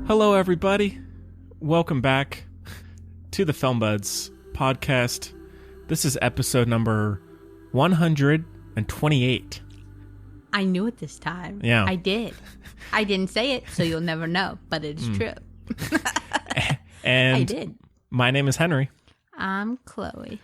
Hello, everybody. Welcome back to the Film Buds podcast. This is episode number 128. I knew it this time. Yeah. I did. I didn't say it, so you'll never know, but it's true. And I did. My name is Henry. I'm Chloe.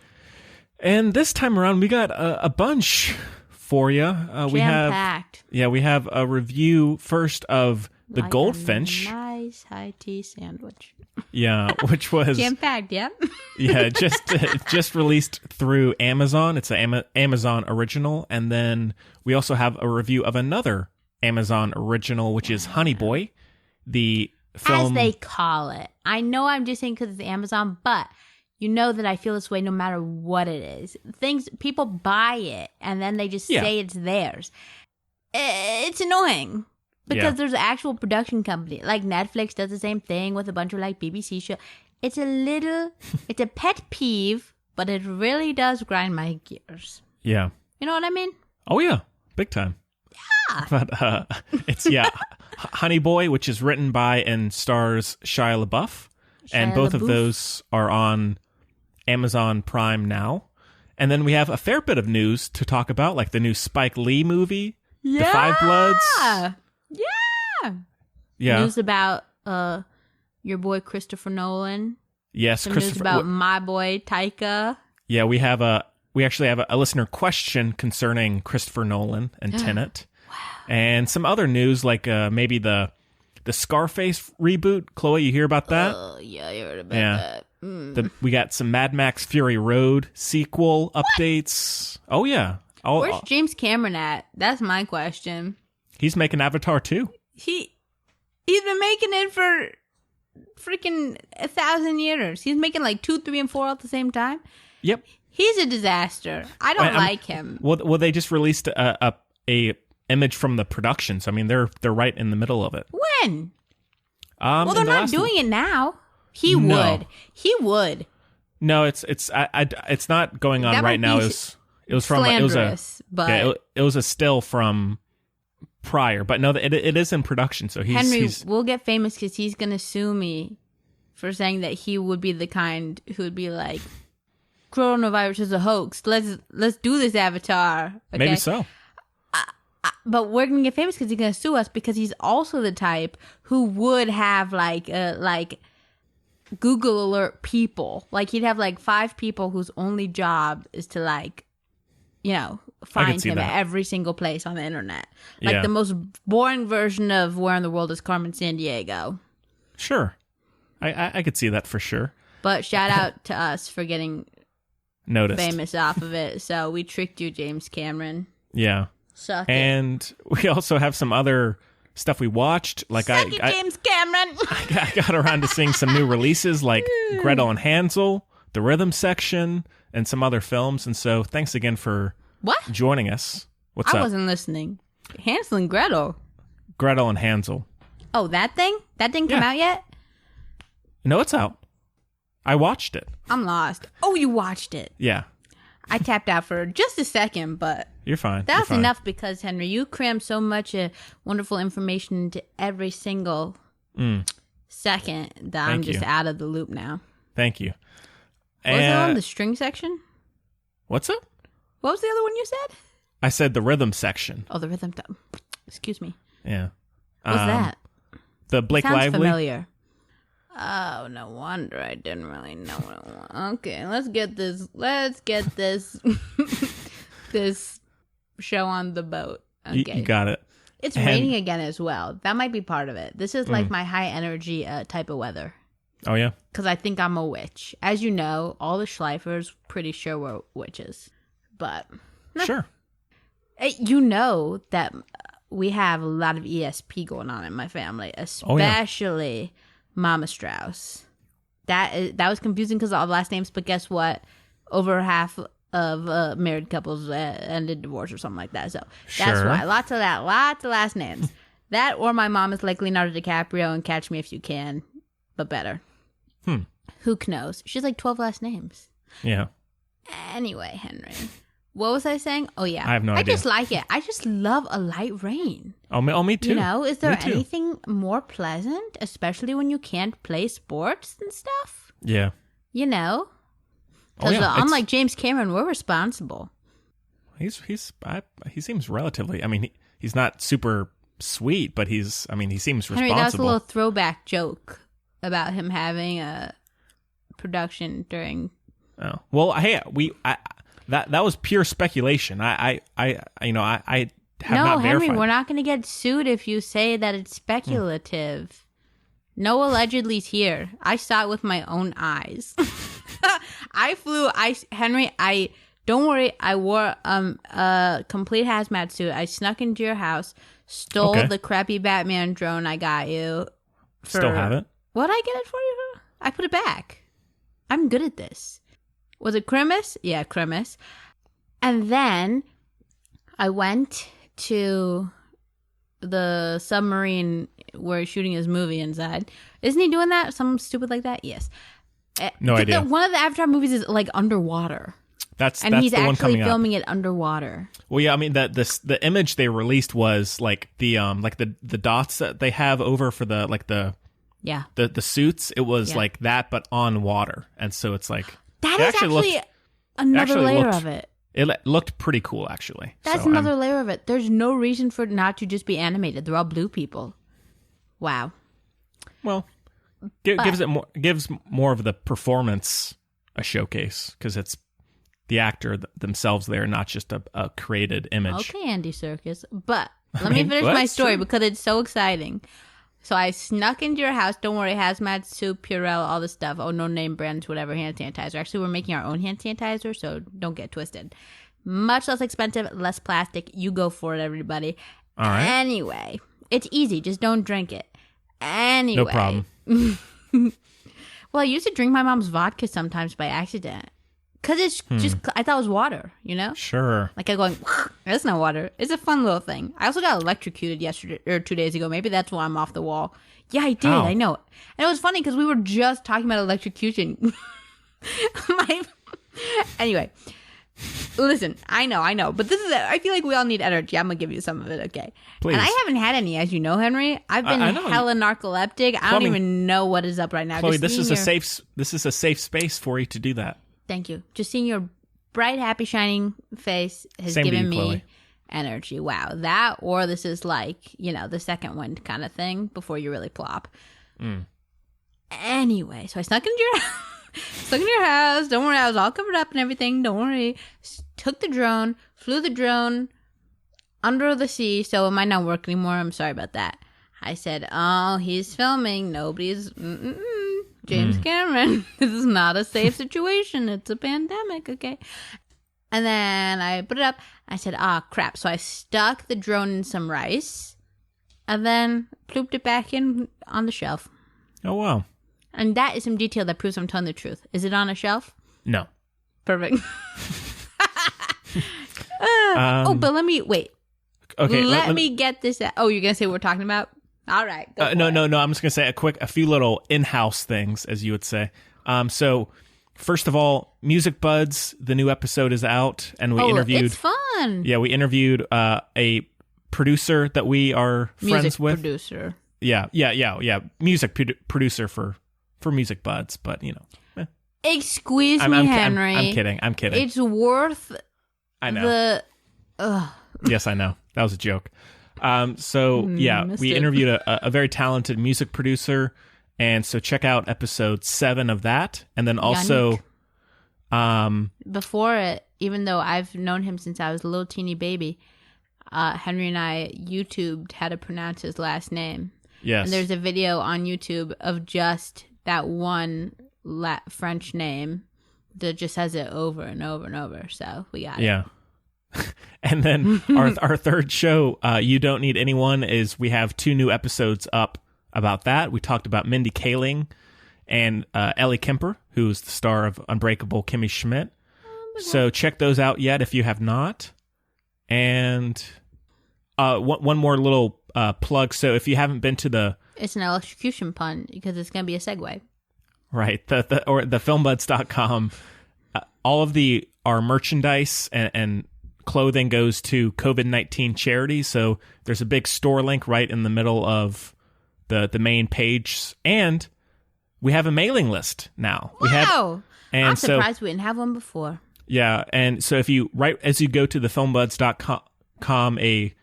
And this time around, we got a bunch for you. Jam-packed. We have a review first of the Like Goldfinch. A nice high tea sandwich. Yeah, which was Jam-packed, yeah. yeah, just released through Amazon. It's an Amazon original, and then we also have a review of another Amazon original, which is Honey Boy, the film. As they call it. I know I'm just saying because it's Amazon, but you know that I feel this way no matter what it is. People buy it, and then they just say it's theirs. It's annoying. Because there's an actual production company. Like Netflix does the same thing with a bunch of like BBC shows. It's a pet peeve, but it really does grind my gears. Yeah. You know what I mean? Oh, yeah. Big time. Yeah. But it's, Honey Boy, which is written by and stars Shia LaBeouf. And both of those are on Amazon Prime now. And then we have a fair bit of news to talk about, like the new Spike Lee movie, The Five Bloods. Yeah. News about your boy Christopher Nolan. Yes, Some Christopher. news about my boy Taika. Yeah, we actually have a listener question concerning Christopher Nolan and Tenet. Wow. And some other news like maybe the Scarface reboot. Chloe, you hear about that? Oh, yeah, I heard about that. We got some Mad Max Fury Road sequel updates. Oh yeah. Where's James Cameron at? That's my question. He's making Avatar too. He's been making it for freaking 1,000 years. He's making like 2, 3, and 4 at the same time. Yep. He's a disaster. I don't like him. Well, they just released a image from the production. So I mean, they're right in the middle of it. When? Well, they're not doing it now. He would. He would. No, it's not going on right now. It was from it was a still from prior, but no, it is in production. So Henry will get famous because he's gonna sue me for saying that he would be the kind who would be like, coronavirus is a hoax. Let's do this Avatar. Okay? Maybe so. But we're gonna get famous because he's gonna sue us because he's also the type who would have like Google alert people. Like he'd have like 5 people whose only job is to like, find him at every single place on the internet. Like the most boring version of Where in the World is Carmen Sandiego. Sure. I could see that for sure. But shout out to us for getting noticed, famous off of it. So we tricked you, James Cameron. Yeah. Suck and it. We also have some other stuff we watched. Like James Cameron. I got around to seeing some new releases like Gretel and Hansel, The Rhythm Section, and some other films. And so thanks again for joining us. What's up? I wasn't listening. Hansel and Gretel. Gretel and Hansel. Oh, that thing? That didn't come out yet? No, it's out. I watched it. I'm lost. Oh, you watched it? Yeah. I tapped out for just a second, but you're fine. That's enough because, Henry, you crammed so much wonderful information into every single second that I'm just out of the loop now. Thank you. Was it on the string section? What's it? What was the other one you said? I said the rhythm section. Oh, the rhythm. Excuse me. Yeah. What's that? The Blake Sounds Lively. Familiar. Oh, no wonder I didn't really know what it was. Okay, let's get this this show on the boat. Okay. You got it. It's raining again as well. That might be part of it. This is like my high energy type of weather. Oh, yeah? Because I think I'm a witch. As you know, all the Schleifers pretty sure we're witches. But sure. You know that we have a lot of ESP going on in my family, especially Mama Strauss. That was confusing because of all the last names, but guess what? Over half of married couples ended divorce or something like that. So that's why. Lots of last names. That or my mom is like Leonardo DiCaprio and Catch Me If You Can, but better. Who knows? She's like 12 last names. Yeah. Anyway, Henry, what was I saying? Oh, yeah. I have no idea. I just like it. I just love a light rain. Oh, me too. You know, is there anything more pleasant, especially when you can't play sports and stuff? Yeah. You know? Because unlike James Cameron, we're responsible. He seems relatively, I mean, he's not super sweet, but he seems responsible. Henry, that was a little throwback joke about him having a production during... Oh, well, hey, that was pure speculation. I have not verified. No, Henry, we're not going to get sued if you say that it's speculative. No allegedly's here. I saw it with my own eyes. Henry, don't worry, I wore a complete hazmat suit. I snuck into your house, stole the crappy Batman drone I got you. Still have it? What'd I get it for you for? I put it back. I'm good at this. Was it Christmas? Yeah, Christmas. And then I went to the submarine where he's shooting his movie inside. Isn't he doing that? Something stupid like that? Yes. No idea. One of the Avatar movies is like underwater. That's he's the one actually coming filming it underwater. Well, yeah, I mean the image they released was like the dots that they have over for the suits. It was like that, but on water, and so it's like that is actually another layer of it. It looked pretty cool, actually. That's another layer of it. There's no reason for it not to just be animated. They're all blue people. Wow. Well, gives more of the performance a showcase because it's the actor themselves there, not just a created image. Okay, Andy Serkis. But let me finish my story because it's so exciting. So I snuck into your house. Don't worry, hazmat suit, Purell, all this stuff. Oh, no name brands, whatever, hand sanitizer. Actually, we're making our own hand sanitizer, so don't get twisted. Much less expensive, less plastic. You go for it, everybody. All right. Anyway, it's easy. Just don't drink it. Anyway. No problem. Well, I used to drink my mom's vodka sometimes by accident. Because it's just, I thought it was water, you know? Sure. Like I'm going, that's not water. It's a fun little thing. I also got electrocuted yesterday, or 2 days ago. Maybe that's why I'm off the wall. Yeah, I did. I know. And it was funny because we were just talking about electrocution. Anyway, listen, I know. But this is, I feel like we all need energy. I'm going to give you some of it, okay? Please. And I haven't had any, as you know, Henry. I've been hella narcoleptic. I don't even know what is up right now. Chloe, this is a safe space for you to do that. Thank you. Just seeing your bright, happy, shining face has given me Chloe. Energy. Wow. That, or this is like, the second wind kind of thing before you really plop. Anyway, so I snuck into your house. Don't worry, I was all covered up and everything. Don't worry. Took the drone, flew the drone under the sea, so it might not work anymore. I'm sorry about that. I said, oh, he's filming. Nobody's... James Cameron, this is not a safe situation. It's a pandemic, okay? And then I put it up. I said, crap. So I stuck the drone in some rice and then plooped it back in on the shelf. Oh, wow. And that is some detail that proves I'm telling the truth. Is it on a shelf? No. Perfect. But let me, wait. Okay. Let me get this out. Oh, you're going to say what we're talking about? All right. No. I'm just going to say a few little in-house things, as you would say. So, first of all, Music Buds, the new episode is out, and we interviewed. It's fun. Yeah, we interviewed a producer that we are friends with. Producer. Yeah. Music producer for Music Buds, but Excuse me, Henry. I'm kidding. It's worth. I know. Yes, I know. That was a joke. We interviewed a very talented music producer, and so check out episode 7 of that, and then also, before it, even though I've known him since I was a little teeny baby, Henry and I YouTubed how to pronounce his last name. Yes, and there's a video on YouTube of just that one French name that just says it over and over and over. So we got it. Yeah. And then our third show, You Don't Need Anyone, is we have 2 new episodes up about that. We talked about Mindy Kaling and Ellie Kemper, who's the star of Unbreakable Kimmy Schmidt. So check those out yet if you have not. And one more little plug. So if you haven't been to it's an electrocution pun because it's going to be a segue. Right. The filmbuds.com all of our merchandise and clothing goes to COVID-19 charities. So there's a big store link right in the middle of the main page, and we have a mailing list now. Wow! I'm surprised we didn't have one before. Yeah, and so if you as you go to thefilmbuds.com, a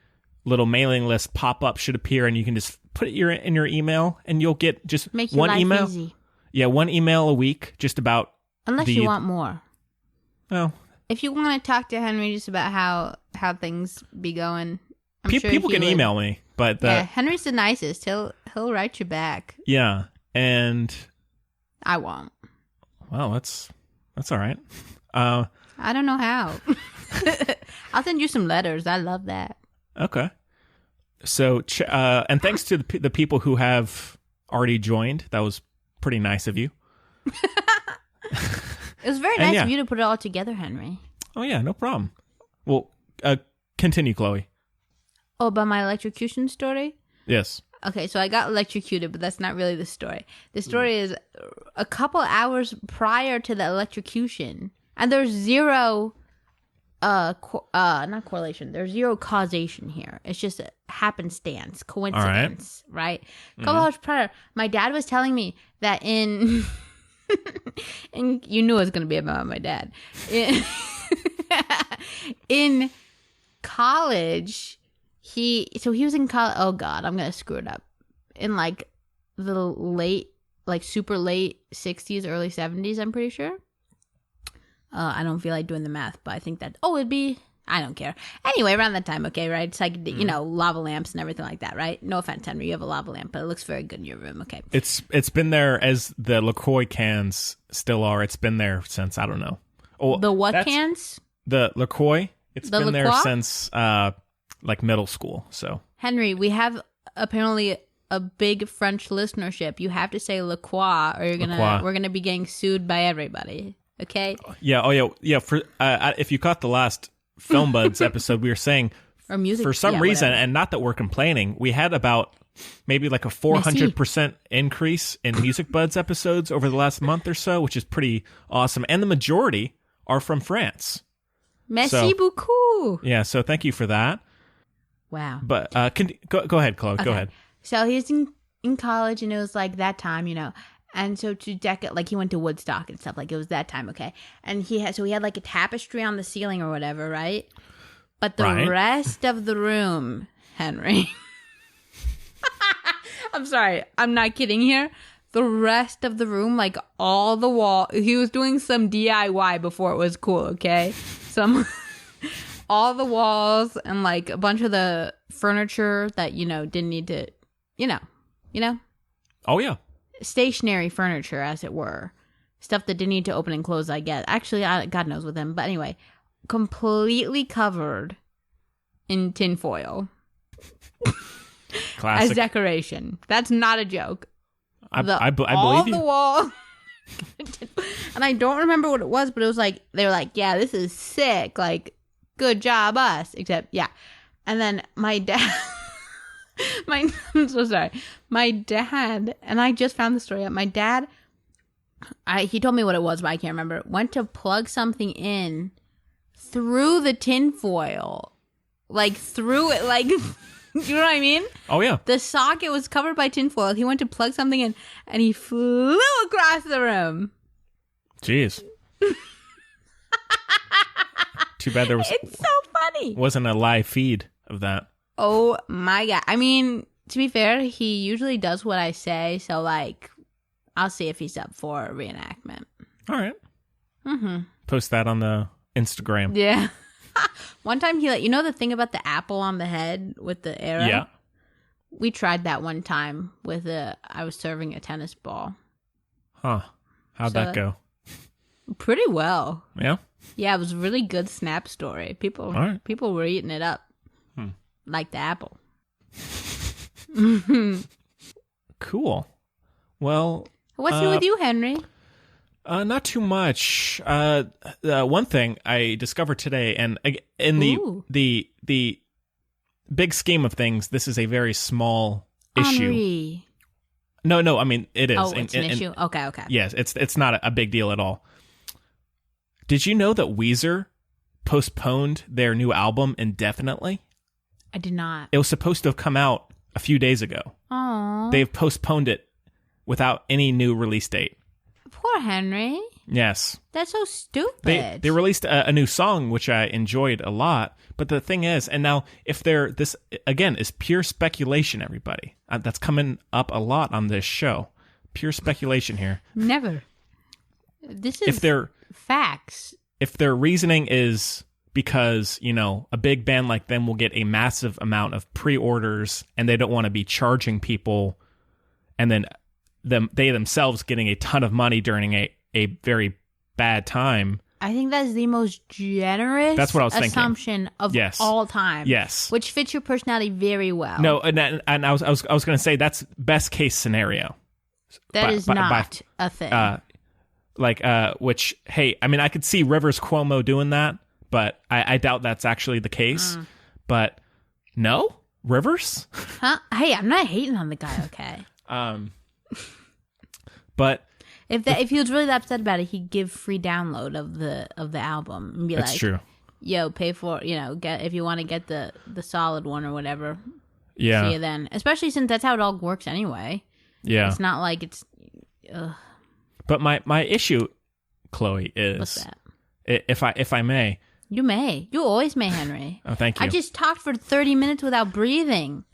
little mailing list pop-up should appear, and you can just put it in your email, and you'll get just Make your one life email. Easy. Yeah, one email a week, just about. Unless you want more. Well, if you want to talk to Henry just about how things be going, I'm sure people can email me, but Henry's the nicest. He'll write you back. Yeah, and I won't. Well, that's all right. I don't know how. I'll send you some letters. I love that. Okay. So, and thanks to the people who have already joined. That was pretty nice of you. It was very nice of you to put it all together, Henry. Oh, yeah, no problem. Well, continue, Chloe. Oh, about my electrocution story? Yes. Okay, so I got electrocuted, but that's not really the story. The story is a couple hours prior to the electrocution, and there's zero, not correlation. There's zero causation here. It's just a happenstance, coincidence, right? A couple hours prior, my dad was telling me that in you knew it was going to be about my dad. In college, he was in college. Oh God, I'm going to screw it up. In like the super late 60s, early 70s, I'm pretty sure. I don't feel like doing the math, but I think that, it'd be, I don't care. Anyway, around that time, okay, right? It's like, lava lamps and everything like that, right? No offense, Henry, you have a lava lamp, but it looks very good in your room, okay? It's been there as the LaCroix cans still are. It's been there since, I don't know. Oh, the what cans? The LaCroix. It's been LaCroix? there since like middle school, so. Henry, we have apparently a big French listenership. You have to say LaCroix or we're gonna be getting sued by everybody. Okay. Yeah. Oh, yeah. For if you caught the last Film Buds episode, we were saying or music for some reason, whatever. and not that we're complaining, we had about maybe like a 400% increase in Music Buds episodes over the last month or so, which is pretty awesome. And the majority are from France. Merci beaucoup. Yeah. So thank you for that. Wow. But go ahead, Chloe. Okay. Go ahead. So he was in college, and it was like that time, And so he went to Woodstock and stuff. Like it was that time, okay. And he had like a tapestry on the ceiling or whatever, right? But the rest of the room, Henry. I'm sorry, I'm not kidding here. The rest of the room, like all the wall, he was doing some DIY before it was cool, okay? All the walls and like a bunch of the furniture that didn't need to, Oh yeah. Stationary furniture, as it were. Stuff that didn't need to open and close, I guess. Actually, God knows with him. But anyway, completely covered in tinfoil. Classic. As decoration. That's not a joke. I believe you. All the wall. And I don't remember what it was, but it was like, they were like, yeah, this is sick. Like, good job, us. Except, yeah. And then my dad... I'm so sorry. My dad, and I just found the story out. My dad, he told me what it was, but I can't remember. Went to plug something in through the tinfoil. Like, through it, like, you know what I mean? Oh, yeah. The socket was covered by tinfoil. He went to plug something in, and he flew across the room. Jeez. Too bad there was... It's so funny. Wasn't a live feed of that. Oh my God. I mean, to be fair, he usually does what I say. So, like, I'll see if he's up for a reenactment. All right. Mm-hmm. Post that on the Instagram. Yeah. One time the thing about the apple on the head with the arrow? Yeah. We tried that one time with I was serving a tennis ball. Huh. How'd that go? Pretty well. Yeah? Yeah, it was a really good snap story. People were eating it up. Like the apple. Cool. Well, what's new with you, Henry? Not too much. One thing I discovered today, and in the big scheme of things, this is a very small issue. Henry. No. I mean, it is. Oh, it's an issue. Okay. Yes, it's not a big deal at all. Did you know that Weezer postponed their new album indefinitely? I did not. It was supposed to have come out a few days ago. Aww. They've postponed it without any new release date. Poor Henry. Yes. That's so stupid. They released a new song, which I enjoyed a lot. But the thing is, and now if this, again, is pure speculation, everybody. That's coming up a lot on this show. Pure speculation here. Never. This is facts. If their reasoning is because, a big band like them will get a massive amount of pre-orders and they don't want to be charging people and then they themselves getting a ton of money during a very bad time. I think that's the most generous that's what I was assumption of all time. Yes. Which fits your personality very well. No, and I was going to say that's best case scenario. That is not a thing. Which, hey, I mean, I could see Rivers Cuomo doing that, but I doubt that's actually the case. But no? Rivers? Huh? Hey, I'm not hating on the guy, okay? But if he was really upset about it, he'd give free download of the album and be that's true. Yo, pay for get if you want to get the solid one or whatever. Yeah. See you then. Especially since that's how it all works anyway. Yeah. It's not like it's. But my issue, Chloe, is what's that? If I may. You may. You always may, Henry. Oh, thank you. I just talked for 30 minutes without breathing.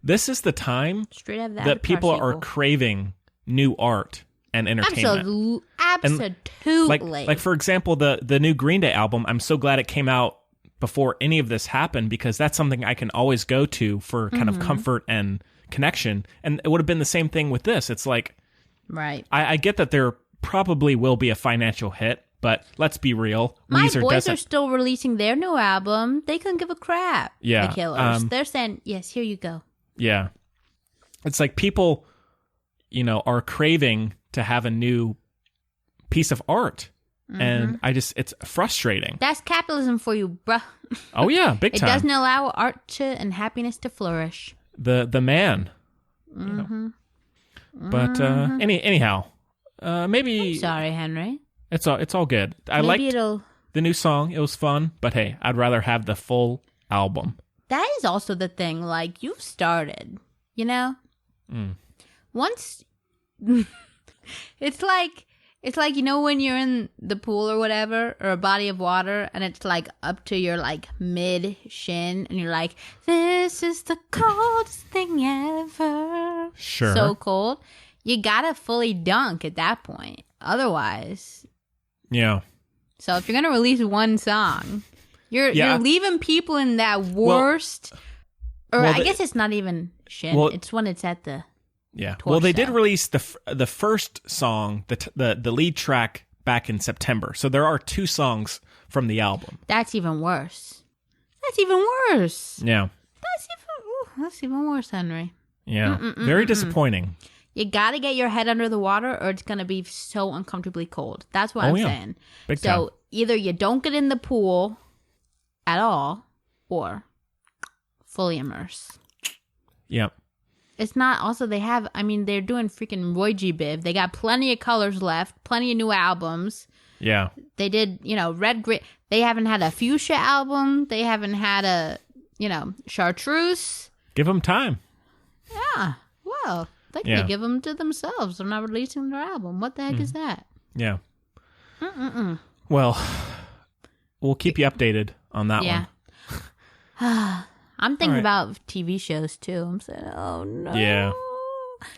This is the time straight out of that people are craving new art and entertainment. Absolutely. Like for example, the new Green Day album. I'm so glad it came out before any of this happened because that's something I can always go to for kind of comfort and connection. And it would have been the same thing with this. It's like, right. I get that there probably will be a financial hit, but let's be real. My boys are still releasing their new album. They couldn't give a crap. Yeah. The Killers. They're saying, yes, here you go. Yeah. It's like people, are craving to have a new piece of art. And it's frustrating. That's capitalism for you, bruh. Oh, yeah. Big time. It doesn't allow art and happiness to flourish. The man. But anyhow, maybe. I'm sorry, Henry. It's all good. I liked the new song. It was fun. But hey, I'd rather have the full album. That is also the thing. Like, you've started, Once. It's like when you're in the pool or whatever, or a body of water, and it's like up to your like mid shin, and you're like, this is the coldest thing ever. Sure. So cold. You gotta fully dunk at that point. Otherwise. Yeah. So if you're gonna release one song, you're leaving people in that worst. I guess it's not even shin. It's when it's at the. Yeah. torso. Well, they did release the first song, the lead track, back in September. So there are 2 songs from the album. That's even worse. Yeah. That's even worse, Henry. Yeah. Very disappointing. You got to get your head under the water or it's going to be so uncomfortably cold. That's what I'm saying. Big time. Either you don't get in the pool at all or fully immerse. Yep. It's not, also they're doing freaking Roy G. Biv. They got plenty of colors left, plenty of new albums. Yeah. They did, Red Grit. They haven't had a Fuchsia album. They haven't had a, Chartreuse. Give them time. Yeah. Well, they can give them to themselves. They're not releasing their album. What the heck is that? Yeah. Well, we'll keep you updated on that one. I'm thinking about TV shows too. I'm saying, oh no. Yeah.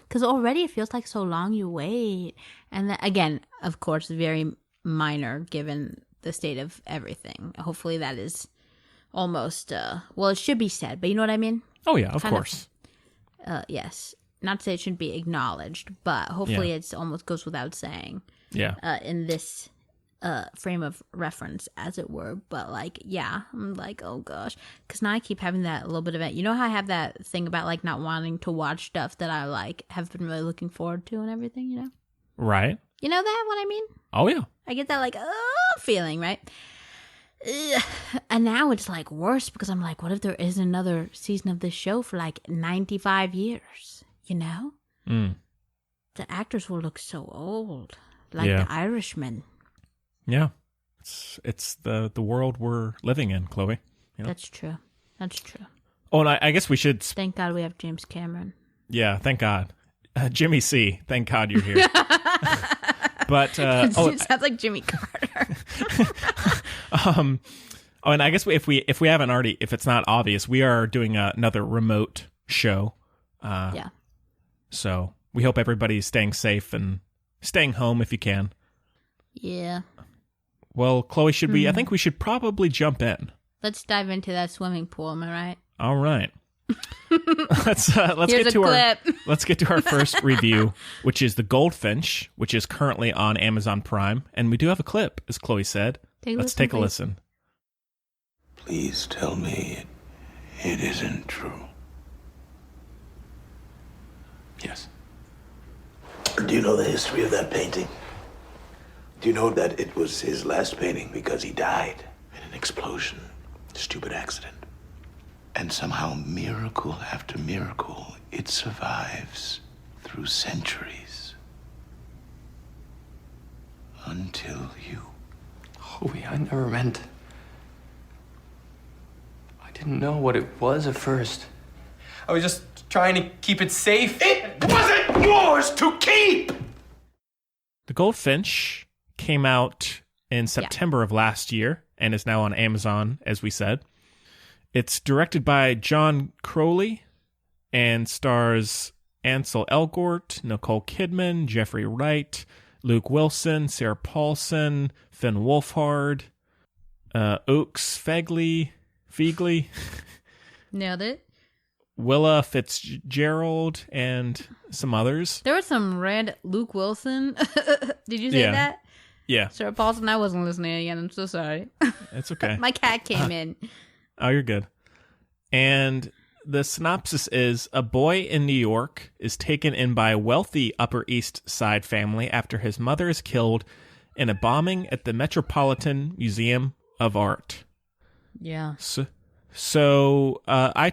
Because already it feels like so long you wait. And then, again, of course, very minor given the state of everything. Hopefully that is almost, it should be said, but you know what I mean? Oh yeah, of course. Yes. Not to say it shouldn't be acknowledged, but hopefully it's almost goes without saying. Yeah. In this frame of reference, as it were. But I'm like, oh gosh, because now I keep having that little bit of it. You know how I have that thing about not wanting to watch stuff that I have been really looking forward to and everything. Right. You know that what I mean? Oh yeah. I get that feeling, right? Ugh. And now it's worse because I'm like, what if there is another season of this show for 95 years? The actors will look so old, the Irishman. Yeah, It's the world we're living in, Chloe. You know? That's true. Oh, and I guess we should... Thank God we have James Cameron. Yeah, thank God. Jimmy C, thank God you're here. But it sounds like Jimmy Carter. And I guess if we haven't already, if it's not obvious, we are doing another remote show. Yeah. So we hope everybody's staying safe and staying home if you can. Yeah. Well, Chloe, I think we should probably jump in. Let's dive into that swimming pool. Am I right? All right. Let's get to our first review, which is The Goldfinch, which is currently on Amazon Prime, and we do have a clip, as Chloe said. Let's take a listen. Please tell me it isn't true. Yes. Do you know the history of that painting? Do you know that it was his last painting because he died in an explosion, stupid accident? And somehow, miracle after miracle, it survives through centuries. Until you. Howie, I never meant... I didn't know what it was at first. I was just trying to keep it safe. It wasn't yours to keep! The Goldfinch came out in September of last year and is now on Amazon, as we said. It's directed by John Crowley and stars Ansel Elgort, Nicole Kidman, Jeffrey Wright, Luke Wilson, Sarah Paulson, Finn Wolfhard, Oaks Fegley, Nailed it. Willa Fitzgerald, and some others. There was some red Luke Wilson. Did you say that? Yeah. Sarah Paulson, I wasn't listening again. I'm so sorry. It's okay. My cat came in. Oh, you're good. And the synopsis is, a boy in New York is taken in by a wealthy Upper East Side family after his mother is killed in a bombing at the Metropolitan Museum of Art. Yeah. So I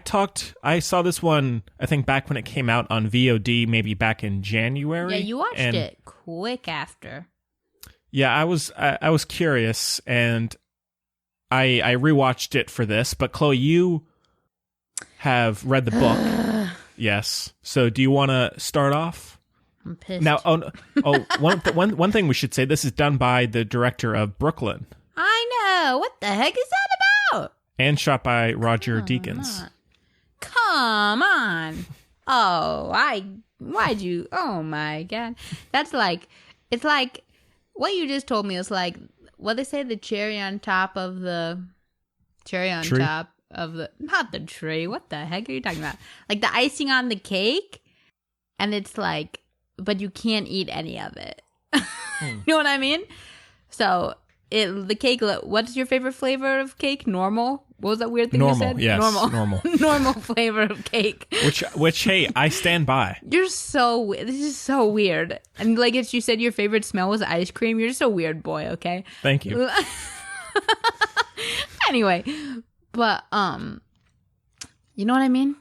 saw this one, I think, back when it came out on VOD, maybe back in January. Yeah, you watched it quick after. Yeah, I was curious, and I rewatched it for this. But Chloe, you have read the book. Yes. So do you want to start off? I'm pissed. Now, one thing we should say, this is done by the director of Brooklyn. I know. What the heck is that about? And shot by Roger Deakins. Come on. Why'd you? Oh my God. That's like, it's like, what you just told me is like, what they say, the cherry on top of the, not the tree. What the heck are you talking about? Like the icing on the cake. And it's like, but you can't eat any of it. You know what I mean? So the cake, what's your favorite flavor of cake? Normal? What was that weird thing you said? Yes, normal. Normal flavor of cake. Which, hey, I stand by. You're so, this is so weird. And like you said, your favorite smell was ice cream. You're just a weird boy, okay? Thank you. Anyway, but, you know what I mean?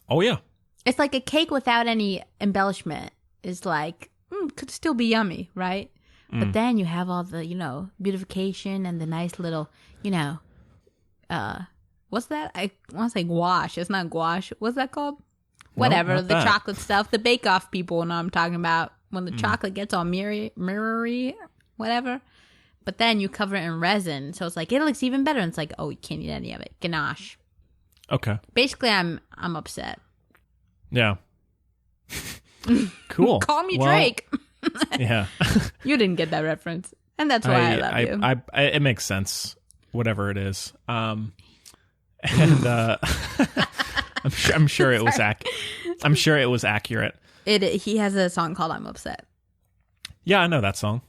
Oh, yeah. It's like a cake without any embellishment is like, could still be yummy, right? But then you have all the, beautification and the nice little, what's that? I want to say gouache. It's not gouache. What's that called? Whatever. The chocolate stuff. The bake-off people know what I'm talking about. When the chocolate gets all mirrory, whatever. But then you cover it in resin. So it's like, it looks even better. And it's like, oh, you can't eat any of it. Ganache. Okay. Basically, I'm upset. Yeah. Cool. Call me Drake. Yeah. You didn't get that reference. And that's why I love you. It makes sense. Whatever it is. And I'm sure it was I'm sure it was accurate. He has a song called I'm Upset. Yeah, I know that song.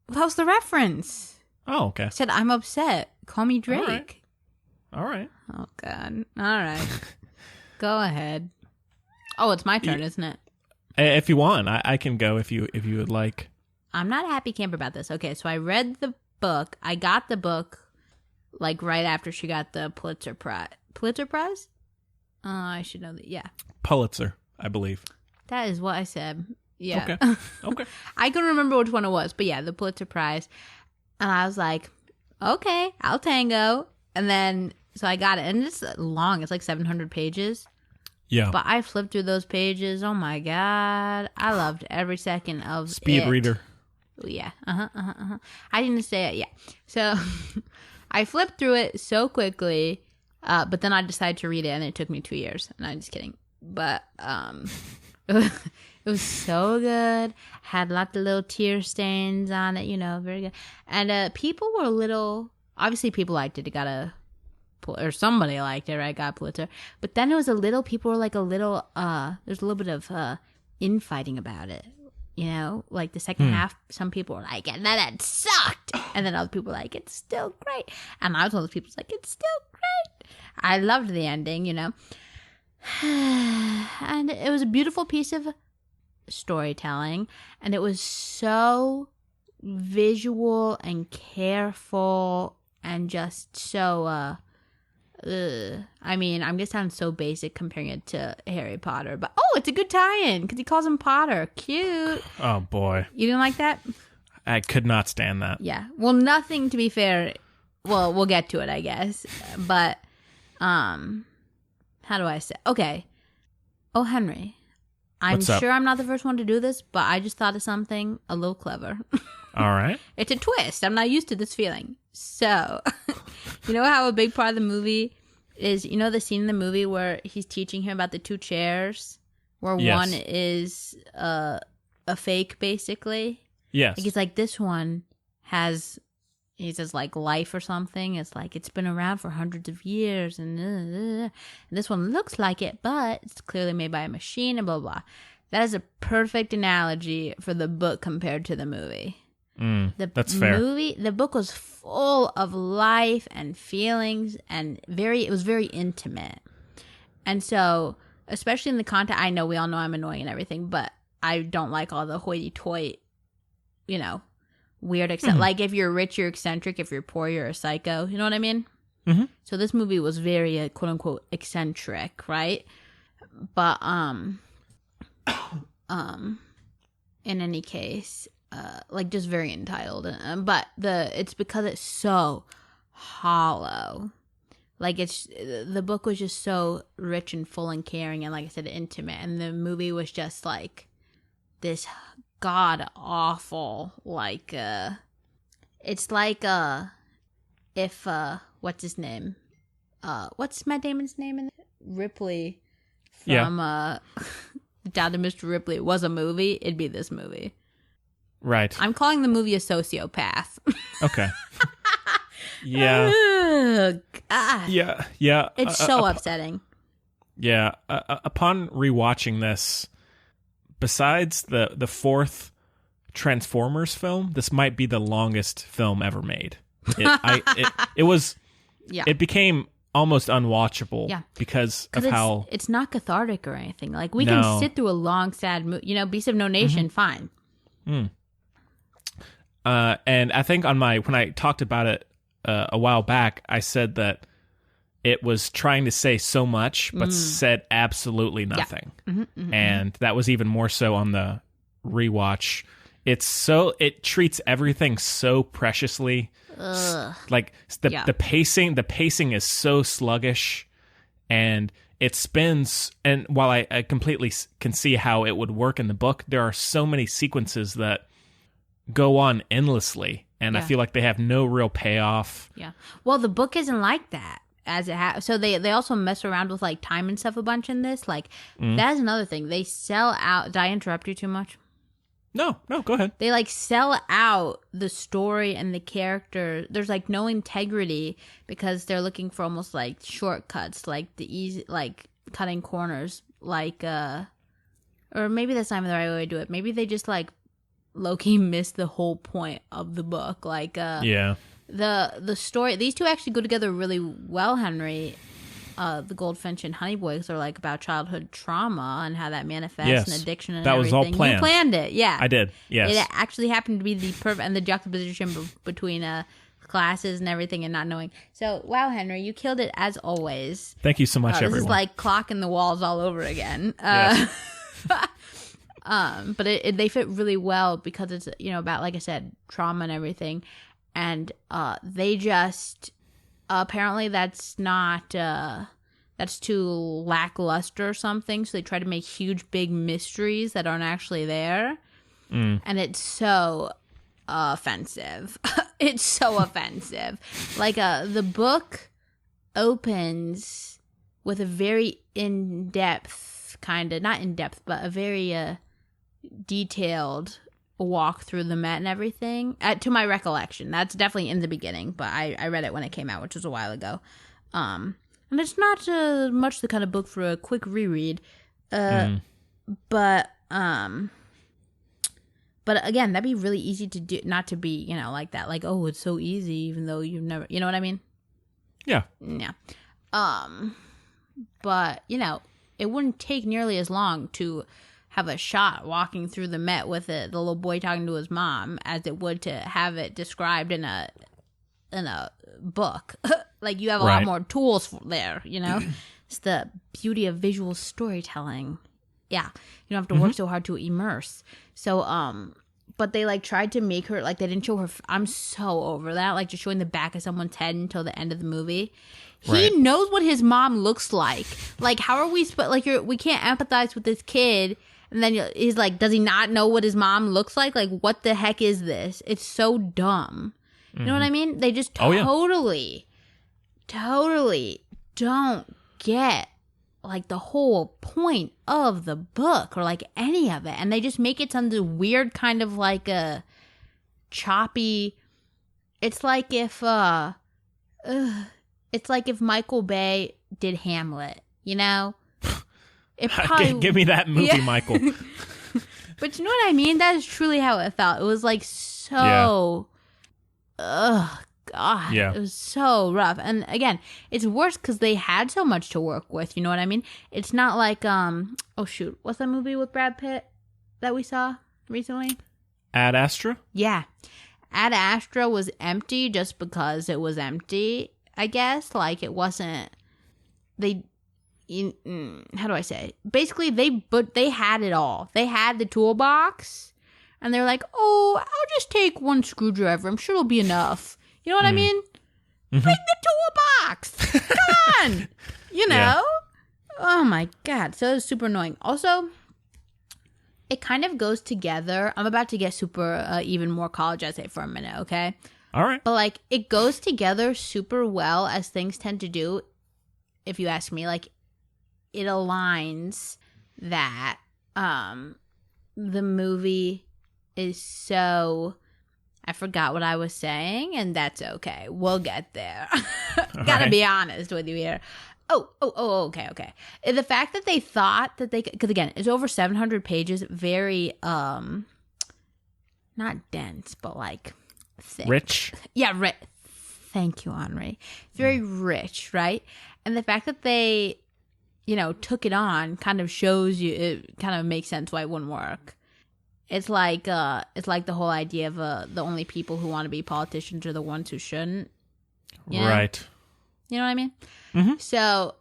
That was the reference. Oh, okay. I said I'm upset. Call me Drake. All right. Oh God. All right. Go ahead. Oh, it's my turn, isn't it? If you want, I can go if you would like. I'm not a happy camper about this. Okay, so I read the book. I got the book like right after she got the Pulitzer Prize. Pulitzer Prize? I should know that. Yeah. Pulitzer, I believe. That is what I said. Yeah. Okay. Okay. I couldn't remember which one it was, but yeah, the Pulitzer Prize. And I was like, okay, I'll tango. And then, so I got it. And it's long. It's like 700 pages. Yeah. But I flipped through those pages. Oh, my God. I loved every second of Speed reader. Yeah. I didn't say it. Yeah. So I flipped through it so quickly. But then I decided to read it, and it took me 2 years. And I'm just kidding. But it was so good. Had lots of little tear stains on it, very good. And people were a little, obviously people liked it. It got or somebody liked it, right? Got a Pulitzer. But then it was people were like a little, there's a little bit of infighting about it. Like the second half, some people were like, and then it sucked. And then other people were like, it's still great. And I was one of those people who's like, it's still great. I loved the ending, And it was a beautiful piece of storytelling. And it was so visual and careful and just so, I mean, I'm going to sound so basic comparing it to Harry Potter, but it's a good tie-in because he calls him Potter. Cute. Oh, boy. You didn't like that? I could not stand that. Yeah. Well, nothing, to be fair. Well, we'll get to it, I guess. But, how do I say? Okay. Oh, Henry. I'm sure I'm not the first one to do this, but I just thought of something a little clever. All right. It's a twist. I'm not used to this feeling. So, you know how a big part of the movie is, the scene in the movie where he's teaching him about the two chairs, where one is a fake, basically? Yes. Like, he's like, this one has, he says, like, life or something. It's like, it's been around for hundreds of years, and this one looks like it, but it's clearly made by a machine, and blah, blah, blah. That is a perfect analogy for the book compared to the movie. That's fair. The book was full of life and feelings, and it was very intimate. And so, especially in the context, I know we all know I'm annoying and everything, but I don't like all the hoity-toity, weird, like if you're rich, you're eccentric, if you're poor, you're a psycho. You know what I mean? Mm-hmm. So this movie was very, quote-unquote, eccentric, right? But, in any case, just very entitled, but it's because it's so hollow. Like the book was just so rich and full and caring, and like I said, intimate, and the movie was just like this god awful, like it's like if what's his name, what's Matt Damon's name in it? Ripley from Down to Mr. Ripley was a movie, it'd be this movie. Right. I'm calling the movie a sociopath. Okay. Yeah. Ugh, God. Yeah. It's so upsetting. Yeah. Upon rewatching this, besides the fourth Transformers film, this might be the longest film ever made. It was. Yeah. It became almost unwatchable because of how it's not cathartic or anything. Like we can sit through a long, sad movie. Beast of No Nation, fine. And I think when I talked about it a while back, I said that it was trying to say so much, but said absolutely nothing. Yeah. And that was even more so on the rewatch. It treats everything so preciously. Like the pacing is so sluggish, and it spins. And while I completely can see how it would work in the book, there are so many sequences that go on endlessly, and I feel like they have no real payoff. Yeah. Well, the book isn't like that. So they also mess around with like time and stuff a bunch in this. Like that's another thing. They sell out. Did I interrupt you too much? No, go ahead. They like sell out the story and the character. There's like no integrity because they're looking for almost like shortcuts, like the easy, like cutting corners, like or maybe that's not even the right way to do it. Maybe they just like low-key missed the whole point of the book. Like the story. These two actually go together really well, Henry. The Goldfinch and Honey Boy are like about childhood trauma and how that manifests and addiction and everything. That was all planned. You planned it, yeah. I did, yes. It actually happened to be the perfect, and the juxtaposition between classes and everything and not knowing. So, wow, Henry, you killed it as always. Thank you so much, everyone. This is like clocking the walls all over again. Yes. But they fit really well because it's, about, like I said, trauma and everything. and they just apparently that's not that's too lackluster or something, so they try to make huge big mysteries that aren't actually there. And it's so offensive. It's so offensive. Like the book opens with a very in-depth kind of, not in-depth, but a very detailed walk through the Met and everything, to my recollection. That's definitely in the beginning, but I read it when it came out, which was a while ago. And it's not much the kind of book for a quick reread. But again, that'd be really easy to do, not to be, like that. Like, oh, it's so easy, even though you've never, you know what I mean? Yeah. Yeah. But, it wouldn't take nearly as long to have a shot walking through the Met with the little boy talking to his mom as it would to have it described in a book. Like, you have a lot more tools there, It's the beauty of visual storytelling. Yeah, you don't have to work so hard to immerse. So, but they tried to make her they didn't show her. I'm so over that. Just showing the back of someone's head until the end of the movie. He knows what his mom looks like. How are we? We can't empathize with this kid. And then he's like, does he not know what his mom looks like? What the heck is this? It's so dumb. You know what I mean? They just totally don't get the whole point of the book or any of it, and they just make it some weird kind of a choppy. It's like if Michael Bay did Hamlet, It probably, give me that movie, Michael. But you know what I mean? That is truly how it felt. It was so. Ugh. God, it was so rough. And again, it's worse because they had so much to work with. You know what I mean? It's not oh shoot, what's that movie with Brad Pitt that we saw recently? Ad Astra? Yeah. Ad Astra was empty just because it was empty, I guess. It wasn't, how do I say? Basically, they had it all. They had the toolbox, and they're like, oh, I'll just take one screwdriver. I'm sure it'll be enough. You know what I mean? Bring the toolbox. Come on. Yeah. Oh, my God. So it was super annoying. Also, it kind of goes together. I'm about to get super even more college essay for a minute, okay? All right. But, it goes together super well, as things tend to do, if you ask me. It aligns that the movie is so... I forgot what I was saying, and that's okay. We'll get there. Gotta be honest with you here. Okay. The fact that they thought that they... Because, again, it's over 700 pages. Very, not dense, but, thick. Rich? Yeah, rich. Thank you, Henri. Very rich, right? And the fact that they, took it on kind of shows you... It kind of makes sense why it wouldn't work. It's like the whole idea of the only people who want to be politicians are the ones who shouldn't. Right. You know what I mean? Mm-hmm. So,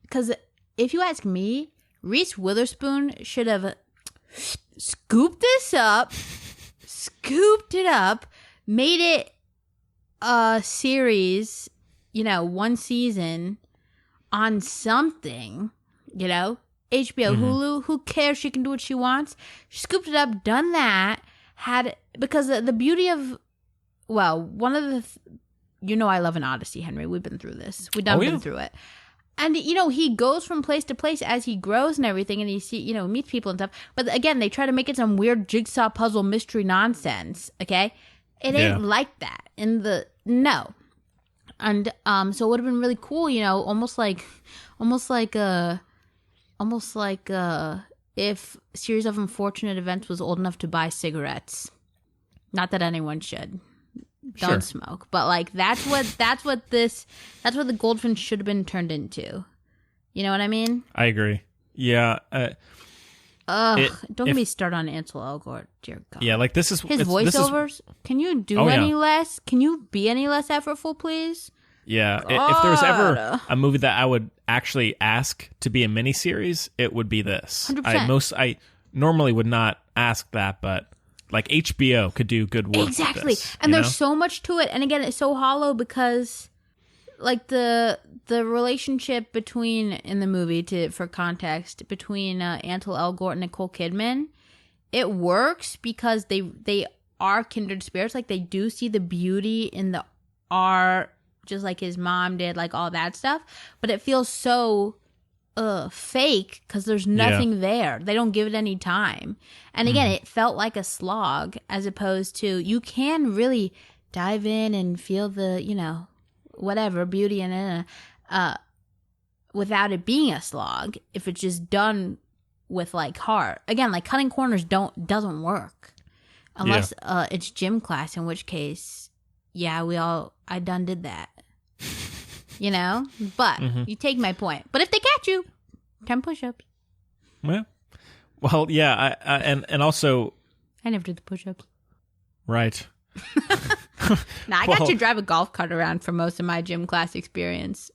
because if you ask me, Reese Witherspoon should have scooped it up, made it a series, one season on something, HBO, Hulu, who cares? She can do what she wants. She scooped it up, done that, because the beauty of, one of the, I love an Odyssey, Henry. We've been through this. We've been through it. And, he goes from place to place as he grows and everything, and he meets people and stuff. But again, they try to make it some weird jigsaw puzzle mystery nonsense, okay? It ain't like that. No. And so it would have been really cool, almost like if Series of Unfortunate Events was old enough to buy cigarettes. Not that anyone should. Don't smoke. But that's what the Goldfinch should have been turned into. You know what I mean? I agree. Yeah. Don't get me started on Ansel Elgort. Dear God. Yeah, this is his voiceovers. Can you do any less? Can you be any less effortful, please? Yeah, if there was ever a movie that I would actually ask to be a miniseries, it would be this. 100%. I normally would not ask that, but Like HBO could do good work. Exactly. With this, and there's so much to it. And again, it's so hollow because like the relationship between in the movie for context between Ansel Elgort and Nicole Kidman, it works because they are kindred spirits. Like they do see the beauty in the art, just like his mom did, like all that stuff. But it feels so fake because there's nothing there. They don't give it any time. And again, it felt like a slog as opposed to you can really dive in and feel the, whatever beauty in it without it being a slog if it's just done with like heart. Again, like cutting corners doesn't work unless it's gym class, in which case I done did that. But you take my point. But if they catch you, 10 push-ups. Well, yeah, and also I never did the push-ups. Right. I got to drive a golf cart around for most of my gym class experience.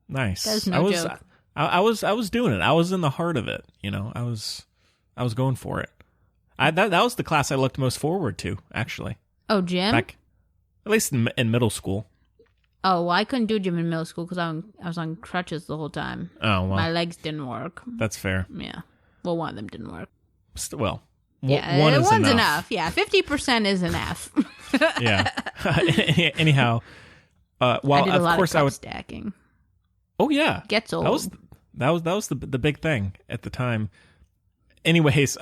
Nice. That was no joke. I was doing it. I was in the heart of it. I was going for it. That was the class I looked most forward to, actually. Oh, gym? Back, at least in middle school. Oh, well, I couldn't do gym in middle school because I was on crutches the whole time. Oh, well. My legs didn't work. That's fair. Yeah. Well, one of them didn't work. Well, one's enough. Yeah, 50% is enough. Yeah. Anyhow, I did a lot of cup stacking. Oh yeah, gets old. That was the big thing at the time. Anyways,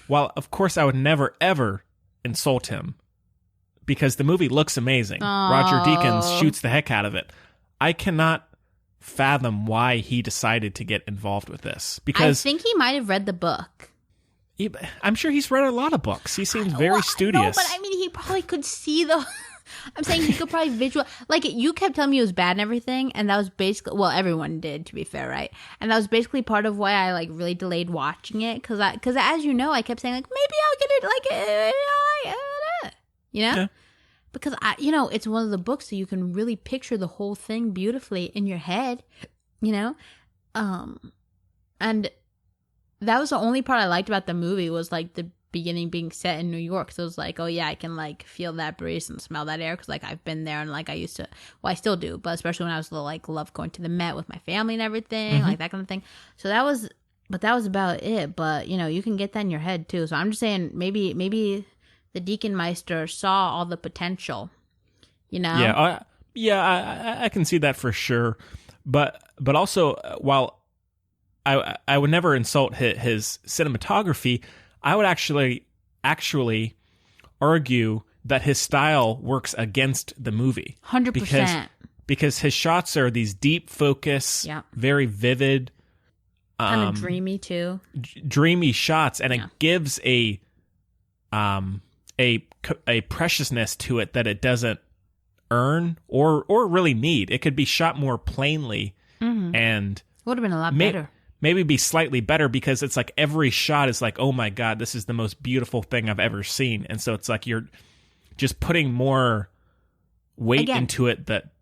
while of course I would never ever insult him because the movie looks amazing. Roger Deakins shoots the heck out of it. I cannot fathom why he decided to get involved with this because I think he might have read the book. I'm sure he's read a lot of books. He seems very studious. No, but I mean, he probably could see the. I'm saying he could probably like you kept telling me it was bad and everything, and that was basically everyone did, to be fair, right? And that was basically part of why I like really delayed watching it because as you know, I kept saying like maybe I'll get it Yeah. Because it's one of the books that you can really picture the whole thing beautifully in your head, and that was the only part I liked about the movie was like the beginning being set in New York. So it was like, oh yeah, I can like feel that breeze and smell that air because like I've been there and like I used to, well I still do, but especially when I was little, like loved going to the Met with my family and everything, like that kind of thing. So that was about it. But you can get that in your head too. So I'm just saying maybe the Deacon Meister saw all the potential, Yeah, I can see that for sure. But also while I would never insult his cinematography, I would actually argue that his style works against the movie. 100%. Because his shots are these deep focus, very vivid, kind of dreamy too. Dreamy shots, and it gives a preciousness to it that it doesn't earn or really need. It could be shot more plainly, and would have been a lot better. Maybe be slightly better because it's like every shot is like, oh my God, this is the most beautiful thing I've ever seen. And so it's like you're just putting more weight into it that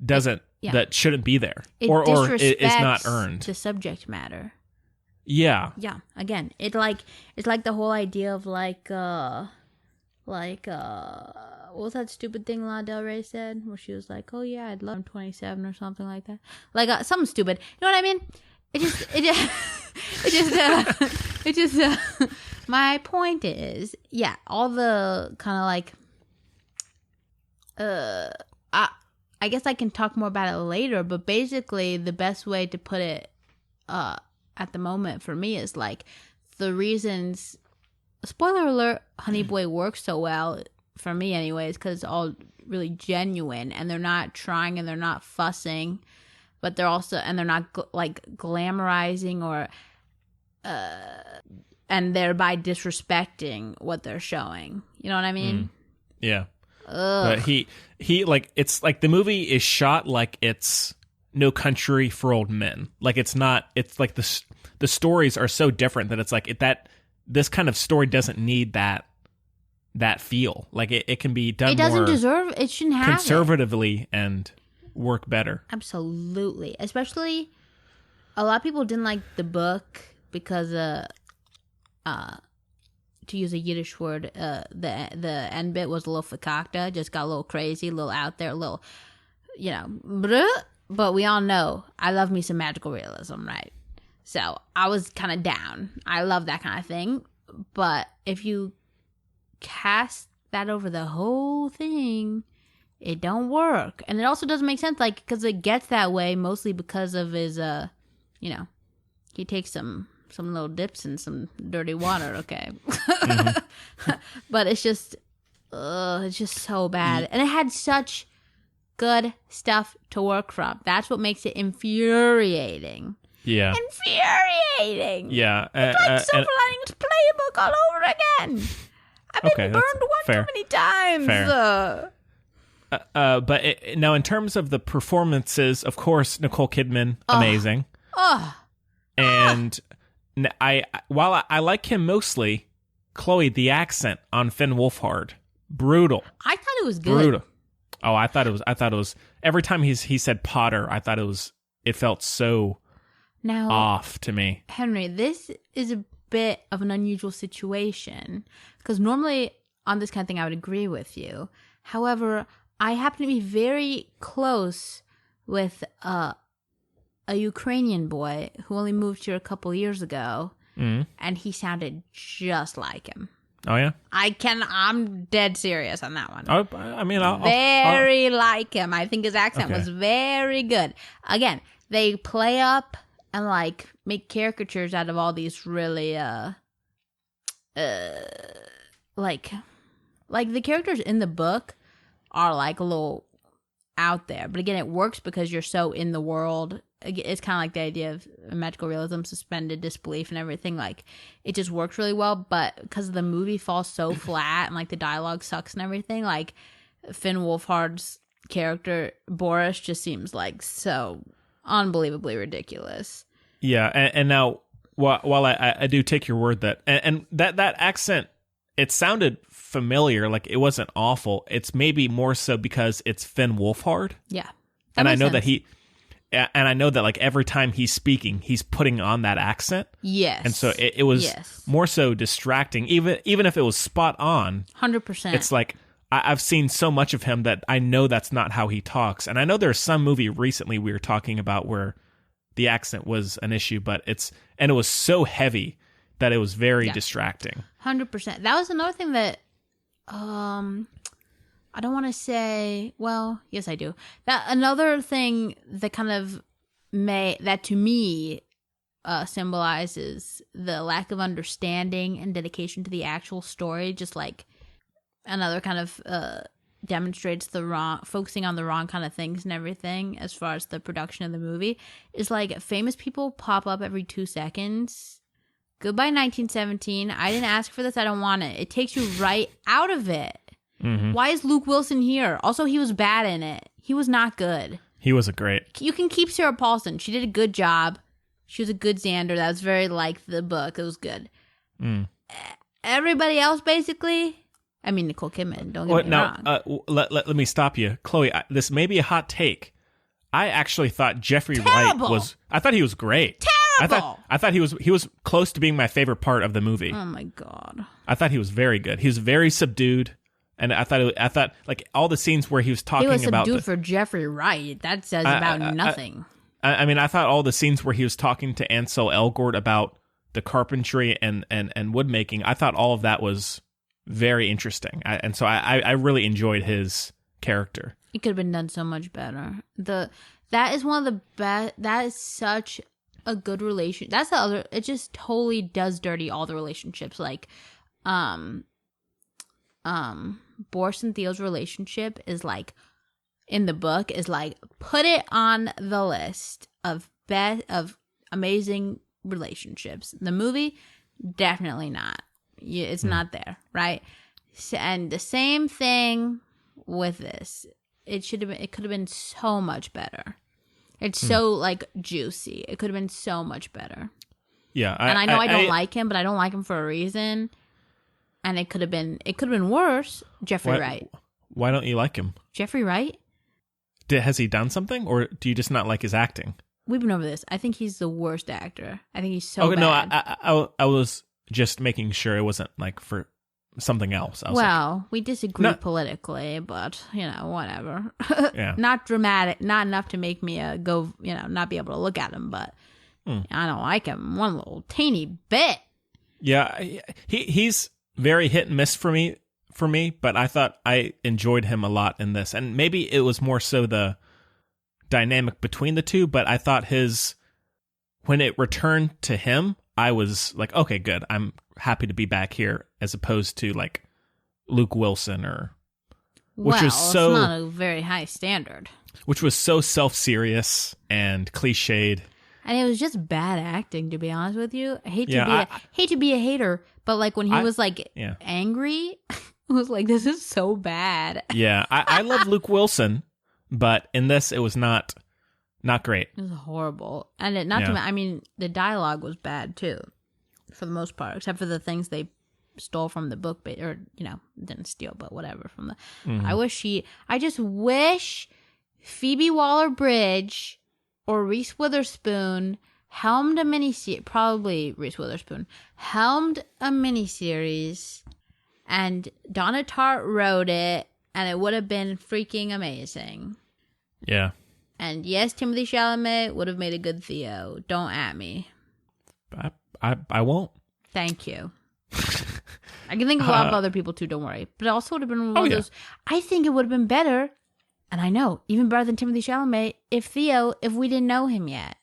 shouldn't be there or is not earned. The subject matter. Yeah. Yeah. Again, it's like the whole idea of what was that stupid thing Lana Del Rey said where she was like, oh yeah, I'd love 27 or something like that. Like something stupid. You know what I mean? My point is, all the kind of like, I guess I can talk more about it later, but basically the best way to put it, at the moment for me is like the reasons, spoiler alert, Honey Boy works so well for me anyways, because it's all really genuine and they're not trying and they're not fussing. But they're also, and they're not like glamorizing or, and thereby disrespecting what they're showing. You know what I mean? Yeah. But he like, it's like the movie is shot like it's No Country for Old Men. Like it's not. It's like the stories are so different that it's like this kind of story doesn't need that feel. Like it can be done. It doesn't more deserve. It shouldn't have conservatively and work better. Absolutely. Especially a lot of people didn't like the book because to use a Yiddish word, the end bit was a little fakakta, just got a little crazy, a little out there, a little, but we all know I love me some magical realism, right? So I was kind of down. I love that kind of thing. But if you cast that over the whole thing, it don't work. And it also doesn't make sense, like, because it gets that way mostly because of his, he takes some little dips in some dirty water, okay? Mm-hmm. But it's just so bad. And it had such good stuff to work from. That's what makes it infuriating. Yeah. Infuriating. Yeah. It's like Silver Linings Playbook all over again. I've been burned too many times. Fair. But now, in terms of the performances, of course, Nicole Kidman, amazing. And while I like him mostly, Chloe, the accent on Finn Wolfhard, brutal. I thought it was good. Brutal. Oh, I thought it was. Every time he said Potter, I thought it felt so off to me. Henry, this is a bit of an unusual situation because normally on this kind of thing I would agree with you. However, I happen to be very close with a Ukrainian boy who only moved here a couple years ago, and he sounded just like him. Oh yeah, I'm dead serious on that one. I'll very like him. I think his accent was very good. Again, they play up and like make caricatures out of all these really like the characters in the book are like a little out there, but again, it works because you're so in the world. It's kind of like the idea of magical realism, suspended disbelief and everything. Like, it just works really well, but because the movie falls so flat and like the dialogue sucks and everything, like Finn Wolfhard's character Boris just seems like so unbelievably ridiculous. Yeah, and now while I do take your word that and that accent, it sounded familiar, like it wasn't awful. It's maybe more so because it's Finn Wolfhard. Yeah, and I know that like every time he's speaking, he's putting on that accent. Yes, and so it was more so distracting, even if it was spot on. 100%. It's like I've seen so much of him that I know that's not how he talks. And I know there's some movie recently we were talking about where the accent was an issue, but it was so heavy that it was very distracting. 100%. That was another thing that I don't want to say, well, yes I do. That another thing that kind of that to me symbolizes the lack of understanding and dedication to the actual story, just like another kind of demonstrates focusing on the wrong kind of things and everything as far as the production of the movie, is like famous people pop up every 2 seconds. Goodbye 1917. I didn't ask for this. I don't want it. It takes you right out of it. Mm-hmm. Why is Luke Wilson here? Also, he was bad in it. He was not good. He wasn't great. You can keep Sarah Paulson. She did a good job. She was a good Xander. That was very like the book. It was good. Everybody else, basically, I mean, Nicole Kidman, don't get me wrong. Let me stop you. Chloe, this may be a hot take. I actually thought Jeffrey Wright was... I thought he was great. Terrible! I thought he was close to being my favorite part of the movie. Oh, my God. I thought he was very good. He was very subdued. And I thought like all the scenes where he was talking about... He was subdued for Jeffrey Wright. That says about nothing. I mean, I thought all the scenes where he was talking to Ansel Elgort about the carpentry and wood making, I thought all of that was very interesting. And so I really enjoyed his character. It could have been done so much better. That is one of the best... That is such a good relation. That's the other... It just totally does dirty all the relationships. Like, Boris and Theo's relationship is like, in the book, is like, put it on the list of amazing relationships. The movie, definitely not. It's not there, right? And the same thing with this. It could have been so much better. It's so like juicy. It could have been so much better. Yeah, and I know I don't like him, but I don't like him for a reason. And it could have been worse. Jeffrey Wright. Why don't you like him? Jeffrey Wright? Has he done something, or do you just not like his acting? We've been over this. I think he's the worst actor. I think he's so bad. No, I was just making sure it wasn't like for something else. I was well, we disagree politically, but whatever. Yeah. Not dramatic, not enough to make me go, not be able to look at him, but I don't like him one little teeny bit. Yeah, he's very hit and miss for me, but I thought I enjoyed him a lot in this. And maybe it was more so the dynamic between the two, but I thought when it returned to him, I was like, okay, good. I'm happy to be back here, as opposed to like Luke Wilson which was so it's not a very high standard. Which was so self-serious and cliched. And it was just bad acting, to be honest with you. I hate to be a hater, but like when he was like angry, I was like, this is so bad. Yeah, I love Luke Wilson, but in this it was not great. It was horrible. And the dialogue was bad too, for the most part, except for the things they stole from the book, or didn't steal, but whatever from the. I just wish Phoebe Waller-Bridge or Reese Witherspoon helmed a miniseries. Probably Reese Witherspoon helmed a miniseries, and Donna Tartt wrote it, and it would have been freaking amazing. Yeah. And yes, Timothée Chalamet would have made a good Theo. Don't at me. I won't. Thank you. I can think of a lot of other people too, don't worry. But it also would have been one of those. I think it would have been better, and I know, even better than Timothée Chalamet, if we didn't know him yet.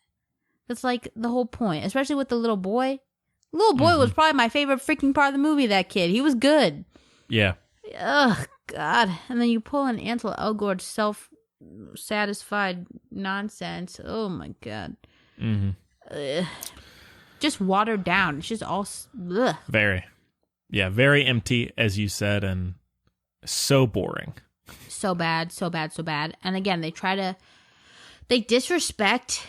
That's like the whole point, especially with the little boy. Little boy was probably my favorite freaking part of the movie, that kid. He was good. Yeah. Ugh, God. And then you pull in Ansel Elgort's self-satisfied nonsense. Oh, my God. Just watered down. It's just all... Ugh. Very. Yeah, very empty, as you said, and so boring. So bad, so bad, so bad. And again, they disrespect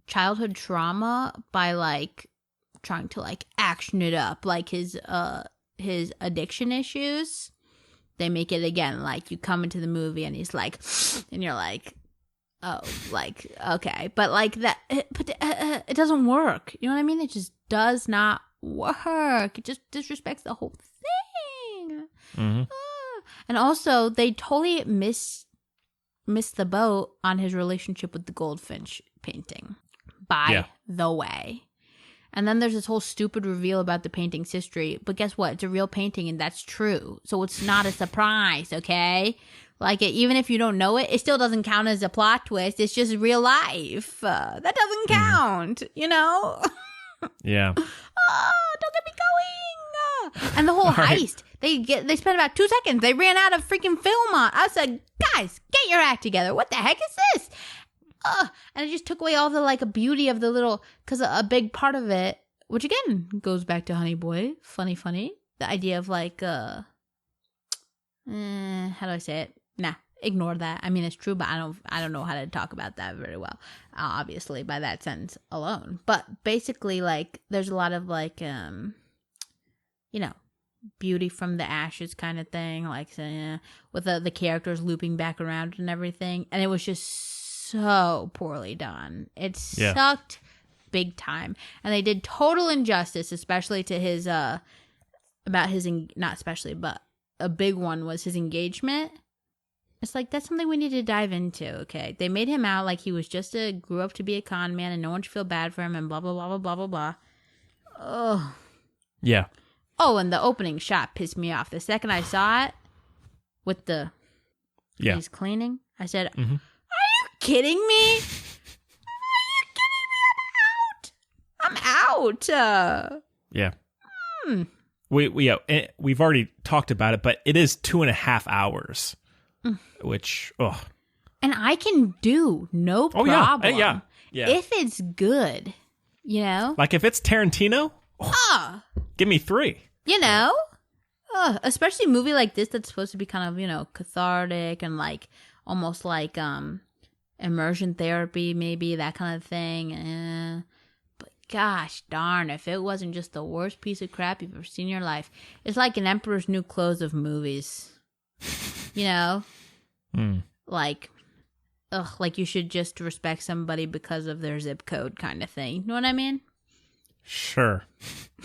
childhood trauma by like trying to like action it up, like his addiction issues. They make it again like you come into the movie and he's like, and you're like, oh, like okay, but like that, it doesn't work. You know what I mean? It just does not work. It just disrespects the whole thing. And also, they totally missed the boat on his relationship with the Goldfinch painting. By the way. And then there's this whole stupid reveal about the painting's history. But guess what? It's a real painting, and that's true. So it's not a surprise, okay? Like, even if you don't know it, it still doesn't count as a plot twist. It's just real life. That doesn't count, you know? Yeah. Oh, don't get me going. And the whole heist. They spent about 2 seconds. They ran out of freaking film on. I said, guys, get your act together. What the heck is this? And it just took away all the like beauty of the little, because a big part of it, which again goes back to Honey Boy, funny, the idea of like, how do I say it? Nah, ignore that. I mean, it's true, but I don't know how to talk about that very well, obviously, by that sentence alone. But basically, like, there's a lot of like, beauty from the ashes kind of thing, like with the characters looping back around and everything, and it was just so poorly done. It sucked big time, and they did total injustice, especially to his not especially, but a big one was his engagement. It's like, that's something we need to dive into. Okay, they made him out like he was just grew up to be a con man, and no one should feel bad for him, and blah blah blah blah blah blah blah. Oh yeah. Oh, and the opening shot pissed me off. The second I saw it with he's cleaning, I said, Are you kidding me? I'm out. Yeah. We've already talked about it, but it is 2.5 hours, which, and I can do no problem. Yeah. If it's good, like if it's Tarantino, give me 3. Especially a movie like this that's supposed to be kind of, cathartic and like almost like immersion therapy, maybe that kind of thing. But gosh darn, if it wasn't just the worst piece of crap you've ever seen in your life. It's like an Emperor's New Clothes of movies. Like, like you should just respect somebody because of their zip code kind of thing. You know what I mean? Sure.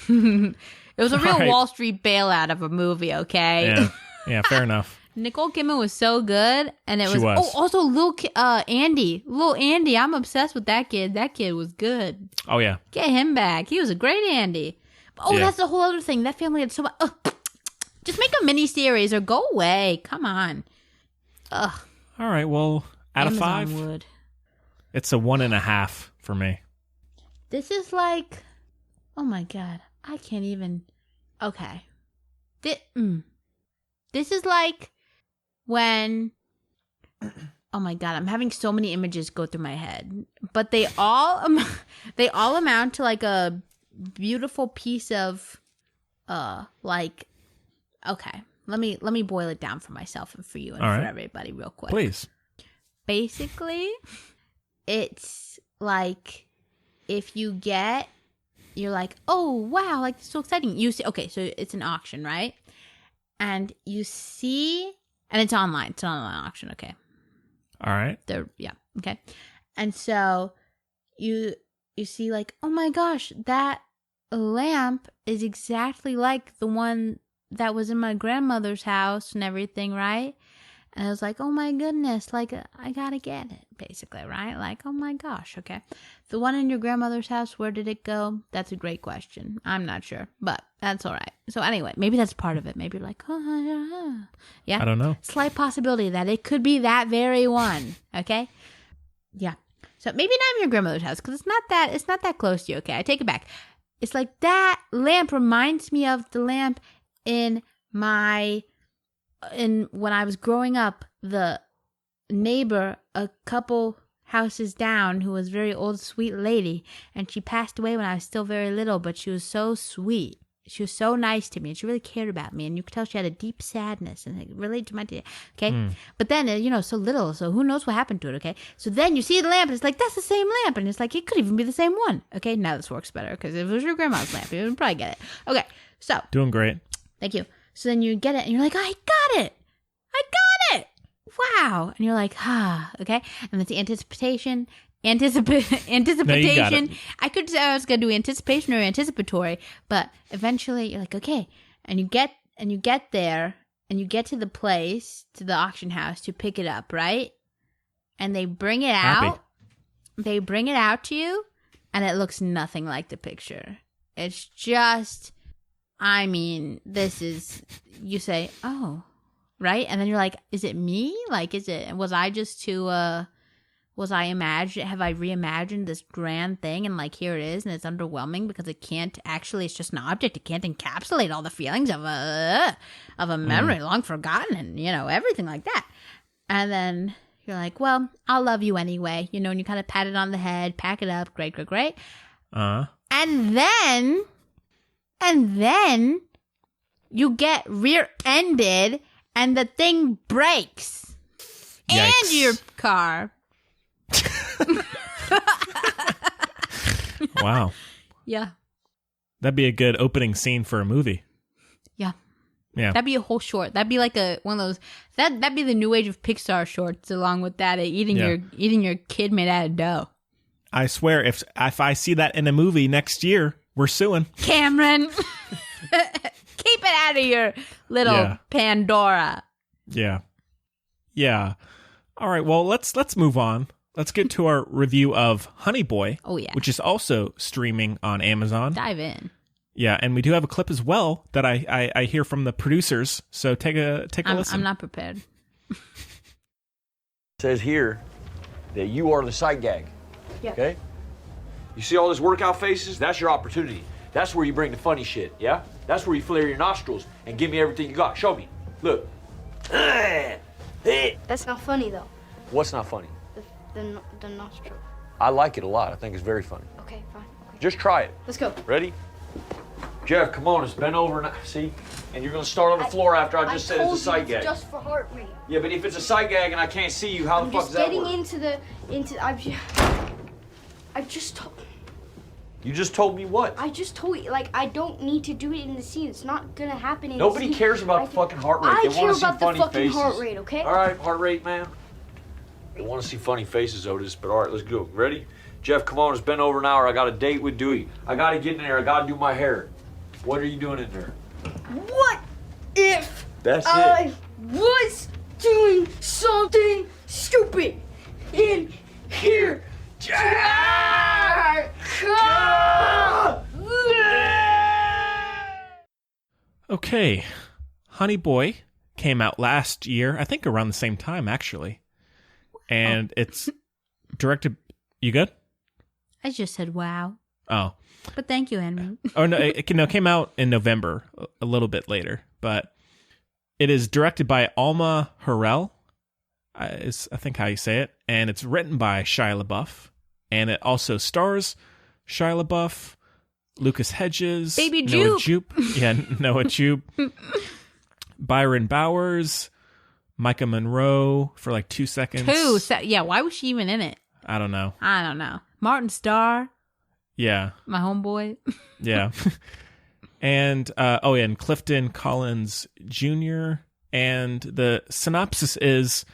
It was a real All right. Wall Street bailout of a movie, okay? Yeah, fair enough. Nicole Kidman was so good, and it She was. Oh, also Andy, little Andy. I'm obsessed with that kid. That kid was good. Oh, yeah. Get him back. He was a great Andy. Oh, Yeah. that's the whole other thing. That family had so much. Just make a mini series or go away. Come on. Ugh. All right, well, out of Amazon 5, would. it's a 1.5 for me. This is like, oh my god, I can't even. Okay, this is like when. Oh my god, I'm having so many images go through my head, but they all amount to like a beautiful piece of, like, okay. Let me boil it down for myself and for you and All for right. everybody real quick. Please. Basically, it's like if you're like, oh wow, like this is so exciting. You see, okay, so it's an auction, right? And you see, and it's online. It's an online auction, okay? All right. Okay. And so you see, like, oh my gosh, that lamp is exactly like the one that was in my grandmother's house and everything, right? And I was like, oh my goodness, like, I gotta get it, basically, right? Like, oh my gosh, okay. The one in your grandmother's house, where did it go? That's a great question. I'm not sure, but that's all right. So anyway, maybe that's part of it. Maybe you're like, yeah. I don't know. Slight possibility that it could be that very one, okay? Yeah. So maybe not in your grandmother's house, because it's not that close to you, okay? I take it back. It's like that lamp reminds me of the lamp in when I was growing up, the neighbor a couple houses down who was a very old, sweet lady, and she passed away when I was still very little, but she was so sweet. She was so nice to me, and she really cared about me, and you could tell she had a deep sadness, and it related to my day, okay? But then, so little, so who knows what happened to it, okay? So then you see the lamp, and it's like, that's the same lamp, and it's like, it could even be the same one, okay? Now this works better, because if it was your grandma's lamp, you would probably get it. Okay, so. Doing great. Thank you. So then you get it, and you're like, I got it! Wow. And you're like, okay? And that's the anticipation. No, you got it. I could say I was going to do anticipation or anticipatory, but eventually you're like, okay. And you get there, and you get to the place, to the auction house to pick it up, right? And they bring it out. They bring it out to you, and it looks nothing like the picture. It's just, I mean, you say, oh, right? And then you're like, is it me? Like, have I reimagined this grand thing, and like, here it is, and it's underwhelming because it's just an object. It can't encapsulate all the feelings of a memory long forgotten, and everything like that. And then you're like, well, I'll love you anyway, and you kind of pat it on the head, pack it up, great. And then you get rear-ended, and the thing breaks. Yikes. And your car. Wow. Yeah. That'd be a good opening scene for a movie. Yeah. Yeah. That'd be a whole short. That'd be like one of those. That'd be the new age of Pixar shorts, along with that eating your kid made out of dough. I swear, if I see that in a movie next year, we're suing. Cameron, keep it out of your little Pandora. Yeah. All right. Well, let's move on. Let's get to our review of Honey Boy. Oh yeah. Which is also streaming on Amazon. Dive in. Yeah, and we do have a clip as well that I hear from the producers. So take a listen. I'm not prepared. It says here that you are the sight gag. Yeah. Okay? You see all those workout faces? That's your opportunity. That's where you bring the funny shit, yeah? That's where you flare your nostrils and give me everything you got. Show me. Look. That's not funny though. What's not funny? The nostril. I like it a lot. I think it's very funny. Okay, fine. Okay. Just try it. Let's go. Ready? Jeff, come on, let's bend over and see. And you're gonna start on the floor after I just said it's a sight gag. Just for heart rate. Yeah, but if it's a sight gag and I can't see you, how the fuck does that work? I just told. You just told me what? I just told you, like, I don't need to do it in the scene. It's not gonna happen in the Nobody scene. cares about the fucking heart rate. I They care want to see about the funny fucking faces. heart rate, okay? All right, heart rate, man. They want to see funny faces, Otis, but all right, let's go. Ready? Jeff, come on, it's been over an hour. I got a date with Dewey. I gotta get in there. I gotta do my hair. What are you doing in there? What if That's I was doing something stupid in here? Okay, Honey Boy came out last year, I think around the same time, actually. And it's directed... You good? I just said wow. Oh. But thank you, Henry. Oh, no, it came out in November, a little bit later. But it is directed by Alma Harrell, is I think how you say it. And it's written by Shia LaBeouf. And it also stars Shia LaBeouf, Lucas Hedges, Baby Noah Jupe. Yeah, Noah Jupe, Byron Bowers, Micah Monroe for like 2 seconds. Yeah, why was she even in it? I don't know. Martin Starr. Yeah. My homeboy. Yeah. And, and Clifton Collins Jr. And the synopsis is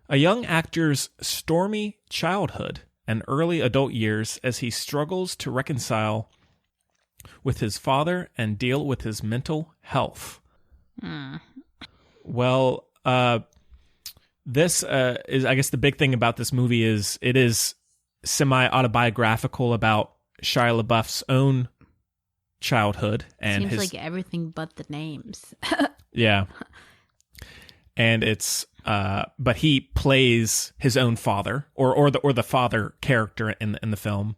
a young actor's stormy childhood and early adult years as he struggles to reconcile with his father and deal with his mental health. Well, this is, I guess the big thing about this movie is it is semi-autobiographical about Shia LaBeouf's own childhood. And Seems like everything but the names. Yeah. And it's but he plays his own father or the father character in the film,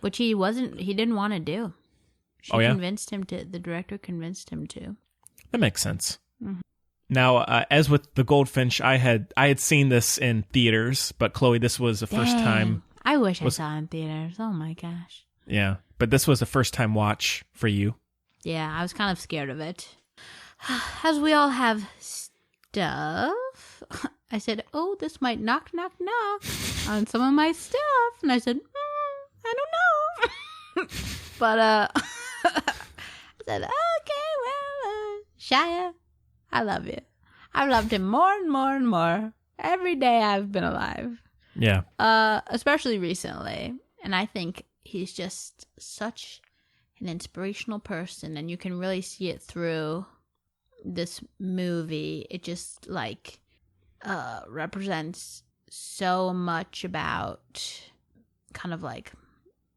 which he didn't want to do. The director convinced him to. That makes sense. Mm-hmm. Now, as with the Goldfinch, I had seen this in theaters, but Chloe, this was the first time. I wish I saw it in theaters. Oh my gosh. Yeah, but this was a first time watch for you. Yeah, I was kind of scared of it. As we all have stuff, I said, "Oh, this might knock on some of my stuff," and I said, "I don't know," but I said, "Okay, well, Shia, I love you. I've loved him more and more and more every day I've been alive." Yeah. Especially recently, and I think he's just such an inspirational person, and you can really see it through this movie. It just represents so much about kind of like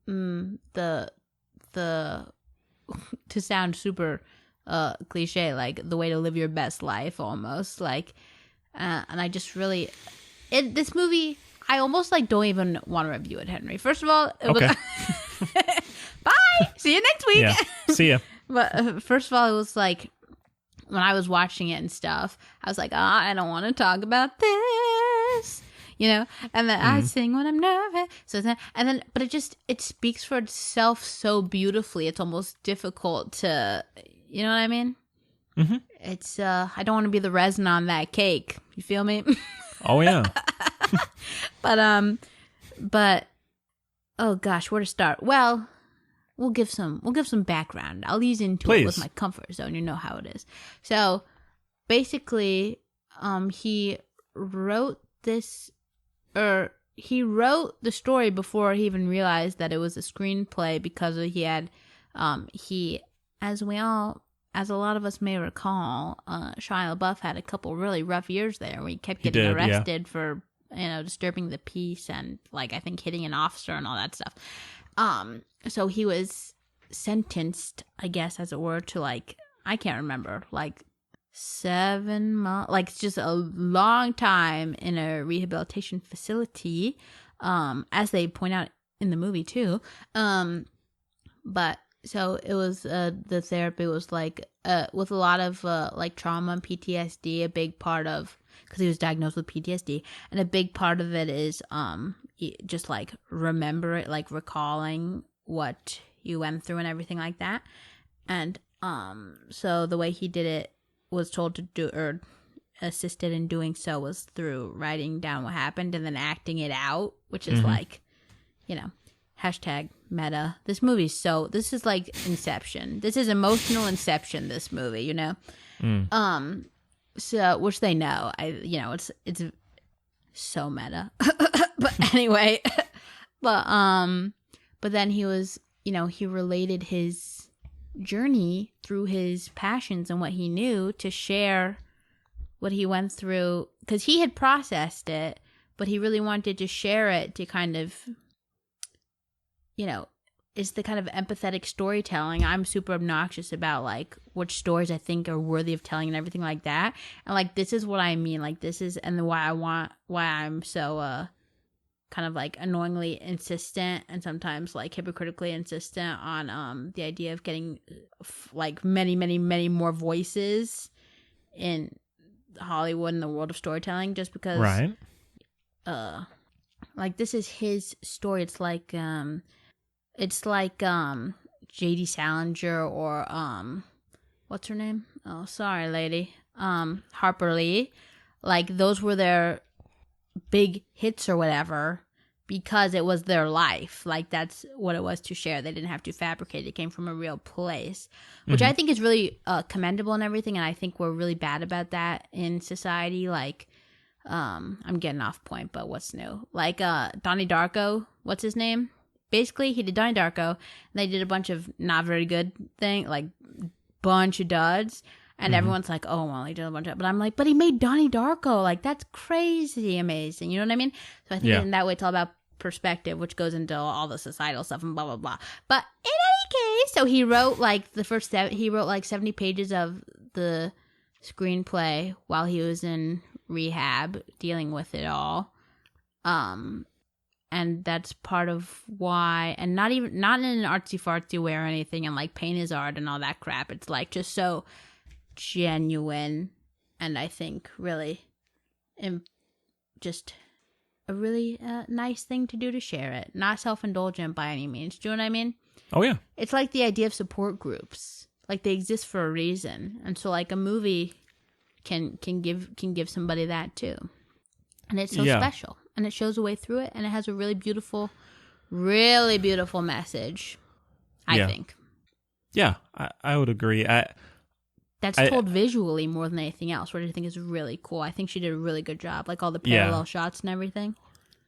the to sound super cliche, like the way to live your best life almost, like and I just really this movie I almost don't even want to review it, Henry. First of all, it was bye, see you next week. Yeah. See ya. But first of all, it was like when I was watching it and stuff, I was like, I don't want to talk about this, and then I sing when I'm nervous. So but it speaks for itself so beautifully. It's almost difficult to, you know what I mean? Mm-hmm. It's I don't want to be the resin on that cake. You feel me? Oh yeah. But oh gosh, where to start? Well, we'll give some background. I'll ease into it with my comfort zone. You know how it is. So basically, he wrote this, or he wrote the story before he even realized that it was a screenplay, because he had as a lot of us may recall, Shia LaBeouf had a couple really rough years there where he kept getting arrested for disturbing the peace and I think hitting an officer and all that stuff. So he was sentenced, I guess, as it were, to I can't remember, 7 months, just a long time in a rehabilitation facility, as they point out in the movie too. But so it was the therapy was with a lot of trauma and PTSD. A big part of, because he was diagnosed with PTSD, and a big part of it is just recalling what you went through and everything like that. And so the way he did it, was told to do, or assisted in doing so, was through writing down what happened and then acting it out, which is hashtag meta. This is like Inception. This is emotional Inception, this movie, so, which they know, it's so meta. But anyway, But then he was, he related his journey through his passions and what he knew to share what he went through, because he had processed it, but he really wanted to share it to kind of, is the kind of empathetic storytelling. I'm super obnoxious about like which stories I think are worthy of telling and everything like that. And like, this is what I mean. Like, this is, and why I'm so, kind of like annoyingly insistent and sometimes like hypocritically insistent on, the idea of getting like many, many, many more voices in Hollywood and the world of storytelling, just because, right. Like, this is his story. It's like J.D. Salinger or what's her name? Oh, sorry, lady. Harper Lee. Like, those were their big hits or whatever because it was their life. Like, that's what it was to share. They didn't have to fabricate it. It came from a real place, which I think is really commendable and everything. And I think we're really bad about that in society. Like, I'm getting off point, but what's new? Like, Donnie Darko, what's his name? Basically, he did Donnie Darko, and they did a bunch of not very good thing, like bunch of duds, and everyone's like, "Oh, well, he did a bunch of," but I'm like, "But he made Donnie Darko, like that's crazy amazing." You know what I mean? So I think in that way, it's all about perspective, which goes into all the societal stuff and blah blah blah. But in any case, so he wrote like he wrote like 70 pages of the screenplay while he was in rehab, dealing with it all. And that's part of why, and not in an artsy fartsy way or anything, and like paint is art and all that crap. It's like just so genuine, and I think really, just a really nice thing to do to share it. Not self-indulgent by any means. Do you know what I mean? Oh yeah. It's like the idea of support groups. Like, they exist for a reason, and so like a movie can give somebody that too, and it's so special. And it shows a way through it, and it has a really beautiful message, I think. Yeah, I would agree. That's told visually more than anything else, which I think is really cool. I think she did a really good job, like all the parallel shots and everything.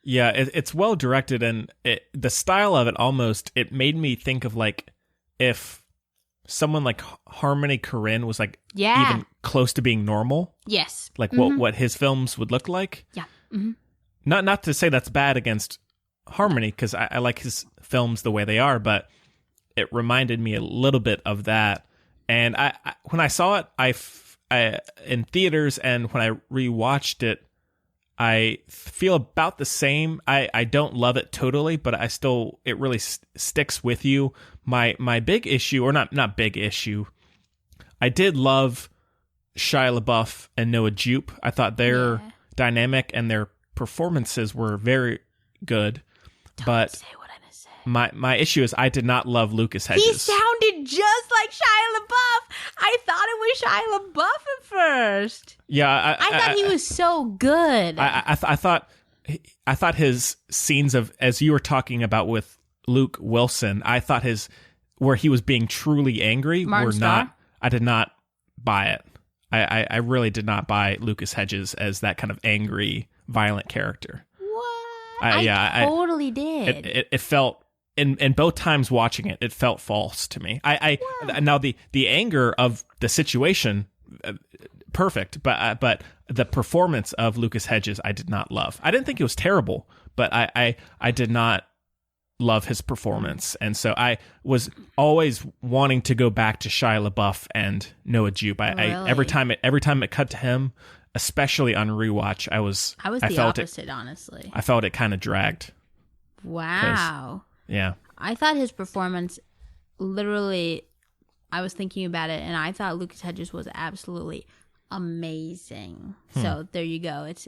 Yeah, it's well directed, and the style of it almost, it made me think of like if someone like Harmony Korine was like even close to being normal. Yes. Like what his films would look like. Yeah. Mm-hmm. Not to say that's bad against Harmony, because I like his films the way they are, but it reminded me a little bit of that. And I when I saw it, I in theaters, and when I rewatched it, I feel about the same. I don't love it totally, but it really sticks with you. My big issue, or not big issue, I did love Shia LaBeouf and Noah Jupe. I thought their dynamic and their performances were very good. Don't say what I'm gonna say. My issue is I did not love Lucas Hedges. He sounded just like Shia LaBeouf. I thought it was Shia LaBeouf at first. Yeah, I thought he was so good. I thought his scenes of, as you were talking about with Luke Wilson, I thought where he was being truly angry were not. I did not buy it. I really did not buy Lucas Hedges as that kind of angry, violent character. What? I totally did. It felt, in both times watching it, it felt false to me. Now the anger of the situation, perfect, but the performance of Lucas Hedges, I did not love. I didn't think it was terrible, but I did not love his performance, and so I was always wanting to go back to Shia LaBeouf and Noah Jupe. Really? Every time it cut to him, especially on rewatch, I the opposite, honestly. I felt it kind of dragged. Wow. Yeah. I thought his performance, literally, I was thinking about it, and I thought Lucas Hedges was absolutely amazing. So there you go. It's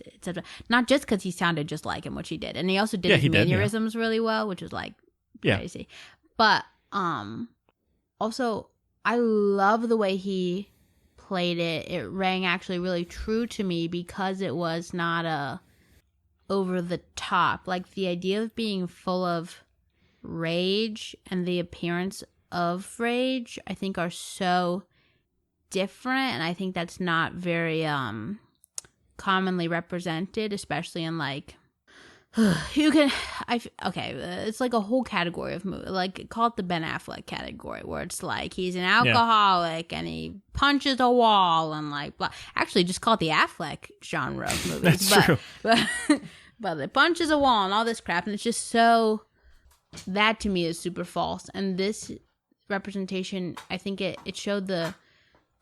not just because he sounded just like him, which he did, and he also did his mannerisms really well, which was like crazy. But also I love the way he played it. It rang actually really true to me because it was not over the top. Like, the idea of being full of rage and the appearance of rage, I think, are so different, and I think that's not very commonly represented, especially in like it's like a whole category of movie, like call it the Ben Affleck category, where it's like he's an alcoholic and he punches a wall and like blah. Actually, just call it the Affleck genre of movies. That's true. But it punches a wall and all this crap, and it's just so, that to me is super false. And this representation, I think it showed the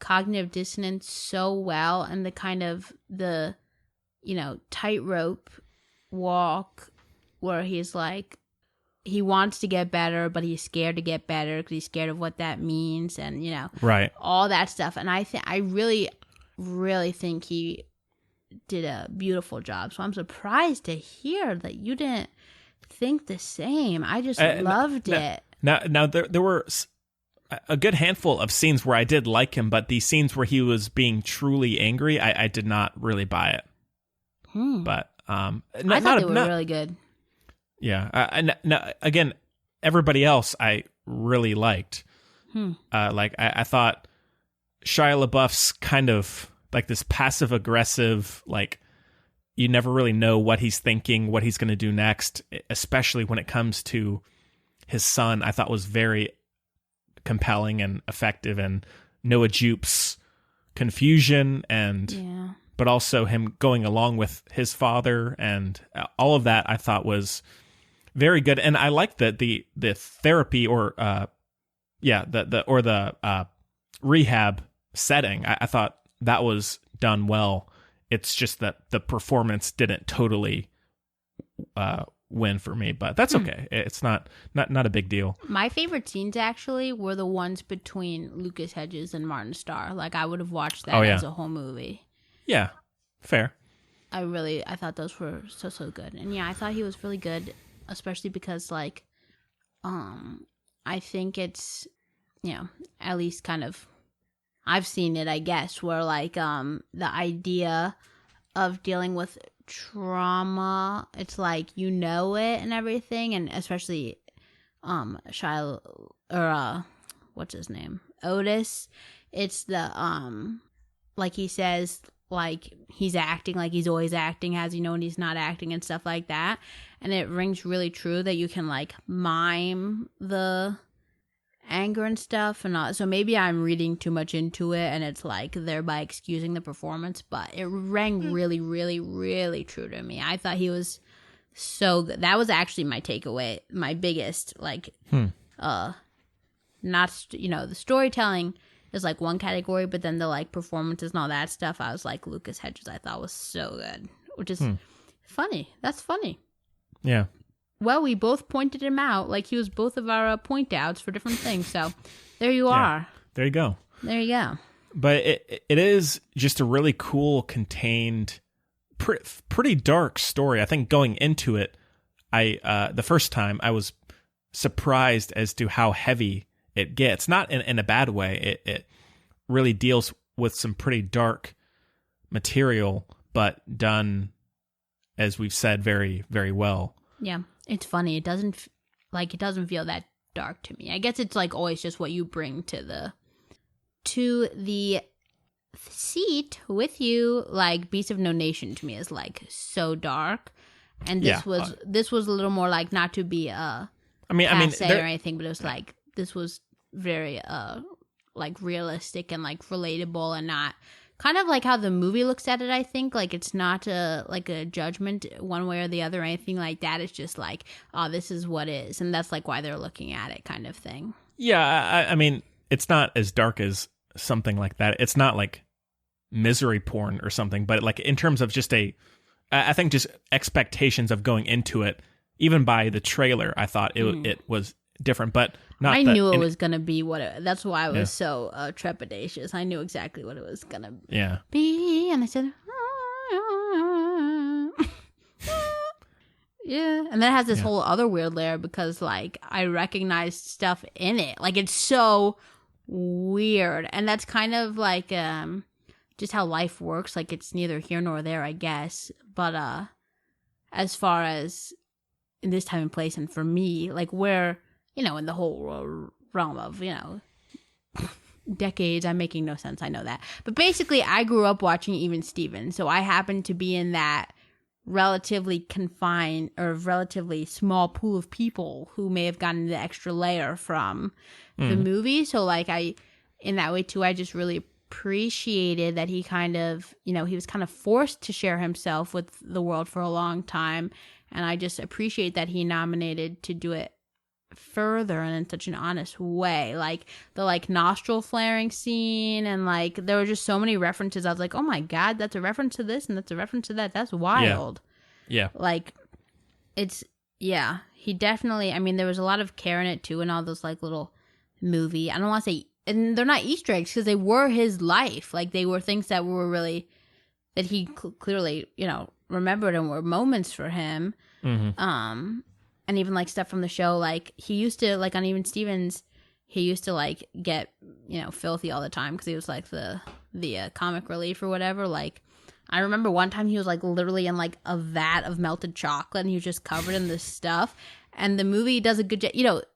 cognitive dissonance so well, and the kind of the, tightrope walk where he's like, he wants to get better, but he's scared to get better because he's scared of what that means, and right, all that stuff. And I really, really think he did a beautiful job. So I'm surprised to hear that you didn't think the same. I just loved it. Now there were a good handful of scenes where I did like him, but the scenes where he was being truly angry, I did not really buy it. But I thought they were really good. Yeah. Again, everybody else I really liked. I thought Shia LaBeouf's kind of like this passive aggressive, like you never really know what he's thinking, what he's going to do next, especially when it comes to his son, I thought was very compelling and effective. And Noah Jupe's confusion and but also him going along with his father and all of that I thought was very good. And I liked the therapy or the rehab setting. I thought that was done well. It's just that the performance didn't totally win for me, but that's okay. It's not a big deal. My favorite scenes actually were the ones between Lucas Hedges and Martin Starr. Like I would have watched that as a whole movie. Yeah, fair. I thought those were so good. And I thought he was really good, especially because like I think it's at least kind of, I've seen it, I guess, where like the idea of dealing with trauma, it's like it and everything, and especially Shia or what's his name, Otis. It's the like he says, like he's acting like he's always acting, as when he's not acting and stuff like that, and it rings really true that you can like mime the anger and stuff and all. So maybe I'm reading too much into it and it's like thereby excusing the performance, but it rang really, really, really true to me. I thought he was so good. That was actually my takeaway, my biggest like not the storytelling is like one category, but then the like performances and all that stuff, I was like, Lucas Hedges I thought was so good, which is funny. That's funny. Yeah. Well, we both pointed him out. Like, he was both of our point outs for different things. So, there you are. There you go. There you go. But it is just a really cool, contained, pretty dark story. I think going into it, the first time, I was surprised as to how heavy it gets. Not in a bad way. It really deals with some pretty dark material, but done, as we've said, very, very well. Yeah. It's funny. It doesn't feel that dark to me. I guess it's like always just what you bring to the seat with you. Like Beast of No Nation to me is like so dark, and this was a little more like, not to be or anything, but it was like this was very like realistic and like relatable, and not kind of like how the movie looks at it. I think like it's not a judgment one way or the other or anything like that. It's just like, oh, this is what is, and that's like why they're looking at it, kind of thing. Yeah, I mean, it's not as dark as something like that. It's not like misery porn or something, but like in terms of just I think just expectations of going into it, even by the trailer, I thought it was different, but not. I knew it was gonna be that's why I was so trepidatious. I knew exactly what it was gonna be, and I said, yeah. And then it has this whole other weird layer because like I recognized stuff in it. Like it's so weird, and that's kind of like just how life works. Like it's neither here nor there, I guess. But as far as in this time and place, and for me, like where. In the whole realm of, decades, I'm making no sense. I know that. But basically, I grew up watching Even Steven. So I happened to be in that relatively confined or relatively small pool of people who may have gotten the extra layer from the movie. So like in that way too, I just really appreciated that he kind of, he was kind of forced to share himself with the world for a long time. And I just appreciate that he nominated to do it further and in such an honest way. Like the like nostril flaring scene, and like there were just so many references. I was like, oh my God, that's a reference to this and that's a reference to that. That's wild. Yeah. Like it's, yeah, he definitely, I mean, there was a lot of care in it too, and all those like little movie, I don't want to say, and they're not Easter eggs because they were his life. Like they were things that were really, that he clearly, remembered and were moments for him. And even like stuff from the show, like he used to, like on Even Stevens, he used to like get, filthy all the time because he was like the comic relief or whatever. Like I remember one time he was like literally in like a vat of melted chocolate and he was just covered in this stuff. And the movie does a good job.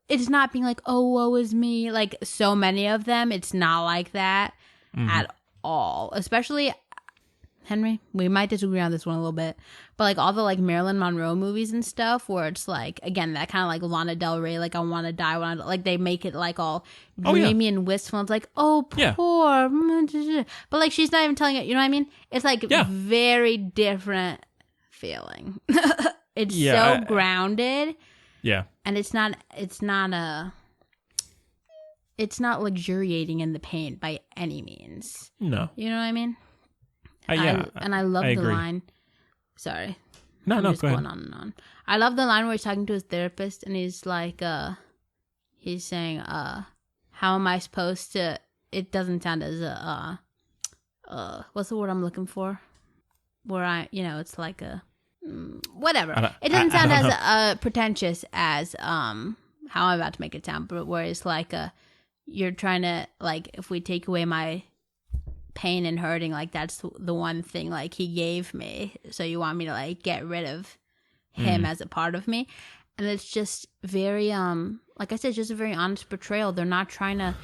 It's not being like, oh, woe is me. Like so many of them, it's not like that at all. Especially, Henry, we might disagree on this one a little bit, but like all the like Marilyn Monroe movies and stuff where it's like, again, that kind of like Lana Del Rey, like I want to die, like they make it like all dreamy and wistful. It's like, oh, poor. But like she's not even telling it, you know what I mean? It's like very different feeling. It's so grounded. Yeah. And it's not luxuriating in the pain by any means. No. You know what I mean? And I love the agree. line. Sorry. No, I'm no, just go going ahead. on and on. I love the line where he's talking to his therapist and he's like, he's saying, how am I supposed to, it doesn't sound as, what's the word I'm looking for? Where it's like a, whatever. It doesn't sound as pretentious as, how I'm about to make it sound, but where it's like, you're trying to, like, if we take away my pain and hurting, like that's the one thing like he gave me, so you want me to like get rid of him as a part of me. And it's just very like I said, just a very honest portrayal. They're not trying to,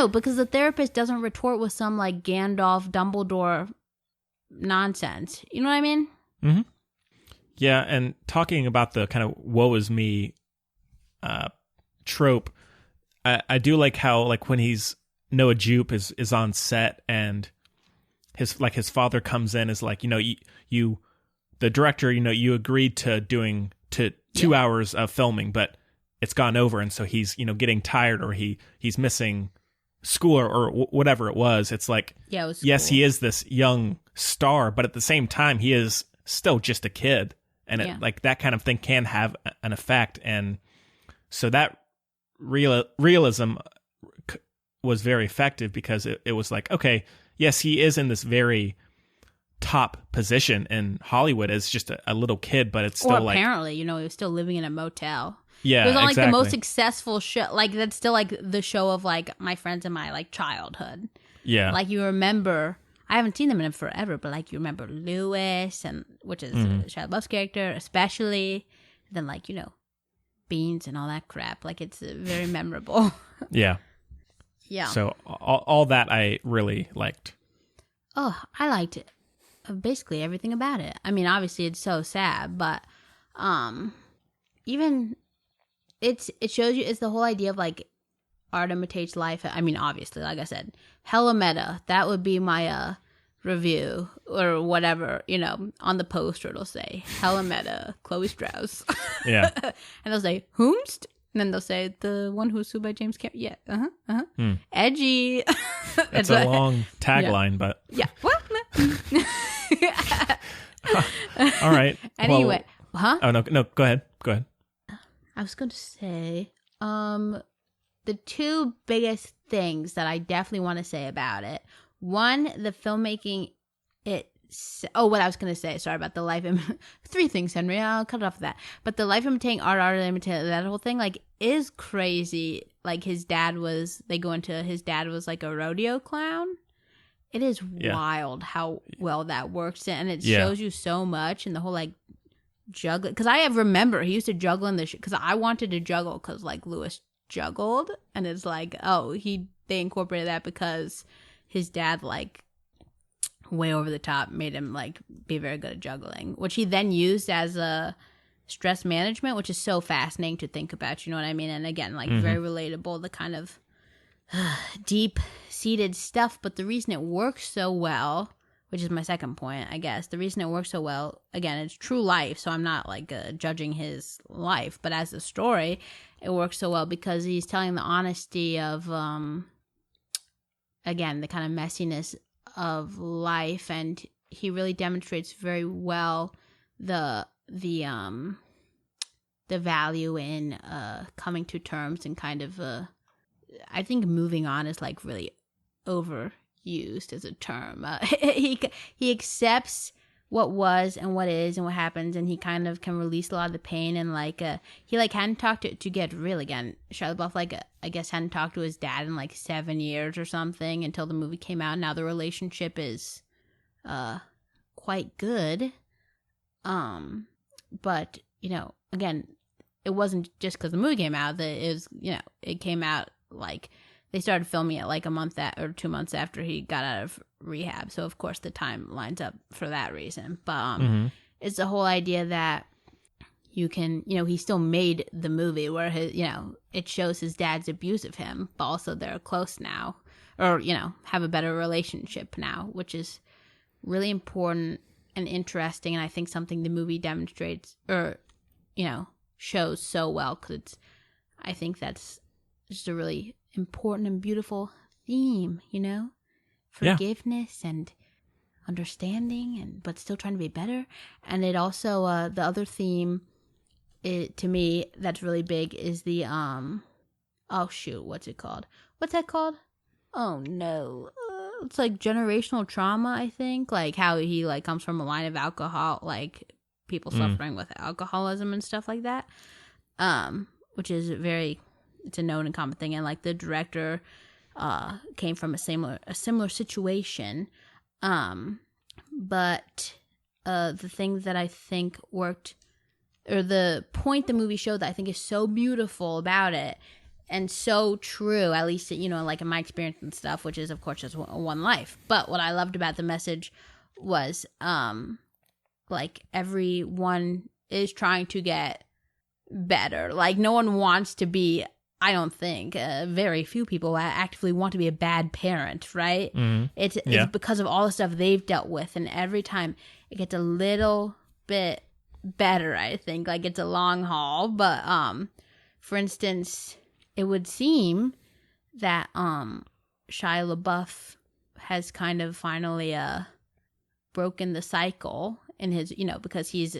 because the therapist doesn't retort with some like Gandalf Dumbledore nonsense, you know what I mean? Yeah. And talking about the kind of woe is me trope, I do like how like when Noah Jupe is on set and his father comes in, is like, you the director, you agreed to doing 2 hours of filming, but it's gone over, and so he's getting tired, or he's missing school or whatever it was. It's like, it was yes, cool. he is this young star, but at the same time he is still just a kid, and it, like that kind of thing can have an effect. And so that realism was very effective, because it was like, okay, yes, he is in this very top position in Hollywood as just a little kid, but it's still like, apparently, he was still living in a motel. Yeah, it was on like exactly. the most successful show. Like that's still like the show of like my friends in my like childhood. Yeah, like you remember. I haven't seen them in forever, but like you remember Lewis, and which is Shia LaBeouf's character, especially. Then like Beans and all that crap. Like it's very memorable. Yeah. Yeah. So all that I really liked. Oh, I liked it. Basically everything about it. I mean, obviously it's so sad, but even it shows you, it's the whole idea of like art imitates life. I mean, obviously, like I said, hella meta. That would be my review or whatever, on the poster it'll say hella meta, Chloe Strauss. Yeah. And they'll say whomst? And then they'll say the one who was sued by James Cameron. Yeah. Edgy. It's a long tagline, but yeah. What? all right. Anyway, Oh no, go ahead. I was going to say, the two biggest things that I definitely want to say about it. One, the filmmaking. What I was going to say. Sorry about the life. Three things, Henry. I'll cut it off of that. But the life imitating art imitating, that whole thing, like, is crazy. Like his dad was like a rodeo clown. It is wild how well that works, and it shows you so much, and the whole like juggling. Because I remember he used to juggle in the because I wanted to juggle because like Lewis juggled, and it's like they incorporated that because his dad like way over the top, made him like be very good at juggling, which he then used as a stress management, which is so fascinating to think about, you know what I mean? And again, like very relatable, the kind of deep-seated stuff. But the reason it works so well, which is my second point, I guess, the reason it works so well, again, it's true life, so I'm not like judging his life, but as a story, it works so well because he's telling the honesty of, again, the kind of messiness of life, and he really demonstrates very well the value in coming to terms and kind of I think moving on is like really overused as a term. He accepts what was and what is and what happens, and he kind of can release a lot of the pain, and like he like hadn't talked to get real again. Shia LaBeouf like I guess hadn't talked to his dad in like 7 years or something until the movie came out. Now the relationship is quite good, but you know, again, it wasn't just because the movie came out that it was, you know, it came out like they started filming it like a month or 2 months after he got out of rehab. So of course the time lines up for that reason. But it's the whole idea that you can, you know, he still made the movie where his, you know, it shows his dad's abuse of him, but also they're close now, or, you know, have a better relationship now, which is really important and interesting. And I think something the movie demonstrates, or, you know, shows so well, because it's, I think that's just a really important and beautiful theme, you know, forgiveness and understanding, and but still trying to be better. And it also the other theme, to me, that's really big is the oh shoot, what's that called? Oh no, it's like generational trauma, I think, like how he like comes from a line of alcohol, like people suffering with alcoholism and stuff like that, which is it's a known and common thing. And like the director came from a similar situation, but the thing that I think worked, or the point the movie showed that I think is so beautiful about it and so true, at least, you know, like in my experience and stuff, which is of course just one life, but what I loved about the message was like everyone is trying to get better. Like no one wants to be, I don't think, very few people actively want to be a bad parent, right? It's because of all the stuff they've dealt with, and every time it gets a little bit better, I think. Like it's a long haul, but for instance, it would seem that Shia LaBeouf has kind of finally broken the cycle in his, you know, because he's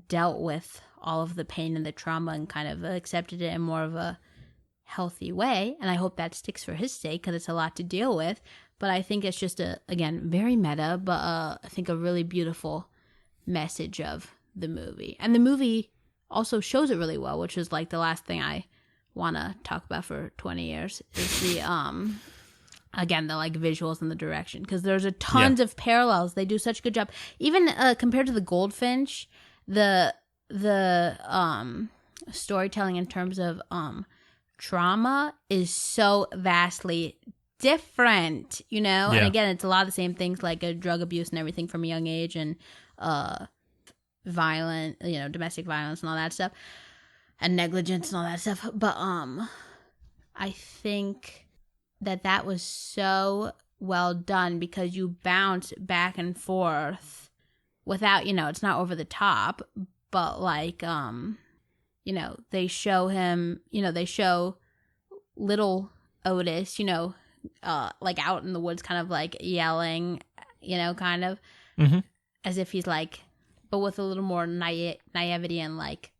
dealt with all of the pain and the trauma and kind of accepted it in more of a healthy way. And I hope that sticks for his sake, because it's a lot to deal with. But I think it's just again, very meta, but I think a really beautiful message of the movie. And the movie also shows it really well, which is like the last thing I want to talk about for 20 years is the, again, the like visuals and the direction, because there's a tons of parallels. They do such a good job. Even compared to the Goldfinch, the storytelling in terms of trauma is so vastly different, you know? And again, it's a lot of the same things, like drug abuse and everything from a young age, and violent, you know, domestic violence and all that stuff, and negligence and all that stuff. But I think that was so well done, because you bounce back and forth without, you know, it's not over the top, but like, you know, they show him, you know, they show little Otis, you know, like out in the woods, kind of like yelling, you know, kind of as if he's like, but with a little more naivety and like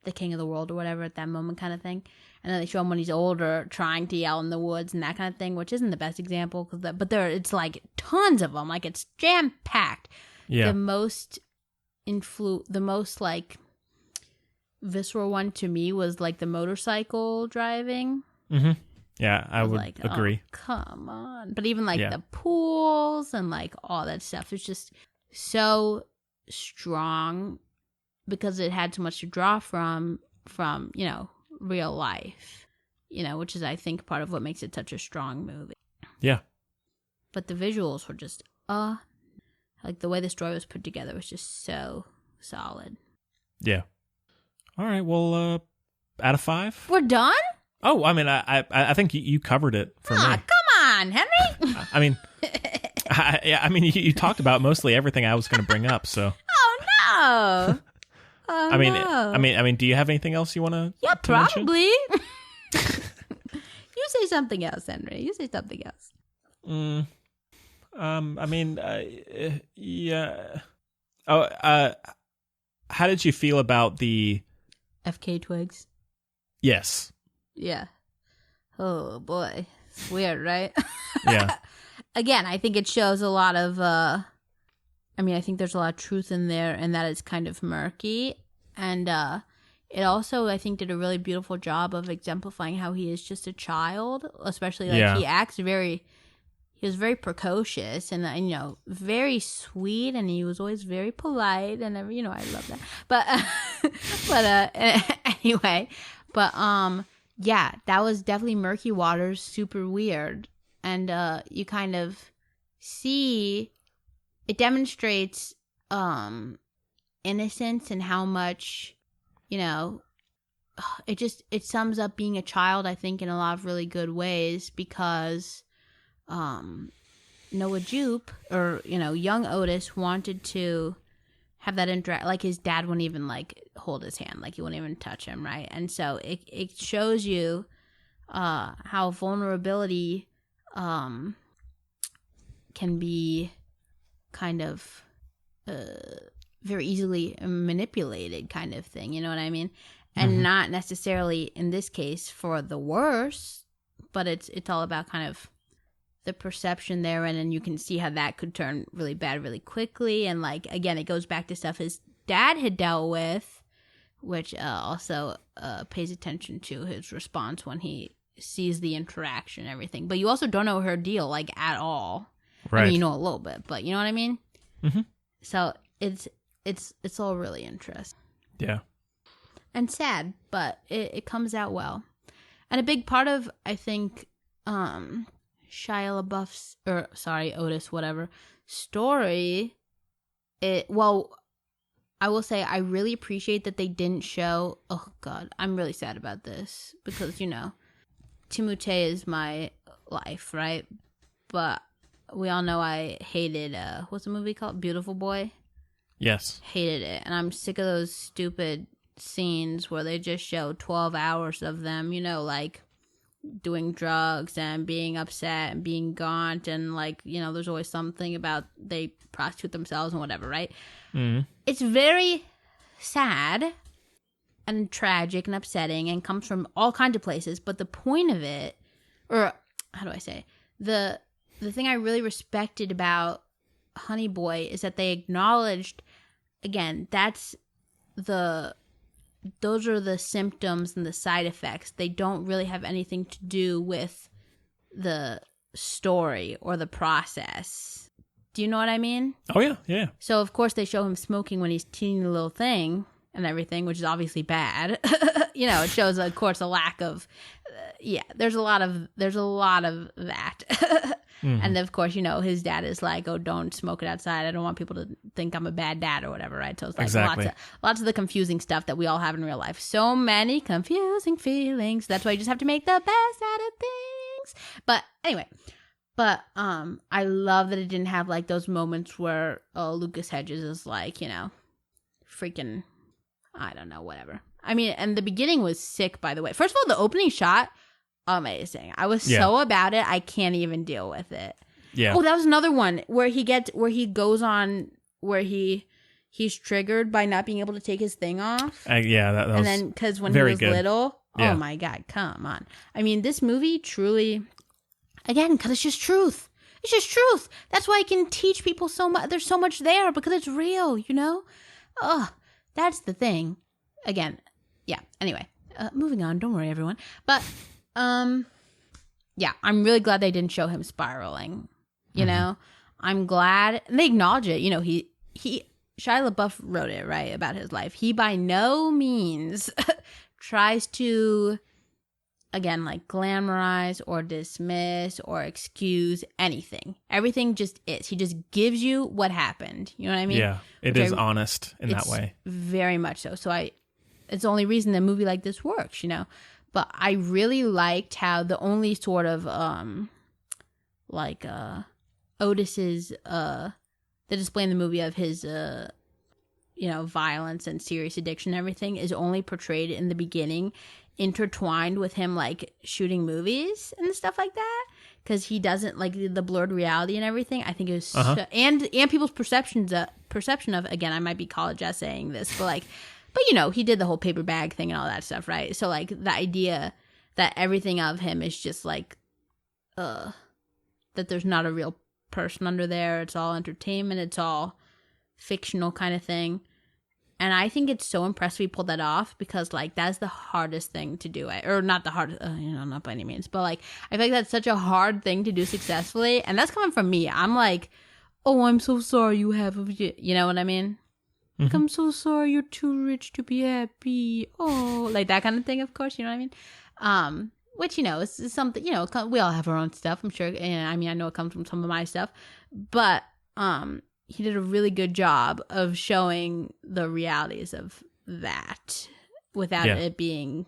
the king of the world or whatever at that moment kind of thing. And then they show him when he's older trying to yell in the woods and that kind of thing, which isn't the best example, but it's like tons of them, like it's jam packed. The most like visceral one to me was like the motorcycle driving. Yeah, I would like, agree. Oh, come on. But even like the pools and like all that stuff is just so strong, because it had so much to draw from, you know, real life, you know, which is, I think, part of what makes it such a strong movie. Yeah. but the visuals were just like the way the story was put together was just so solid. Yeah. All right. Well, out of 5. We're done? Oh, I mean, I think you covered it for me. Come on, Henry. I mean, you talked about mostly everything I was going to bring up. So. Oh no. Oh, I mean, no. I mean, do you have anything else you want to? Yeah, probably. You say something else, Henry. You say something else. I mean, yeah. Oh, how did you feel about the FK Twigs? Yes. Yeah. Oh boy, it's weird, right? Yeah. Again, I think it shows a lot of. I mean, I think there's a lot of truth in there, and that is kind of murky. And it also, I think, did a really beautiful job of exemplifying how he is just a child, especially like he acts very. He was very precocious and very sweet, and he was always very polite, and I love that. But anyway, yeah, that was definitely murky waters, super weird, and you kind of see it demonstrates innocence and how much it sums up being a child, I think, in a lot of really good ways, because Noah Jupe, or young Otis, wanted to have that interact. Like, his dad wouldn't even hold his hand, he wouldn't even touch him, right? And so it shows you how vulnerability can be kind of very easily manipulated, kind of thing. You know what I mean? And not necessarily in this case for the worse, but it's all about kind of the perception there, and then you can see how that could turn really bad really quickly. And again, it goes back to stuff his dad had dealt with, which also pays attention to his response when he sees the interaction and everything. But you also don't know her deal at all. Right. I mean, you know a little bit, but you know what I mean? Mm-hmm. So it's all really interesting. Yeah. And sad, but it comes out well. And a big part of, I think, Shia LaBeouf's, Otis, whatever, story, I will say I really appreciate that they didn't show, oh God, I'm really sad about this, because, Timothée is my life, right? But we all know I hated, what's the movie called? Beautiful Boy? Yes. Hated it. And I'm sick of those stupid scenes where they just show 12 hours of them, doing drugs and being upset and being gaunt, and there's always something about they prostitute themselves and whatever, right? Mm-hmm. It's very sad and tragic and upsetting and comes from all kinds of places, but the point of it, or how do I say, the thing I really respected about Honey Boy is that they acknowledged, again, those are the symptoms and the side effects. They don't really have anything to do with the story or the process. Do you know what I mean? Oh, yeah, yeah. So, of course, they show him smoking when he's teeny little thing and everything, which is obviously bad. It shows, of course, a lack of... there's a lot of that. Mm-hmm. And, of course, his dad is oh, don't smoke it outside. I don't want people to think I'm a bad dad or whatever, right? So it's exactly. lots of the confusing stuff that we all have in real life. So many confusing feelings. That's why you just have to make the best out of things. But anyway, I love that it didn't have those moments where Lucas Hedges is freaking, I don't know, whatever. I mean, and the beginning was sick, by the way. First of all, the opening shot, amazing. I was so about it, I can't even deal with it. Yeah. Oh, that was another one where he's triggered by not being able to take his thing off. Yeah, that was. And then because when he was little, oh my God, come on. I mean, this movie truly, again, because it's just truth. It's just truth. That's why I can teach people so much. There's so much there because it's real, Oh, that's the thing. Again, yeah. Anyway, moving on. Don't worry, everyone. But. Yeah, I'm really glad they didn't show him spiraling. I'm glad, and they acknowledge it. He Shia LaBeouf wrote it, right, about his life. He by no means tries to again, like glamorize or dismiss or excuse anything. Everything just is. He just gives you what happened. You know what I mean? Yeah, it is honest in that way. Very much so. So it's the only reason a movie like this works, you know? But I really liked how the only sort of, Otis's, the display in the movie of his, violence and serious addiction and everything is only portrayed in the beginning, intertwined with him, like, shooting movies and stuff like that. Because he doesn't, like, the blurred reality and everything. I think it was, and people's perception of, again, I might be college essaying this, but, he did the whole paper bag thing and all that stuff, right? So, like, the idea that everything of him is just, like, that there's not a real person under there. It's all entertainment. It's all fictional kind of thing. And I think it's so impressive he pulled that off because, like, that's the hardest thing to do. Or not the hardest, not by any means. But, like, I think that's such a hard thing to do successfully. And that's coming from me. I'm like, oh, I'm so sorry you have a... You know what I mean? Like, I'm so sorry you're too rich to be happy. Oh, like that kind of thing, of course. You know what I mean? Which, is something, we all have our own stuff, I'm sure. And I mean, I know it comes from some of my stuff. But he did a really good job of showing the realities of that without it being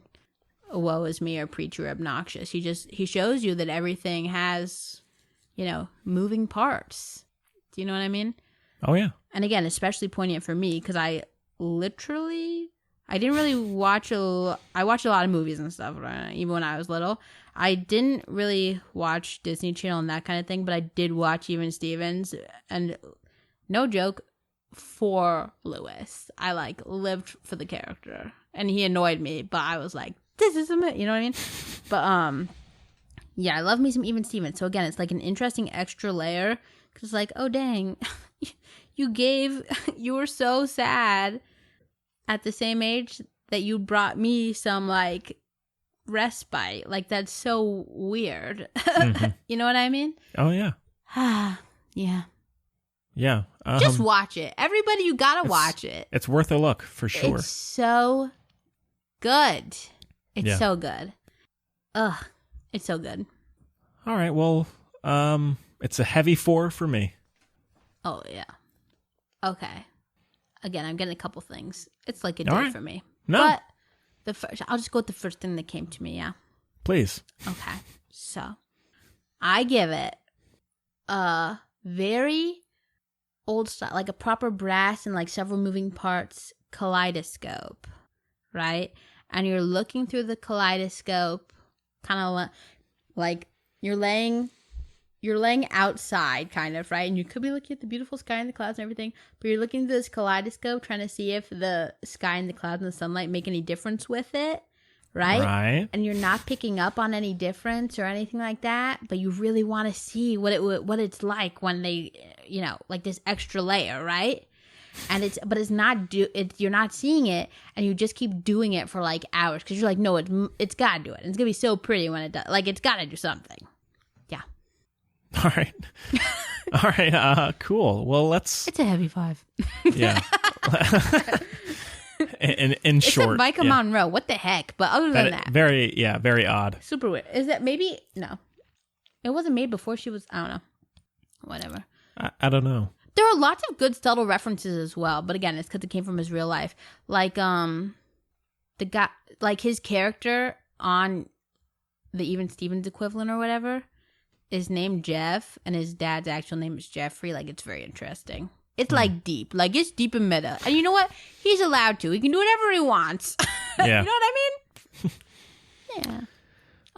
woe is me or preachy or obnoxious. He shows you that everything has, moving parts. Do you know what I mean? Oh, yeah. And again, especially poignant for me because I didn't really watch I watched a lot of movies and stuff, right? Even when I was little. I didn't really watch Disney Channel and that kind of thing, but I did watch Even Stevens, and no joke, for Lewis. I lived for the character, and he annoyed me, but I was like, this is you know what I mean? But yeah, I love me some Even Stevens. So again, it's like an interesting extra layer because like, oh dang, you were so sad at the same age that you brought me some like respite. Like that's so weird. You know what I mean? Oh yeah. Yeah. Yeah. Just watch it. Everybody, you gotta watch it. It's worth a look for sure. It's so good. It's so good. Ugh. It's so good. All right. Well, it's a heavy 4 for me. Oh yeah. Okay. Again, I'm getting a couple things. It's like a day for me. No. But I'll just go with the first thing that came to me, yeah? Please. Okay. So, I give it a very old style, like a proper brass and like several moving parts kaleidoscope, right? And you're looking through the kaleidoscope, kind of like you're laying outside, kind of, right? And you could be looking at the beautiful sky and the clouds and everything, but you're looking through this kaleidoscope trying to see if the sky and the clouds and the sunlight make any difference with it, right? Right. And you're not picking up on any difference or anything like that, but you really want to see what it's like when they, like this extra layer, right? And you're not seeing it, and you just keep doing it for like hours because you're like, no, it's got to do it. And it's gonna be so pretty when it does. Like it's got to do something. Yeah. All right. All right. Cool. Well, it's a heavy 5. Yeah. in short, it's Micah Monroe. What the heck? But other than that, very odd. Super weird. Is that maybe no? It wasn't made before she was. I don't know. Whatever. I don't know. There are lots of good subtle references as well, but again, it's because it came from his real life. Like the guy, like his character on the Even Stevens equivalent or whatever is named Jeff, and his dad's actual name is Jeffrey. Like it's very interesting. It's like deep, like it's deep and meta. And you know what? He's allowed to. He can do whatever he wants. Yeah. You know what I mean? Yeah.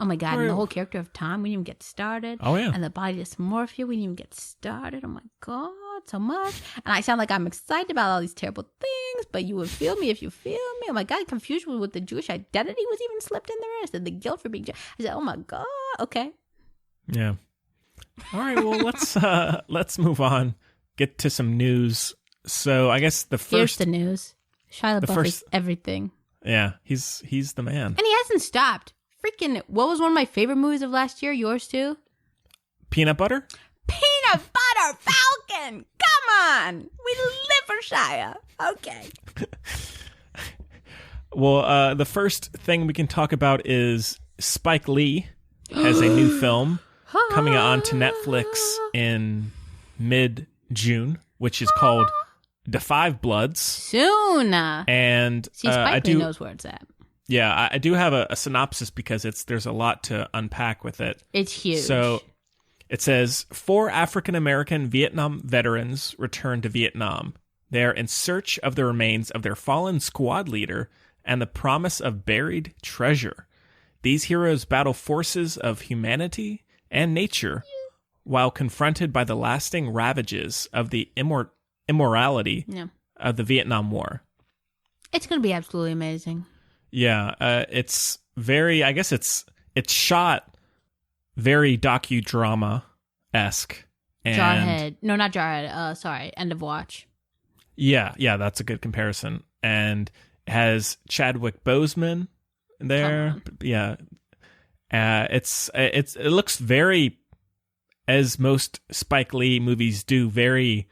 Oh my God. And the whole character of Tom, we didn't even get started. Oh yeah. And the body dysmorphia, we didn't even get started. Oh my God, so much. And I sound like I'm excited about all these terrible things, but you would feel me if you feel me. Oh my God, confusion with the Jewish identity was even slipped in there. I said the guilt for being Jewish. I said, oh my God, okay. Yeah. All right, well, let's move on. Get to some news. So I guess here's the news. Shia LaBeouf is everything. Yeah, he's the man. And he hasn't stopped. Freaking, what was one of my favorite movies of last year? Yours too? Peanut Butter? Peanut Butter Falcon! Come on! We live for Shia. Okay. Well, the first thing we can talk about is Spike Lee has a new film coming onto Netflix in mid-June, which is called The Five Bloods. Soon. And see, Spike Lee knows where it's at. Yeah, I do have a synopsis because there's a lot to unpack with it. It's huge. So it says, 4 African-American Vietnam veterans return to Vietnam. They're in search of the remains of their fallen squad leader and the promise of buried treasure. These heroes battle forces of humanity and nature while confronted by the lasting ravages of the immorality of the Vietnam War. It's going to be absolutely amazing. Yeah, it's very, I guess it's shot very docudrama-esque. Jarhead. No, not Jarhead. Sorry, End of Watch. Yeah, that's a good comparison. And has Chadwick Boseman there. Yeah. It looks very, as most Spike Lee movies do, very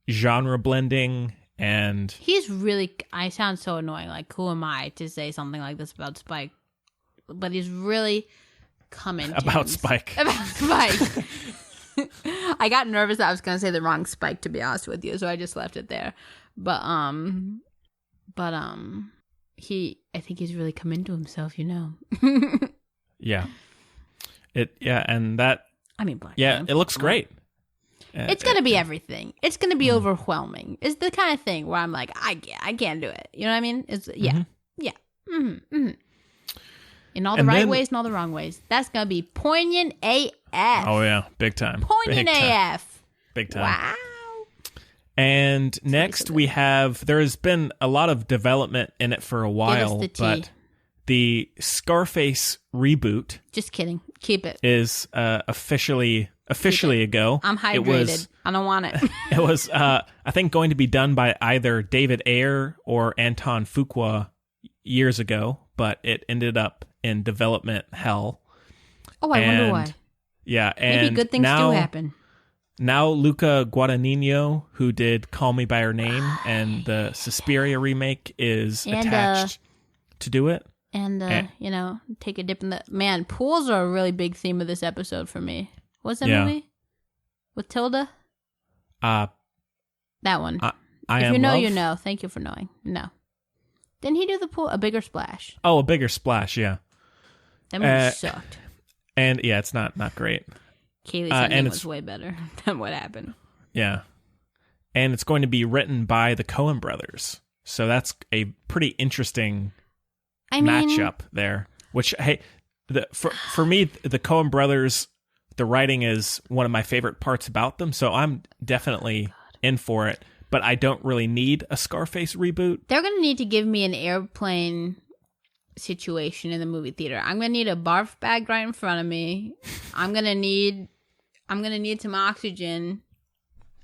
genre blending. And he's really, I sound so annoying. Like, who am I to say something like this about Spike? But he's really coming about Spike. About Spike. I got nervous that I was going to say the wrong Spike, to be honest with you, so I just left it there. But I think he's really come into himself, you know. Yeah. And that. I mean, Black. Yeah, it looks great. It's going to be everything. It's going to be overwhelming. It's the kind of thing where I'm like, I can't do it. You know what I mean? It's yeah. In all the right ways and all the wrong ways. That's going to be poignant AF. Oh, yeah. Big time. Poignant AF. Big time. Wow. And next we have, there has been a lot of development in it for a while, but the Scarface reboot. Just kidding. Keep it. Is officially a go. I'm hydrated. I don't want it. It was, I think, going to be done by either David Ayer or Anton Fuqua years ago, but it ended up in development hell. Oh, I wonder why. Yeah, and maybe good things do happen. Now Luca Guadagnino, who did Call Me by Her Name and the Suspiria remake, is attached to do it. And take a dip in the... Man, pools are a really big theme of this episode for me. What's that movie? With Tilda? That one. If you know, Love? you know. Thank you for knowing. No. Didn't he do the pool? A Bigger Splash. Oh, A Bigger Splash, yeah. That movie sucked. And yeah, it's not great. Kaylee's ending was way better than what happened. Yeah. And it's going to be written by the Coen Brothers. So that's a pretty interesting matchup there. Which, hey, for me, the Coen Brothers, the writing is one of my favorite parts about them. So I'm definitely in for it. But I don't really need a Scarface reboot. They're going to need to give me an airplane situation in the movie theater. I'm going to need a barf bag right in front of me. I'm going to need some oxygen.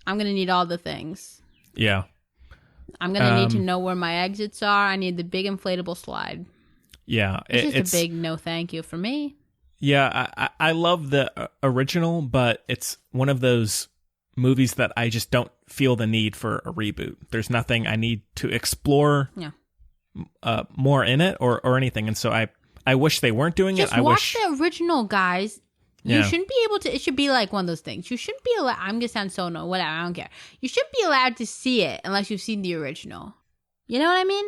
I'm going to need all the things. Yeah. I'm going to need to know where my exits are. I need the big inflatable slide. Yeah. It's a big no thank you for me. Yeah, I love the original, but it's one of those movies that I just don't feel the need for a reboot. There's nothing I need to explore more in it or anything. And so I wish they weren't doing just it. I watch wish the original, guys. You shouldn't be able to. It should be like one of those things. You shouldn't be allowed. I'm gonna sound so whatever. I don't care. You shouldn't be allowed to see it unless you've seen the original. You know what I mean?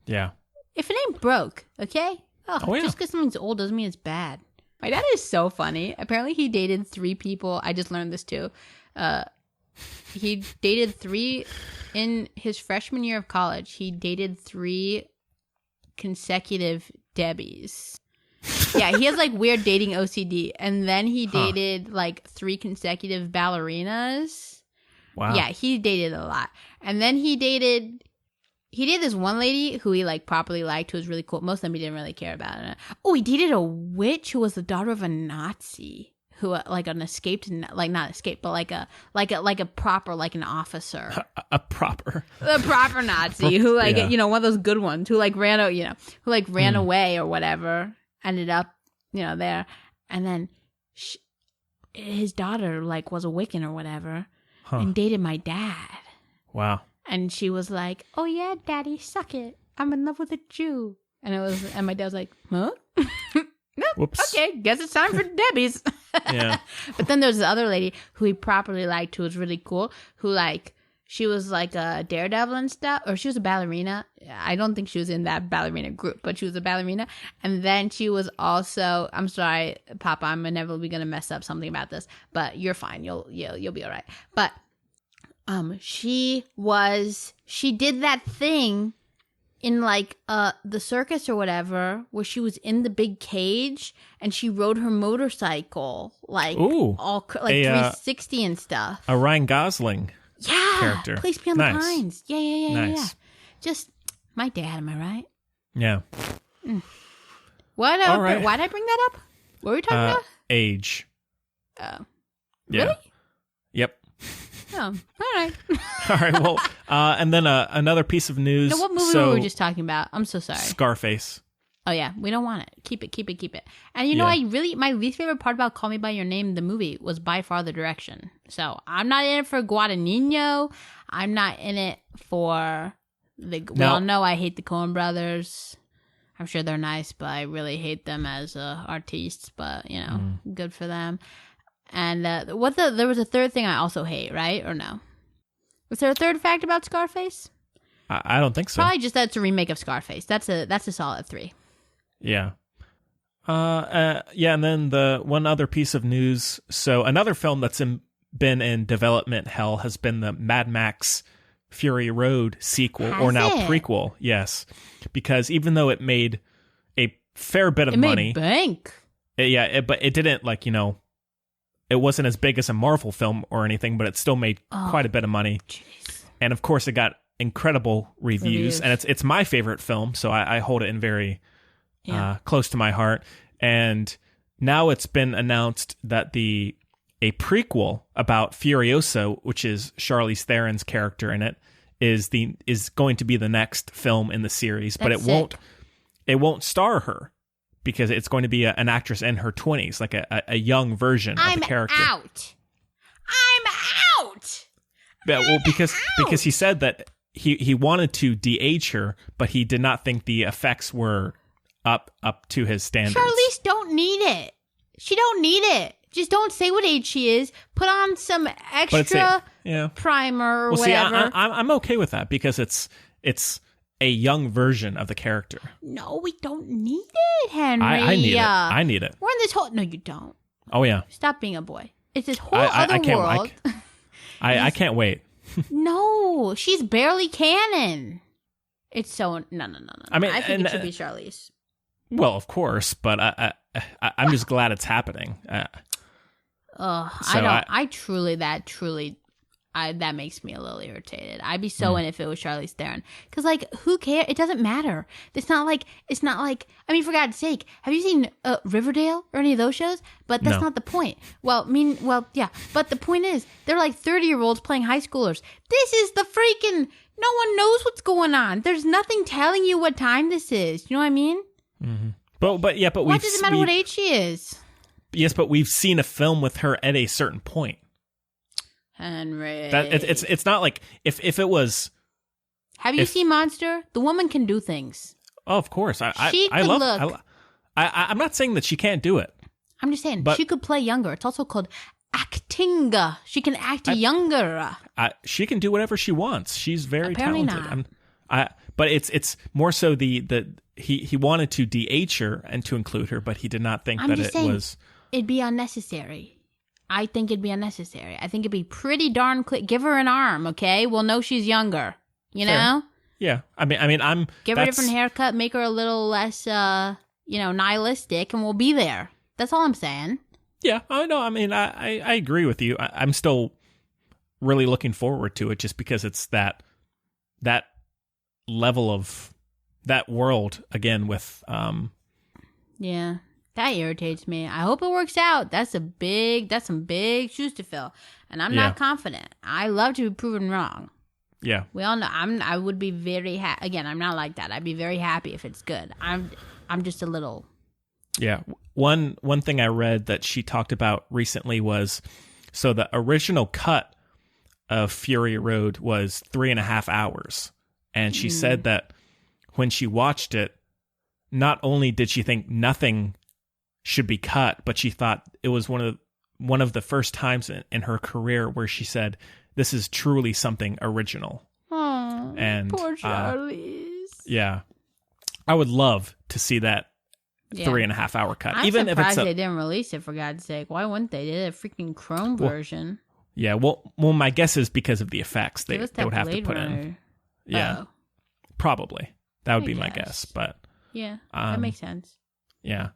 Yeah. If it ain't broke, okay. Just because something's old doesn't mean it's bad. My dad is so funny. Apparently, he dated 3 people. I just learned this too. He dated 3 in his freshman year of college. He dated 3 consecutive Debbies. Yeah, he has like weird dating OCD. And then he dated like 3 consecutive ballerinas. Wow. Yeah, he dated a lot. And then he dated this one lady who he like properly liked, who was really cool. Most of them he didn't really care about. Oh, he dated a witch who was the daughter of a Nazi. Who like an escaped, like not escaped, but like a proper, like an officer, a proper Nazi who like one of those good ones who like ran away or whatever, ended up there, and then his daughter like was a Wiccan or whatever, and dated my dad. Wow. And she was like, "Oh yeah, Daddy, suck it. I'm in love with a Jew." And my dad was like, "Huh?" Nope. Whoops. Okay, guess it's time for Debbie's. Yeah. But then there's this other lady who he properly liked, who was really cool, who like, she was like a daredevil and stuff, or she was a ballerina. I don't think she was in that ballerina group, but she was a ballerina. And then she was also, I'm sorry, Papa, I'm inevitably going to mess up something about this, but you're fine. You'll be all right. But she did that thing in like the circus or whatever, where she was in the big cage and she rode her motorcycle like all like 360 and stuff. A Ryan Gosling character. Place Beyond the Pines. Yeah. Nice. Just my dad, am I right? Yeah. What? All right. Why did I bring that up? What were we talking about? Age. Oh. Yeah. Really? Yep. Oh, all right. All right. Well, and then another piece of news. No, what movie were we just talking about? I'm so sorry. Scarface. Oh yeah, we don't want it. Keep it. And you know, my least favorite part about Call Me by Your Name, the movie, was by far the direction. So I'm not in it for Guadagnino. I'm not in it for we all know I hate the Coen Brothers. I'm sure they're nice, but I really hate them as artists. But you know, good for them. And there was a third thing I also hate, right? Or no? Was there a third fact about Scarface? I don't think so. Probably just that it's a remake of Scarface. That's a solid 3. Yeah. And then the one other piece of news. So another film that's been in development hell has been the Mad Max Fury Road sequel, or now prequel. Yes. Because even though it made a fair bit of money. It made bank. But it didn't it wasn't as big as a Marvel film or anything, but it still made quite a bit of money. Jeez. And of course it got incredible reviews. And it's my favorite film, so I hold it in very close to my heart. And now it's been announced that a prequel about Furiosa, which is Charlize Theron's character in it, is going to be the next film in the series. But it won't star her, because it's going to be an actress in her 20s, like a young version of the character. I'm out. Yeah, well, because he said that he wanted to de-age her, but he did not think the effects were up to his standards. Charlize don't need it. She don't need it. Just don't say what age she is. Put on some extra primer or whatever. See, I'm okay with that, because it's a young version of the character. No, we don't need it, Henry. I need it. We're in this whole... No, you don't. Oh, yeah. Stop being a boy. It's this whole other world. I can't wait. No, she's barely canon. It's so... No. I mean, I think it should be Charlize. Well, of course, but I'm just glad it's happening. That makes me a little irritated. I'd be so in if it was Charlize Theron. Because, like, who cares? It doesn't matter. It's not like, I mean, for God's sake, have you seen Riverdale or any of those shows? But that's not the point. Yeah. But the point is, they're like 30-year-olds playing high schoolers. This is the freaking, no one knows what's going on. There's nothing telling you what time this is. You know what I mean? Mm-hmm. But why does it matter what age she is? Yes, but we've seen a film with her at a certain point. Henry. It's not like if it was. Have you seen Monster? The woman can do things. Oh, of course. I'm not saying that she can't do it. I'm just saying she could play younger. It's also called acting. She can act younger. She can do whatever she wants. She's very Apparently talented. Not. But it's more so he wanted to de-age her and to include her, but he did not think was. It'd be unnecessary. I think it'd be unnecessary. I think it'd be pretty darn quick. Give her an arm, okay? We'll know she's younger. You know? Yeah. I mean, give her a different haircut, make her a little less, nihilistic, and we'll be there. That's all I'm saying. Yeah, I know. I mean, I agree with you. I'm still really looking forward to it, just because it's that level of that world again with. Yeah. That irritates me. I hope it works out. That's some big shoes to fill. And I'm not confident. I love to be proven wrong. Yeah. We all know I would be very happy. Again, I'm not like that. I'd be very happy if it's good. I'm just a little. Yeah. One thing I read that she talked about recently was, so the original cut of Fury Road was 3.5 hours. And she said that when she watched it, not only did she think nothing should be cut, but she thought it was one of the first times in her career where she said, this is truly something original. Oh, and poor Charlize. Yeah. I would love to see that 3.5 hour cut. I'm even surprised if it's they didn't release it, for God's sake. Why wouldn't they? They did a freaking Chrome version. Yeah, well, my guess is because of the effects they would have to Blade put Runner. in. Yeah, probably. That would be my guess, but... Yeah, that makes sense. Yeah.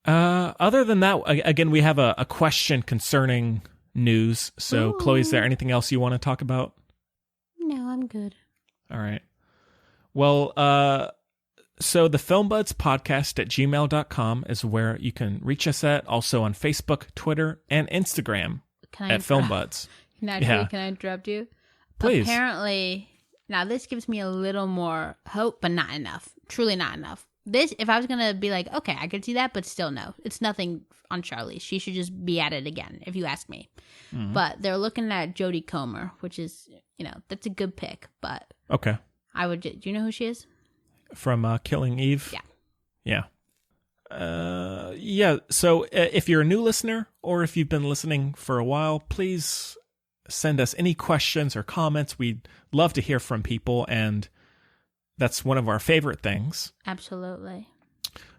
Other than that, again, we have a question concerning news. So, Chloe, is there anything else you want to talk about? No, I'm good. All right. Well, so the FilmBuds podcast at gmail.com is where you can reach us at. Also on Facebook, Twitter, and Instagram at FilmBuds. Can I interrupt you? Please. Apparently, now this gives me a little more hope, but not enough. Truly not enough. This, if I was going to be like, okay, I could see that, but still no. It's nothing on Charlize. She should just be at it again, if you ask me. Mm-hmm. But they're looking at Jodie Comer, which is, that's a good pick. But okay. Do you know who she is? From Killing Eve? Yeah. Yeah. So if you're a new listener or if you've been listening for a while, please send us any questions or comments. We'd love to hear from people, and that's one of our favorite things. Absolutely.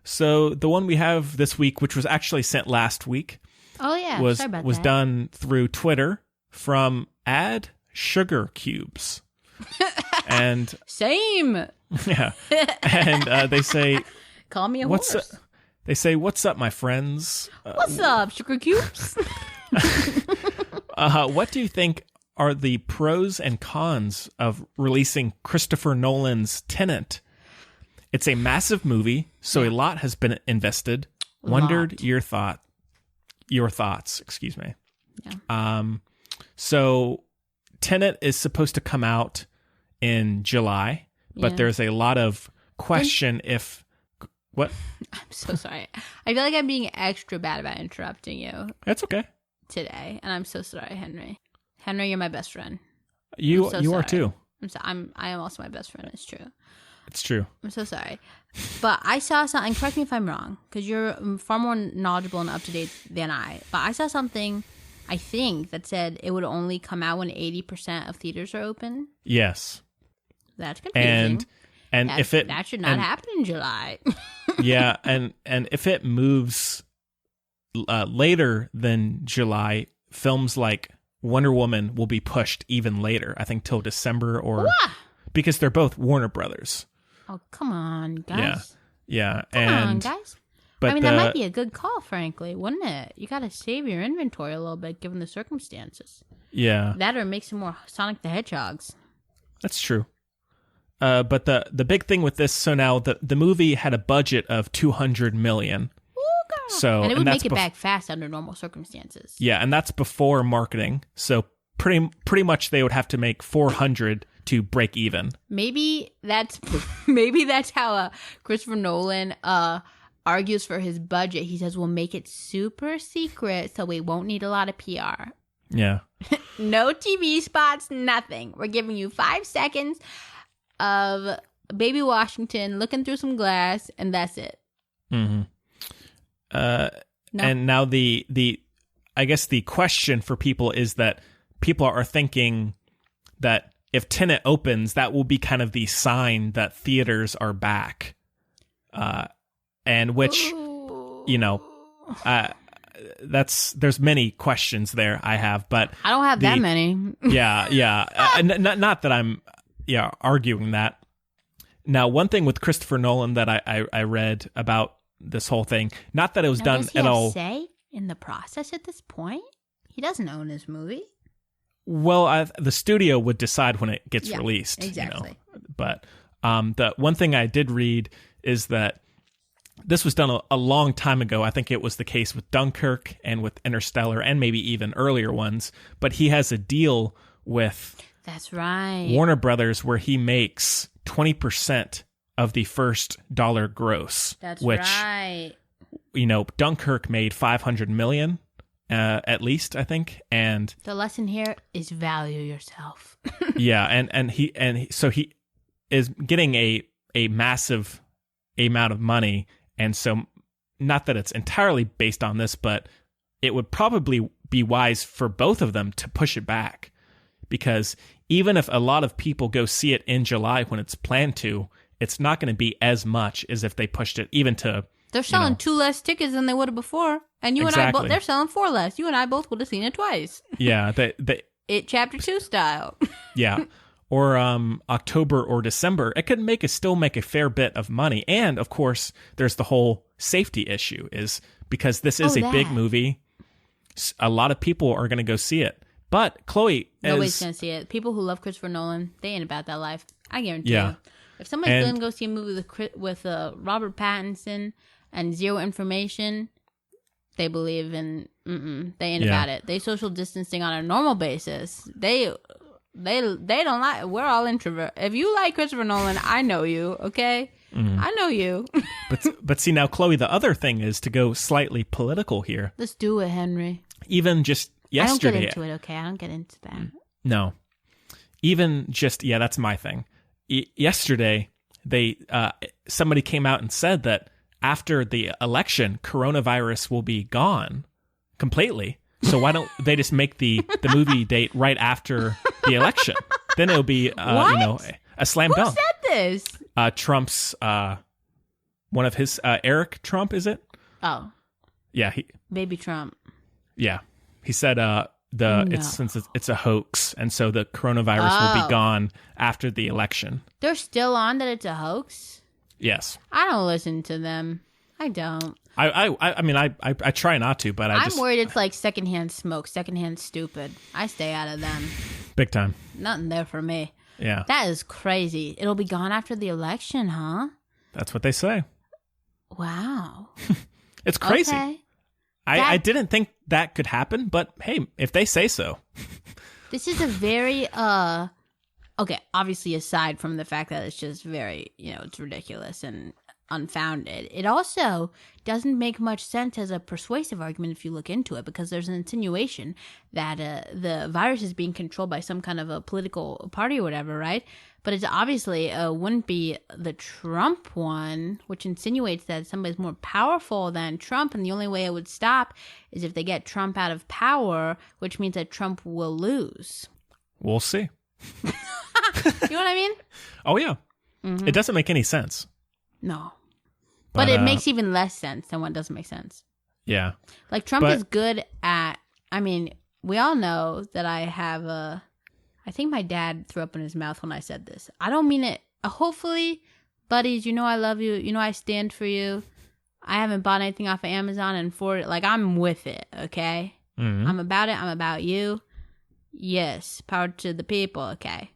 So the one we have this week, which was actually sent last week, was done through Twitter from @sugarcubes. And same. Yeah. And they say, call me a horse. They say, what's up, my friends? What's up, Sugar Cubes? What do you think are the pros and cons of releasing Christopher Nolan's Tenet? It's a massive movie, so a lot has been invested. Wondered your thoughts, excuse me. Yeah. So Tenet is supposed to come out in July, but there's a lot of question if... What? I'm so sorry. I feel like I'm being extra bad about interrupting you. That's okay. Today, and I'm so sorry, Henry. Henry, you're my best friend. You are too. I am also my best friend. It's true. It's true. I'm so sorry. But I saw something, correct me if I'm wrong, because you're far more knowledgeable and up to date than I. But I saw something, I think, that said it would only come out when 80% of theaters are open. Yes. That's confusing. And that should not happen in July. Yeah, and if it moves later than July, films like Wonder Woman will be pushed even later. I think till December because they're both Warner Brothers. Oh, come on, guys. Yeah. Come on, guys. But that might be a good call, frankly, wouldn't it? You got to save your inventory a little bit, given the circumstances. Yeah. That or make some more Sonic the Hedgehogs. That's true. But the big thing with this, so now the movie had a budget of $200 million. So, and it would make it back fast under normal circumstances. Yeah, and that's before marketing. So pretty much they would have to make 400 to break even. Maybe that's how Christopher Nolan argues for his budget. He says we'll make it super secret so we won't need a lot of PR. Yeah. No TV spots, nothing. We're giving you 5 seconds of Baby Washington looking through some glass, and that's it. Mm-hmm. And now the I guess the question for people is that people are thinking that if Tenet opens, that will be kind of the sign that theaters are back. And which, there's many questions there I have, but I don't have that many. Yeah. Not that I'm arguing that. Now, one thing with Christopher Nolan that I read about this whole thing, not that it was done at all. Does he have say in the process at this point? He doesn't own his movie. Well, the studio would decide when it gets released. Exactly. But the one thing I did read is that this was done a long time ago. I think it was the case with Dunkirk and with Interstellar and maybe even earlier ones. But he has a deal with that's right Warner Brothers where he makes 20% of the first dollar gross. That's which, right. Dunkirk made $500 million. At least, I think, and the lesson here is value yourself. Yeah, and he is getting a massive amount of money, and so not that it's entirely based on this, but it would probably be wise for both of them to push it back, because even if a lot of people go see it in July when it's planned to, it's not going to be as much as if they pushed it even to... They're selling 2 less tickets than they would have before. And you and I both, they're selling 4 less. You and I both would have seen it twice. Yeah. It Chapter 2 style. Yeah. Or October or December. It could still make a fair bit of money. And, of course, there's the whole safety issue, is because this is a big movie. A lot of people are going to go see it. But, Chloe... Nobody's going to see it. People who love Christopher Nolan, they ain't about that life. I guarantee you. If somebody's going to go see a movie with Robert Pattinson and zero information, they believe in... they ain't about it. They social distancing on a normal basis. They don't like... We're all introvert. If you like Christopher Nolan, I know you, okay? I know you. but see, now, Chloe, the other thing is to go slightly political here. Let's do it, Henry. Even just yesterday... I don't get into it, okay? I don't get into that. No. Even just... Yeah, that's my thing. Yesterday, somebody came out and said that after the election, coronavirus will be gone completely. So why don't they just make the movie date right after the election? Then it'll be a slam dunk. Who said this? Trump's one of his Eric Trump, is it? Oh, yeah, baby Trump. Yeah, he said it's a hoax, and so the coronavirus will be gone after the election. They're still on that it's a hoax? Yes. I don't listen to them. I don't. I mean, I try not to, but I'm worried it's like secondhand smoke, secondhand stupid. I stay out of them. Big time. Nothing there for me. Yeah. That is crazy. It'll be gone after the election, huh? That's what they say. Wow. It's crazy. Okay. I didn't think that could happen, but hey, if they say so. This is a very, okay, obviously aside from the fact that it's just very, it's ridiculous and unfounded, it also doesn't make much sense as a persuasive argument if you look into it, because there's an insinuation that the virus is being controlled by some kind of a political party or whatever, right? But it's obviously wouldn't be the Trump one, which insinuates that somebody's more powerful than Trump, and the only way it would stop is if they get Trump out of power, which means that Trump will lose. We'll see. You know what I mean? Oh, yeah. Mm-hmm. It doesn't make any sense. No. But it makes even less sense than what doesn't make sense. Yeah. Like, Trump is good at... I mean, we all know that I have a... I think my dad threw up in his mouth when I said this. I don't mean it... hopefully, buddies, I love you. I stand for you. I haven't bought anything off of Amazon and for it. Like, I'm with it, okay? Mm-hmm. I'm about it. I'm about you. Yes. Power to the people, okay?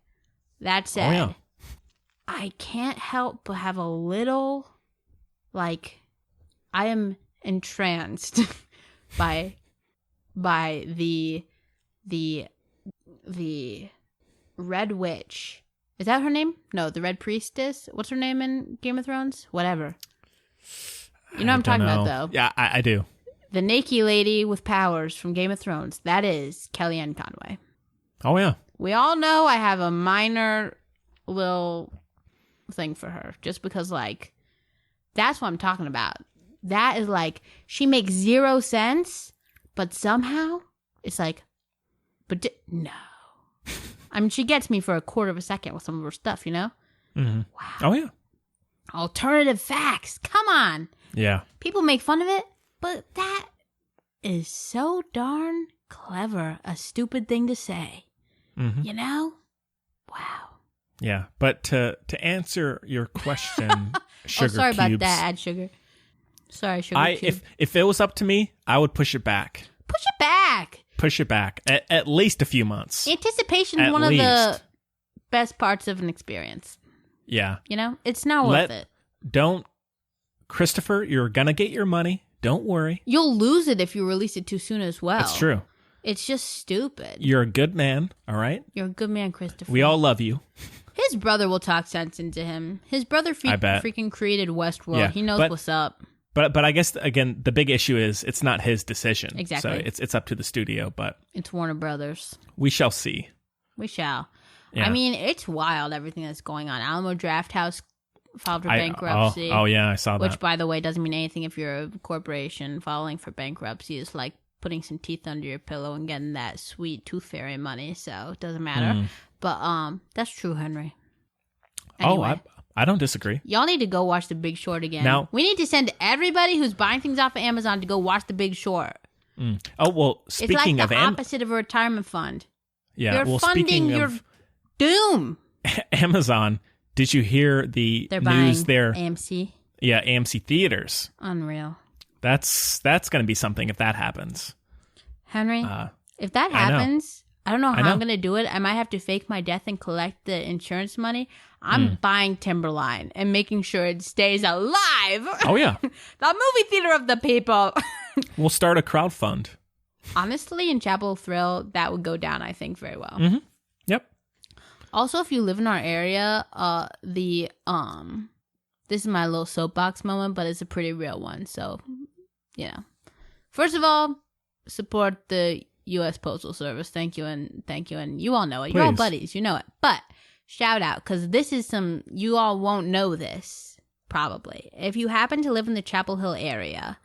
That said... Oh, yeah. I can't help but have a little, I am entranced by the Red Witch. Is that her name? No, the Red Priestess. What's her name in Game of Thrones? Whatever. You know what I'm talking about, though. Yeah, I do. The naked lady with powers from Game of Thrones. That is Kellyanne Conway. Oh, yeah. We all know I have a minor little... thing for her, just because that's what I'm talking about. That is she makes 0 sense, but somehow it's no. I mean, she gets me for a quarter of a second with some of her stuff, Mm-hmm. Wow. Oh yeah. Alternative facts, come on. Yeah, people make fun of it, but that is so darn clever, a stupid thing to say. Mm-hmm. Wow. Yeah, but to answer your question, sugar sorry cubes, about that, add sugar. Sorry, sugar cube. If it was up to me, I would push it back. Push it back. Push it back at least a few months. Anticipation is one of the best parts of an experience. Yeah, it's not worth it. Christopher, you're gonna get your money. Don't worry. You'll lose it if you release it too soon as well. That's true. It's just stupid. You're a good man, all right? You're a good man, Christopher. We all love you. His brother will talk sense into him. His brother freaking created Westworld. Yeah, he knows what's up. But I guess, again, the big issue is it's not his decision. Exactly. So it's up to the studio, but... It's Warner Brothers. We shall see. We shall. Yeah. I mean, it's wild, everything that's going on. Alamo Drafthouse filed for bankruptcy. Oh, yeah, I saw that. Which, by the way, doesn't mean anything if you're a corporation. Filing for bankruptcy is like putting some teeth under your pillow and getting that sweet tooth fairy money, so it doesn't matter. But that's true, Henry. Anyway, I don't disagree. Y'all need to go watch The Big Short again. Now, we need to send everybody who's buying things off of Amazon to go watch The Big Short. Oh, well, speaking it's like of the opposite of a retirement fund. Yeah, You're funding your doom. Amazon, did you hear the They're news buying there? AMC. Yeah, AMC theaters. Unreal. That's going to be something if that happens. Henry, if that happens, I don't know how I'm going to do it. I might have to fake my death and collect the insurance money. I'm buying Timberline and making sure it stays alive. Oh, yeah. The movie theater of the people. We'll start a crowdfund. Honestly, in Chapel Thrill, that would go down, I think, very well. Mm-hmm. Yep. Also, if you live in our area, this is my little soapbox moment, but it's a pretty real one. So, first of all, support the U.S. Postal Service. Thank you, and you all know it. You're all buddies, you know it. But shout out, because this is you all won't know this, probably. If you happen to live in the Chapel Hill area,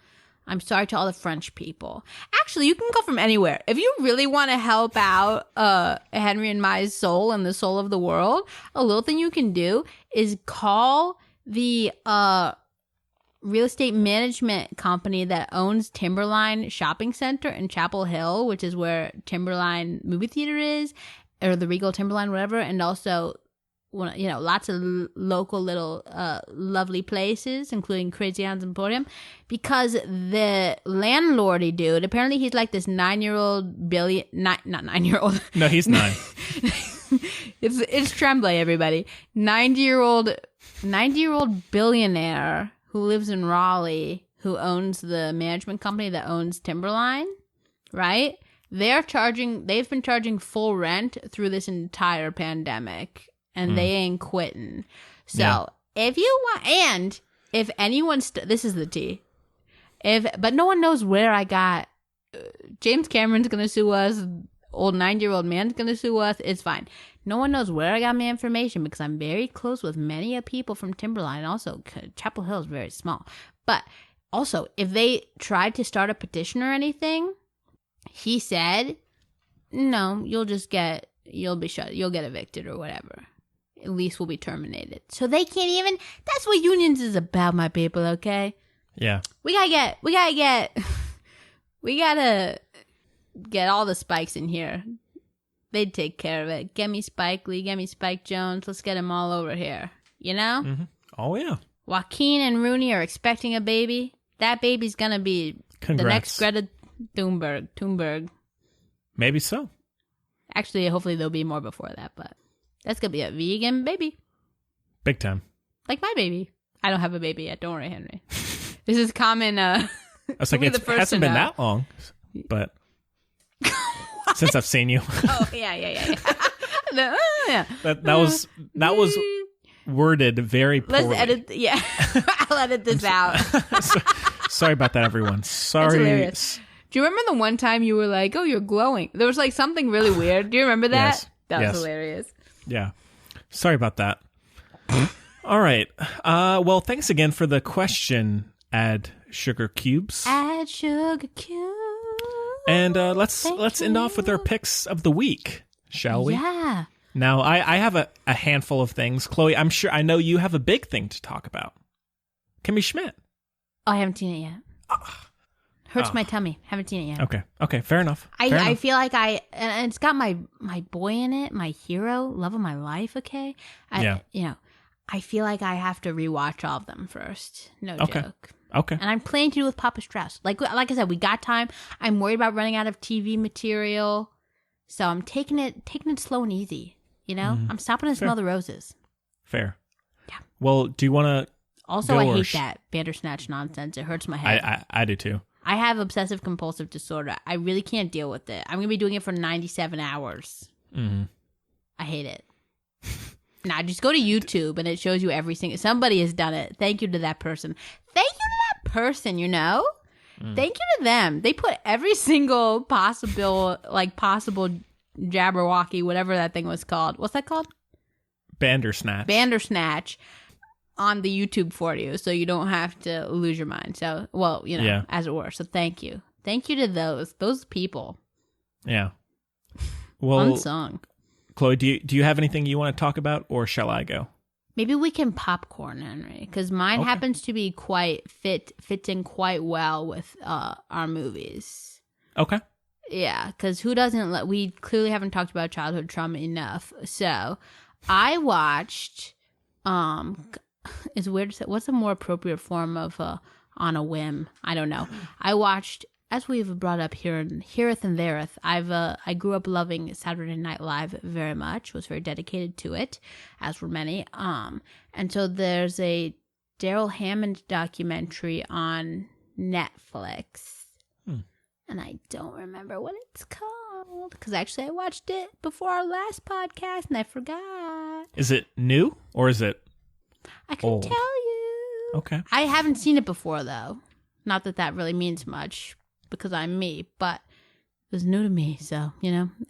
I'm sorry to all the French people. Actually, you can go from anywhere. If you really want to help out Henry and my soul and the soul of the world, a little thing you can do is call the real estate management company that owns Timberline Shopping Center in Chapel Hill, which is where Timberline movie theater is, or the Regal Timberline, whatever, and also lots of local little lovely places, including Crazy Ann's Emporium, because the landlordy dude, apparently he's like this 9-year-old not 9-year-old. No, he's 9. It's Tremblay, everybody. 90-year-old billionaire who lives in Raleigh, who owns the management company that owns Timberline, right? They've been charging full rent through this entire pandemic. And they ain't quitting. So if you want, and if anyone, this is the tea. But no one knows where I got. James Cameron's gonna sue us. Old 90-year-old man's gonna sue us. It's fine. No one knows where I got my information because I'm very close with many of people from Timberline. Also, Chapel Hill is very small. But also, if they tried to start a petition or anything, he said, no, you'll get evicted or whatever. At least will be terminated. So they can't even. That's what unions is about, my people. Okay. Yeah. We gotta get all the Spikes in here. They'd take care of it. Get me Spike Lee. Get me Spike Jones. Let's get them all over here. You know. Mm-hmm. Oh yeah. Joaquin and Rooney are expecting a baby. That baby's gonna be the next Greta Thunberg. Maybe so. Actually, hopefully there'll be more before that, but. That's going to be a vegan baby. Big time. Like my baby. I don't have a baby yet. Don't worry, Henry. This is common. I was like, it hasn't been that long, but since I've seen you. Oh, yeah. That was worded very poorly. Let's edit. Yeah. I'll edit this out. Sorry about that, everyone. Sorry. Hilarious. Do you remember the one time you were like, oh, you're glowing? There was like something really weird. Do you remember that? Yes. That was hilarious. Yeah. Sorry about that. All right. Well, thanks again for the question, Add Sugar Cubes. Add Sugar Cubes. And let's end off with our picks of the week, shall we? Yeah. Now, I have a handful of things. Chloe, I know you have a big thing to talk about. Kimmy Schmidt. Oh, I haven't seen it yet. Hurts my tummy. Haven't seen it yet. Okay. Fair enough. I feel like and it's got my boy in it, my hero, love of my life. Okay. I feel like I have to rewatch all of them first. No joke. Okay. And I'm planning to do with Papa Strauss. Like I said, we got time. I'm worried about running out of TV material, so I'm taking it slow and easy. You know, I'm stopping to smell the roses. Fair. Yeah. Well, do you want to? Also, I hate that Bandersnatch nonsense. It hurts my head. I do too. I have obsessive compulsive disorder. I really can't deal with it. I'm going to be doing it for 97 hours. Mm-hmm. I hate it. Nah, just go to YouTube and it shows you every single... Somebody has done it. Thank you to that person. Thank you to that person, you know? Thank you to them. They put every single possible Jabberwocky, whatever that thing was called. What's that called? Bandersnatch. on the YouTube for you, so you don't have to lose your mind. So, well, as it were. So thank you. Thank you to those people. Yeah. Well, unsung. Chloe, do you have anything you want to talk about, or shall I go? Maybe we can popcorn, Henry, because mine happens to be fits in quite well with our movies. Okay. Yeah, because who doesn't? We clearly haven't talked about childhood trauma enough. So I watched. It's weird to say. What's a more appropriate form of on a whim? I don't know. I watched, as we've brought up hereth and thereth. I grew up loving Saturday Night Live very much. Was very dedicated to it, as were many. And so there's a Darrell Hammond documentary on Netflix. And I don't remember what it's called because actually I watched it before our last podcast and I forgot. Is it new or is it I can old? Tell you. Okay. I haven't seen it before though. Not that really means much because I'm me, but it was new to me. So,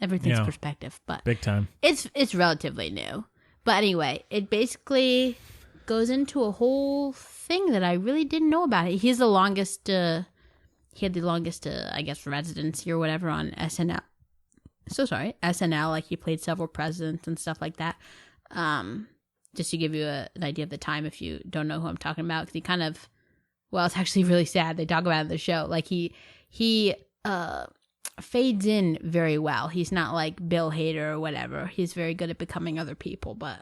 everything's perspective. But big time. It's relatively new. But anyway, it basically goes into a whole thing that I really didn't know about. He had the longest, I guess, residency or whatever on SNL. So sorry, SNL. Like he played several presidents and stuff like that. Just to give you an idea of the time, if you don't know who I'm talking about, because he kind of, it's actually really sad. They talk about it in the show. Like he fades in very well. He's not like Bill Hader or whatever. He's very good at becoming other people. But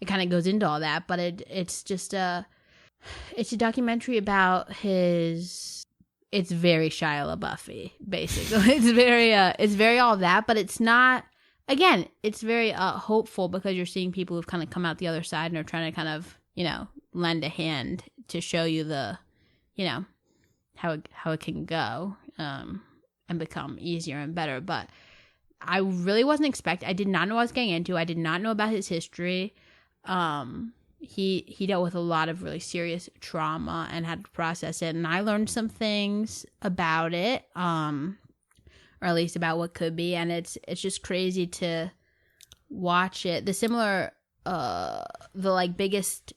it kind of goes into all that. But it's just it's a documentary about his. It's very Shia LaBeouf-y, basically. It's very all that, but it's not. Again, it's very hopeful because you're seeing people who've kind of come out the other side and are trying to kind of lend a hand to show you the how it can go and become easier and better. But I really wasn't expecting. I did not know what I was getting into. I did not know about his history. He dealt with a lot of really serious trauma and had to process it, and I learned some things about it, or at least about what could be, and it's just crazy to watch it. The similar the biggest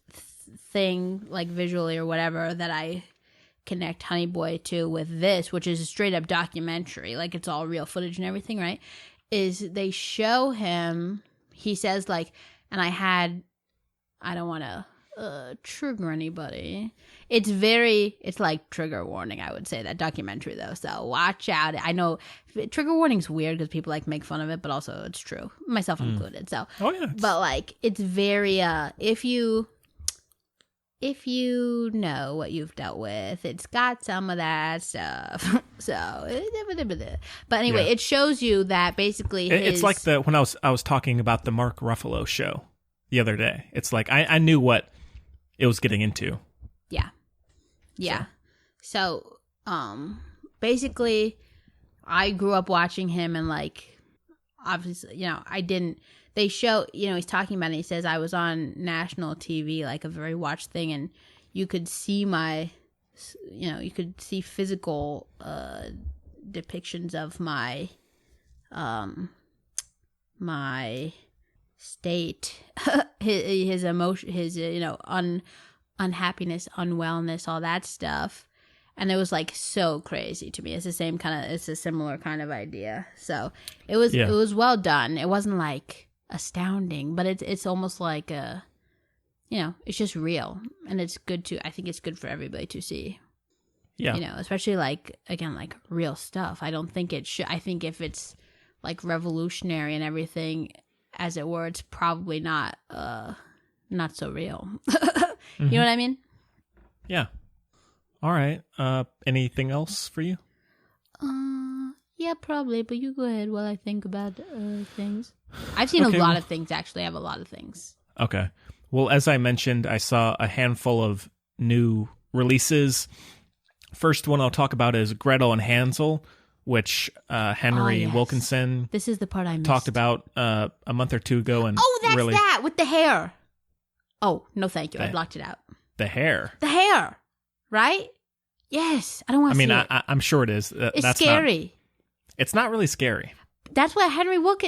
thing visually or whatever that I connect Honey Boy to with this, which is a straight up documentary, it's all real footage and everything, right, is they show him, he says and I don't want to trigger anybody. It's like trigger warning, I would say, that documentary, though. So watch out. I know trigger warning's weird because people make fun of it, but also it's true, myself included. So, but it's very, if you know what you've dealt with, it's got some of that stuff. So, but anyway, it shows you that basically it's like when I was talking about the Mark Ruffalo show the other day. It's like I knew what it was getting into. Yeah. So basically I grew up watching him and obviously, I didn't, they show, he's talking about it, he says I was on national TV, a very watched thing, and you could see you could see physical depictions of my my state, his emotion, his unhappiness, unwellness, all that stuff, and it was so crazy to me. It's a similar kind of idea. So it was well done. It wasn't astounding, but it's almost it's just real, and it's good to. I think it's good for everybody to see. Yeah, especially again real stuff. I don't think it should. I think if it's revolutionary and everything, as it were, it's probably not so real. You know what I mean? Yeah. All right. Anything else for you? Yeah, probably. But you go ahead while I think about things. I've seen a lot of things, actually. I have a lot of things. Okay. Well, as I mentioned, I saw a handful of new releases. First one I'll talk about is Gretel and Hansel, which Henry Wilkinson this is the part I missed. Talked about a month or two ago. And that's that with the hair. Oh, no thank you. I blocked it out. The hair. Right? Yes. I don't want to see it. I'm sure it is. It's scary. It's not really scary. That's what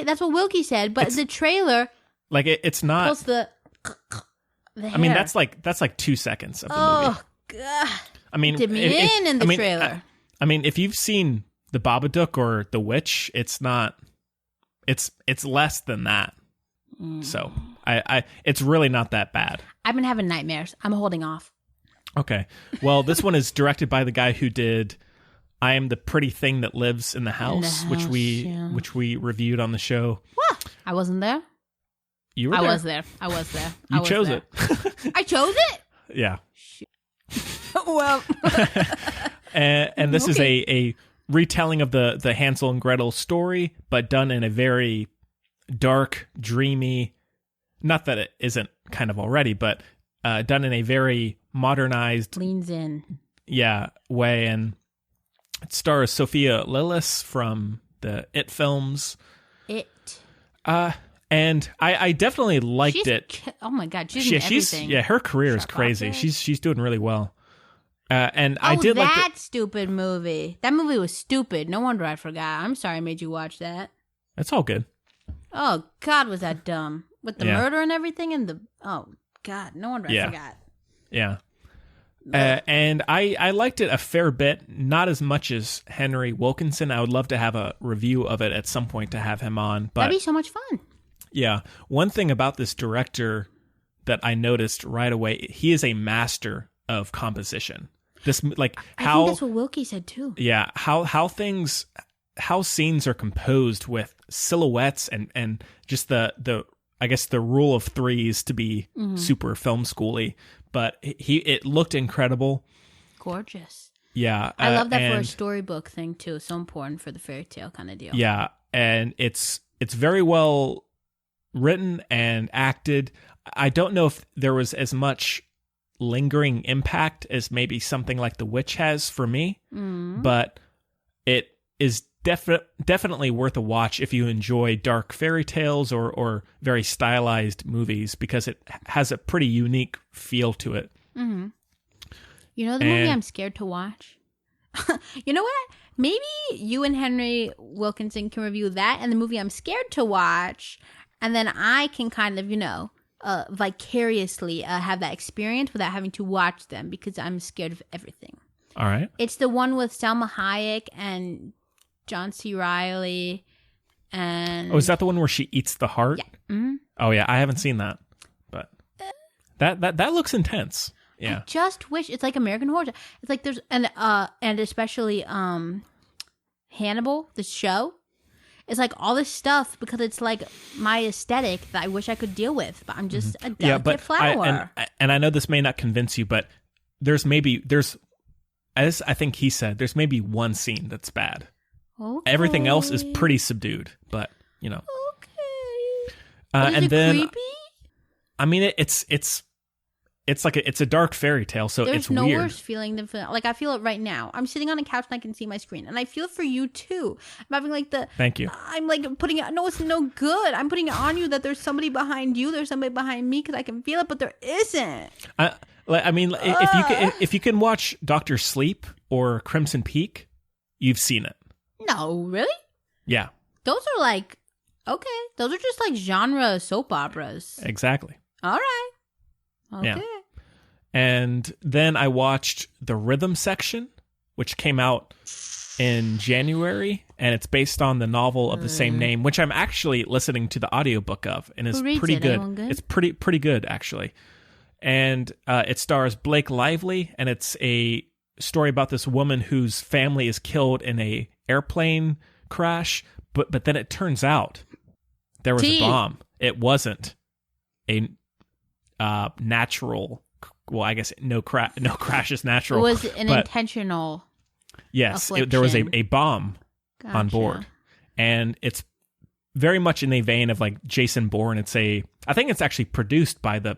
that's what Wilkie said, but the trailer... it's not... Pulls the... I mean, that's like 2 seconds of the movie. Oh God! I mean, did me in the trailer. I mean, if you've seen The Babadook or The Witch, it's not. It's less than that. So it's really not that bad. I've been having nightmares. I'm holding off. Okay. Well, this one is directed by the guy who did I Am the Pretty Thing That Lives in the House, which we reviewed on the show. What? I wasn't there. You were there. I was there. You chose it. I chose it? Yeah. Well. and this is a retelling of the Hansel and Gretel story, but done in a very dark, dreamy, not that it isn't kind of already, but done in a very modernized, leans in, way. And it stars Sophia Lillis from the It films. And I definitely liked it. Oh my God, she's in everything. Her career is crazy. She's doing really well. And I did like that stupid movie. That movie was stupid. No wonder I forgot. I'm sorry I made you watch that. It's all good. Oh God, was that dumb with the murder and everything and oh God, no wonder I forgot. Yeah. And I liked it a fair bit, not as much as Henry Wilkinson. I would love to have a review of it at some point to have him on. But that'd be so much fun. Yeah. One thing about this director that I noticed right away, he is a master of composition. This I think that's what Wilkie said too. Yeah. How scenes are composed with silhouettes and just the I guess the rule of threes to be super film schooly, but it looked incredible. Gorgeous. Yeah. I love that for a storybook thing too. So important for the fairy tale kind of deal. Yeah. And it's very well written and acted. I don't know if there was as much lingering impact as maybe something like The Witch has for me, but it is definitely worth a watch if you enjoy dark fairy tales or very stylized movies, because it has a pretty unique feel to it. Mm-hmm. You know the movie I'm scared to watch? You know what? Maybe you and Henry Wilkinson can review that and the movie I'm scared to watch, and then I can kind of, vicariously have that experience without having to watch them, because I'm scared of everything. All right. It's the one with Salma Hayek and John C. Reilly. And is that the one where she eats the heart? Yeah. Mm-hmm. Oh yeah, I haven't seen that, but that looks intense. Yeah. I just wish it's like American Horror. It's like there's and especially Hannibal, the show. It's like all this stuff because it's like my aesthetic that I wish I could deal with, but I'm just a delicate flower. And I know this may not convince you, but there's as I think he said, there's maybe one scene that's bad. Okay. Everything else is pretty subdued, but Okay. And is it then creepy? I mean, it's like it's a dark fairy tale, so There's it's no weird. worse feeling than like I feel it right now. I'm sitting on a couch and I can see my screen, and I feel it for you too. I'm having like Thank you. I'm like putting it. No, it's no good. I'm putting it on you that there's somebody behind you. There's somebody behind me because I can feel it, but there isn't. I mean, if you can watch Dr. Sleep or Crimson Peak, you've seen it. No, really? Yeah. Those are like okay. Those are just like genre soap operas. Exactly. All right. Okay. Yeah. And then I watched The Rhythm Section, which came out in January, and it's based on the novel of the same name, which I'm actually listening to the audiobook of, and it's pretty good. Anyone good. It's pretty good, actually. And it stars Blake Lively, and it's a story about this woman whose family is killed in a airplane crash, but then it turns out there was a bomb. It wasn't a natural. Well, I guess no crash is natural. It was an intentional. Yes, there was a bomb on board, and it's very much in the vein of like Jason Bourne. I think it's actually produced by the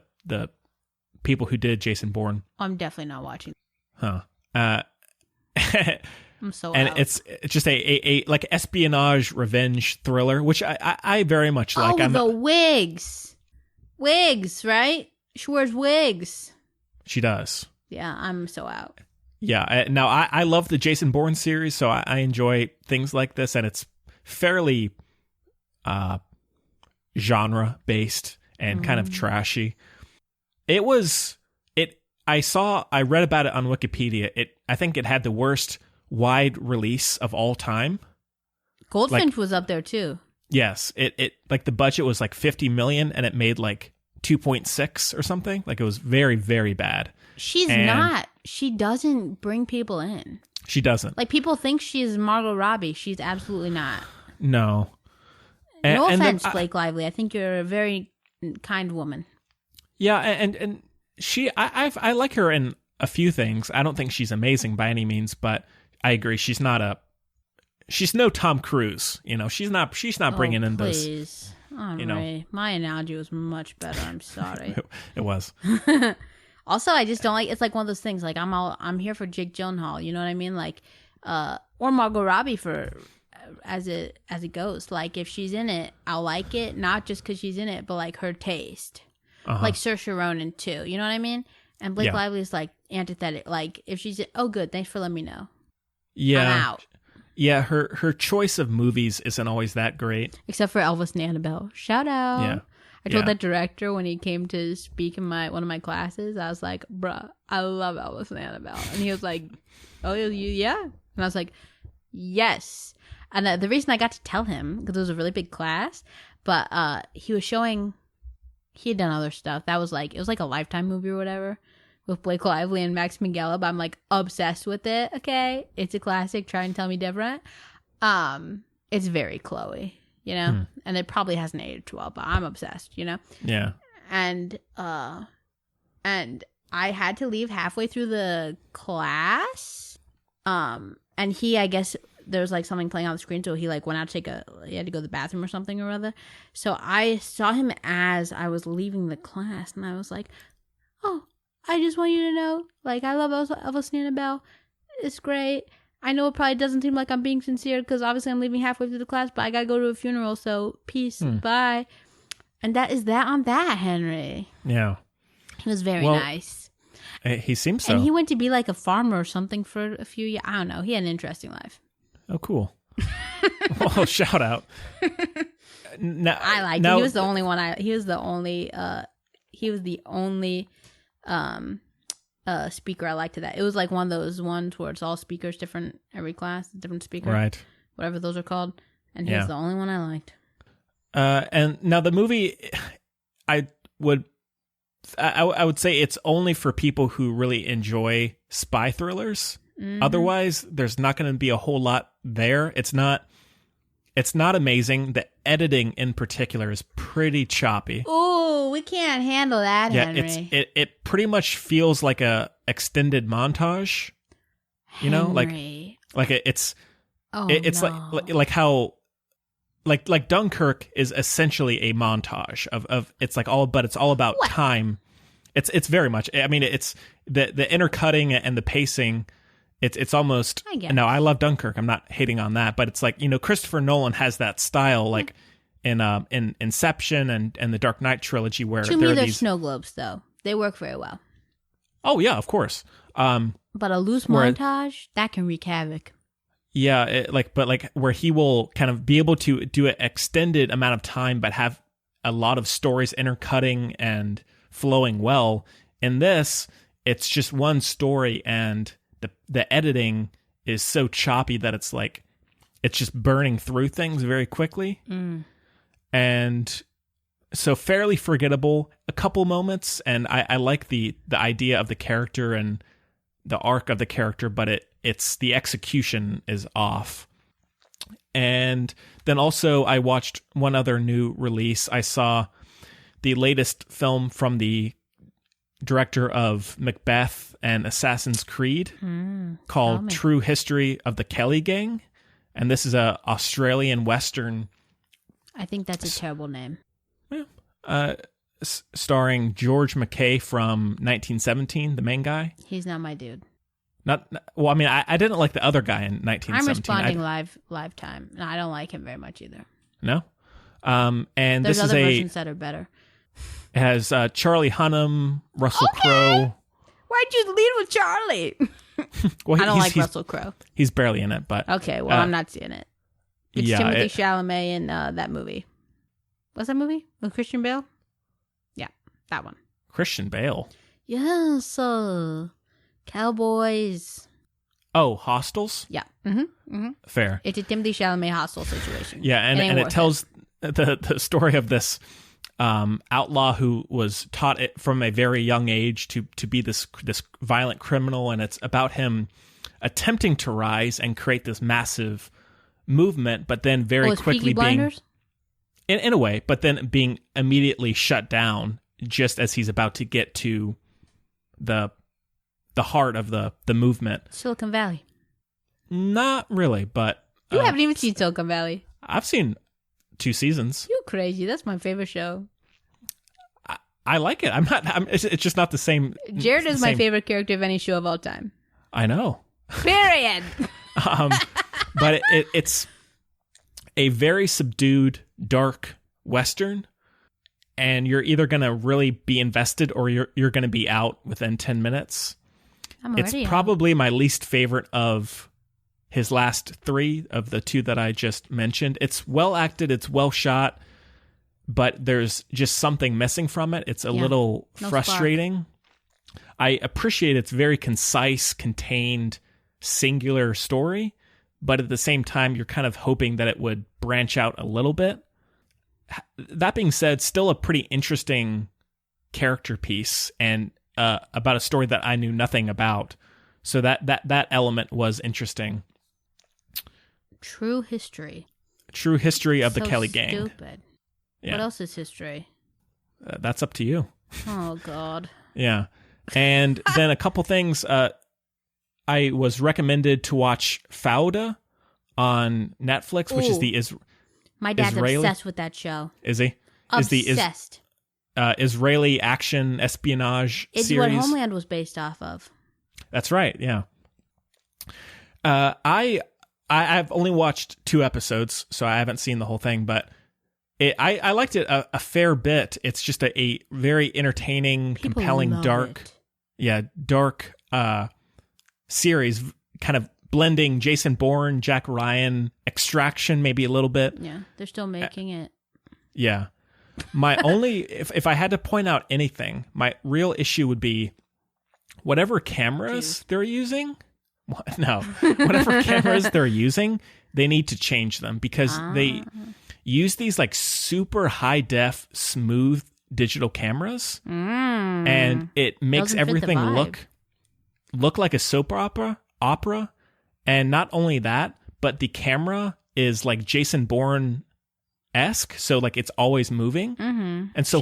people who did Jason Bourne. I'm definitely not watching. Huh. I'm so and out. it's just a like espionage revenge thriller, which I very much like. The wigs, right? She wears wigs. She does. Yeah, I'm so out. Yeah. Now, I love the Jason Bourne series, so I enjoy things like this, and it's fairly genre-based and kind of trashy. I read about it on Wikipedia. I think it had the worst wide release of all time. Goldfinch was up there too. Yes, it like the budget was like 50 million and it made like 2.6 or something. Like it was very, very bad. She doesn't bring people in. She doesn't. Like people think she's Margot Robbie. She's absolutely not. No. No offense, Blake Lively. I think you're a very kind woman. Yeah, and I like her in a few things. I don't think she's amazing by any means, but I agree she's no Tom Cruise. You know, she's not bringing in those. Please. My analogy was much better. I'm sorry. It was. Also, I just don't like. It's like one of those things. Like I'm here for Jake Gyllenhaal. You know what I mean? Like, or Margot Robbie for as it goes. Like if she's in it, I'll like it. Not just because she's in it, but like her taste. Like Saoirse Ronan too. You know what I mean? And Blake Lively is like antithetic. Like if she's oh good, thanks for letting me know. Yeah. I'm out. Yeah, her choice of movies isn't always that great. Except for Elvis and Annabelle. Shout out. Yeah. I told that director when he came to speak in one of my classes, I was like, bruh, I love Elvis and Annabelle. And he was like, oh, yeah? And I was like, yes. And the reason I got to tell him, because it was a really big class, but he was showing, he had done other stuff. It was like a Lifetime movie or whatever with Blake Lively and Max Minghella, but I'm like obsessed with it, okay? It's a classic, try and tell me different. It's very Chloe. You know, and it probably hasn't aged well, but I'm obsessed, you know? Yeah. And I had to leave halfway through the class. And I guess there's like something playing on the screen. So he like went out to he had to go to the bathroom or something or other. So I saw him as I was leaving the class and I was like, oh, I just want you to know, like, I love Elvis and Annabelle. It's great. I know it probably doesn't seem like I'm being sincere because obviously I'm leaving halfway through the class, but I gotta go to a funeral, so peace, bye. And that is that on that, Henry. Yeah. He was very nice. He seems so. And he went to be like a farmer or something for a few years. I don't know. He had an interesting life. Oh, cool. Well, shout out. I liked him. He was the only one. He was the only speaker I liked to that. It was like one of those ones where it's all speakers, different every class, different speaker, right? Whatever those are called. And he was the only one I liked. And now the movie, I would say it's only for people who really enjoy spy thrillers. Mm-hmm. Otherwise, there's not going to be a whole lot there. It's not amazing. The editing in particular is pretty choppy. Oh, we can't handle that, Henry. It pretty much feels like a extended montage. You know, it's like how like Dunkirk is essentially a montage of it's like all, but it's all about time. It's very much. I mean, it's the intercutting and the pacing. It's almost. No, I love Dunkirk. I'm not hating on that, but it's like, you know, Christopher Nolan has that style, like in Inception and the Dark Knight trilogy, where to me they're snow globes, though. They work very well. Oh yeah, of course. But a loose montage that can wreak havoc. Yeah, but where he will kind of be able to do an extended amount of time, but have a lot of stories intercutting and flowing well. In this, it's just one story, and the editing is so choppy that it's like it's just burning through things very quickly. And so fairly forgettable. A couple moments, and I like the idea of the character and the arc of the character, but it's the execution is off. And then also I watched one other new release. I saw the latest film from the director of Macbeth and Assassin's Creed called True History of the Kelly Gang. And this is a Australian Western. I think that's a terrible name. Yeah. Starring George McKay from 1917, the main guy. He's not my dude. Well, I mean, I didn't like the other guy in 1917. I'm responding live time. No, I don't like him very much either. No? And there's this other is versions that are better. It has Charlie Hunnam, Russell Crowe. Why'd you lead with Charlie? Well, I don't like Russell Crowe. He's barely in it, but okay. Well, I'm not seeing it. It's Timothy Chalamet in that movie. What's that movie with Christian Bale? Yeah, that one. Christian Bale. Yes, Cowboys. Oh, Hostels? Yeah. Fair. It's a Timothy Chalamet hostel situation. Yeah, and it tells the story of this outlaw who was taught it from a very young age to be this violent criminal, and it's about him attempting to rise and create this massive movement, but then very quickly being in a way, but then being immediately shut down just as he's about to get to the heart of the movement. Silicon Valley. Not really, but you haven't even seen Silicon Valley. I've seen 2 seasons. You crazy? That's my favorite show. I like it. It's just not the same. Jared is my favorite character of any show of all time. I know. Period. But it's a very subdued, dark Western, and you're either going to really be invested or you're going to be out within 10 minutes. It's probably my least favorite of his last 3 of the 2 that I just mentioned. It's well acted, it's well shot, but there's just something missing from it. It's a little frustrating. I appreciate its very concise, contained, singular story, but at the same time, you're kind of hoping that it would branch out a little bit. That being said, still a pretty interesting character piece and about a story that I knew nothing about. So that element was interesting. True history of the Kelly gang. Stupid. Yeah. What else is history? That's up to you. Oh, God. Yeah. And then a couple things. I was recommended to watch Fauda on Netflix, which is the My dad's Israeli? obsessed with that show. Is he? Obsessed. Israeli action espionage it's series. It's what Homeland was based off of. That's right, yeah. I've only watched 2 episodes, so I haven't seen the whole thing, but I liked it a fair bit. It's just a very entertaining, compelling, dark series, kind of blending Jason Bourne, Jack Ryan, Extraction, maybe a little bit. Yeah, they're still making it. Yeah. My only, if I had to point out anything, my real issue would be whatever cameras they're using. No, whatever cameras they're using, they need to change them because they use these like super high def, smooth digital cameras, and it makes everything look like a soap opera. And not only that, but the camera is like Jason Bourne-esque, so like it's always moving. Mm-hmm. And so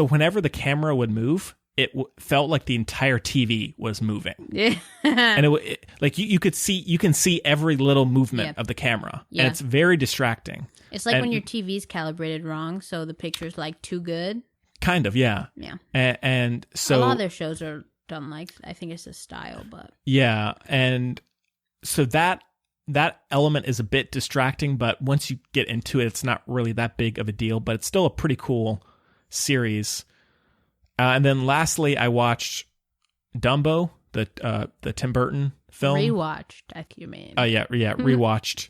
whenever the camera would move, it felt like the entire TV was moving. Yeah. And it like you can see every little movement of the camera, and it's very distracting. It's like when your TV's calibrated wrong, so the picture's like too good. Kind of, yeah. Yeah. And so a lot of their shows are done like, I think it's a style, but yeah, and so that element is a bit distracting, but once you get into it, it's not really that big of a deal, but it's still a pretty cool series. And then lastly, I watched Dumbo, the Tim Burton film. Rewatched, I think you mean. Rewatched,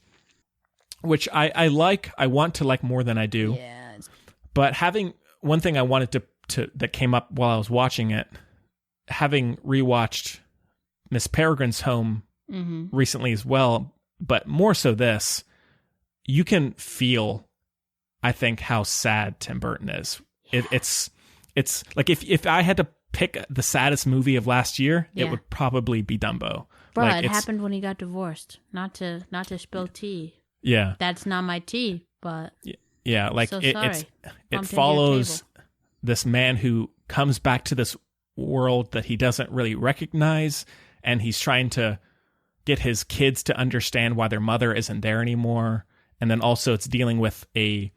which I like. I want to like more than I do. Yeah. But having one thing I wanted to that came up while I was watching it, having rewatched Miss Peregrine's Home recently as well, but more so this, you can feel, I think, how sad Tim Burton is. Yeah. It's like if I had to pick the saddest movie of last year, it would probably be Dumbo. Bro, it happened when he got divorced. Not to spill tea. Yeah, that's not my tea, but yeah, like it follows this man who comes back to this world that he doesn't really recognize, and he's trying to get his kids to understand why their mother isn't there anymore, and then also it's dealing with a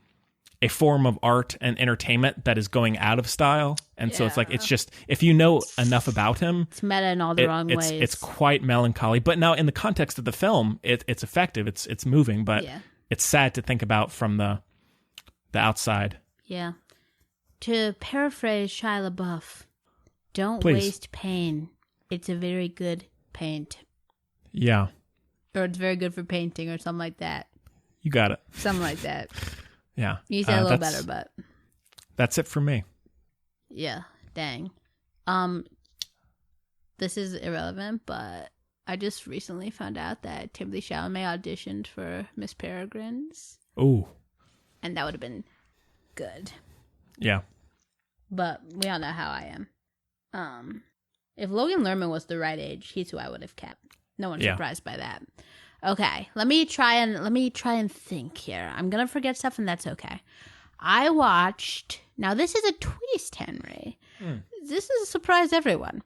form of art and entertainment that is going out of style, and so it's like it's just, if you know enough about him, it's meta in all the wrong ways. It's quite melancholy, but now in the context of the film, it's effective, it's moving, but it's sad to think about from the outside. Yeah. To paraphrase Shia LaBeouf, don't Please. waste pain. It's a very good paint. Yeah. Or it's very good for painting or something like that. You got it. Something like that. Yeah. You said a little better, but... That's it for me. Yeah, dang. This is irrelevant, but I just recently found out that Timothée Chalamet auditioned for Miss Peregrine's. Ooh. And that would have been good. Yeah. But we all know how I am. If Logan Lerman was the right age, he's who I would have kept. No one's surprised by that. Okay, let me try and think here. I'm gonna forget stuff, and that's okay. I watched. Now this is a twist, Henry. This is a surprise, everyone.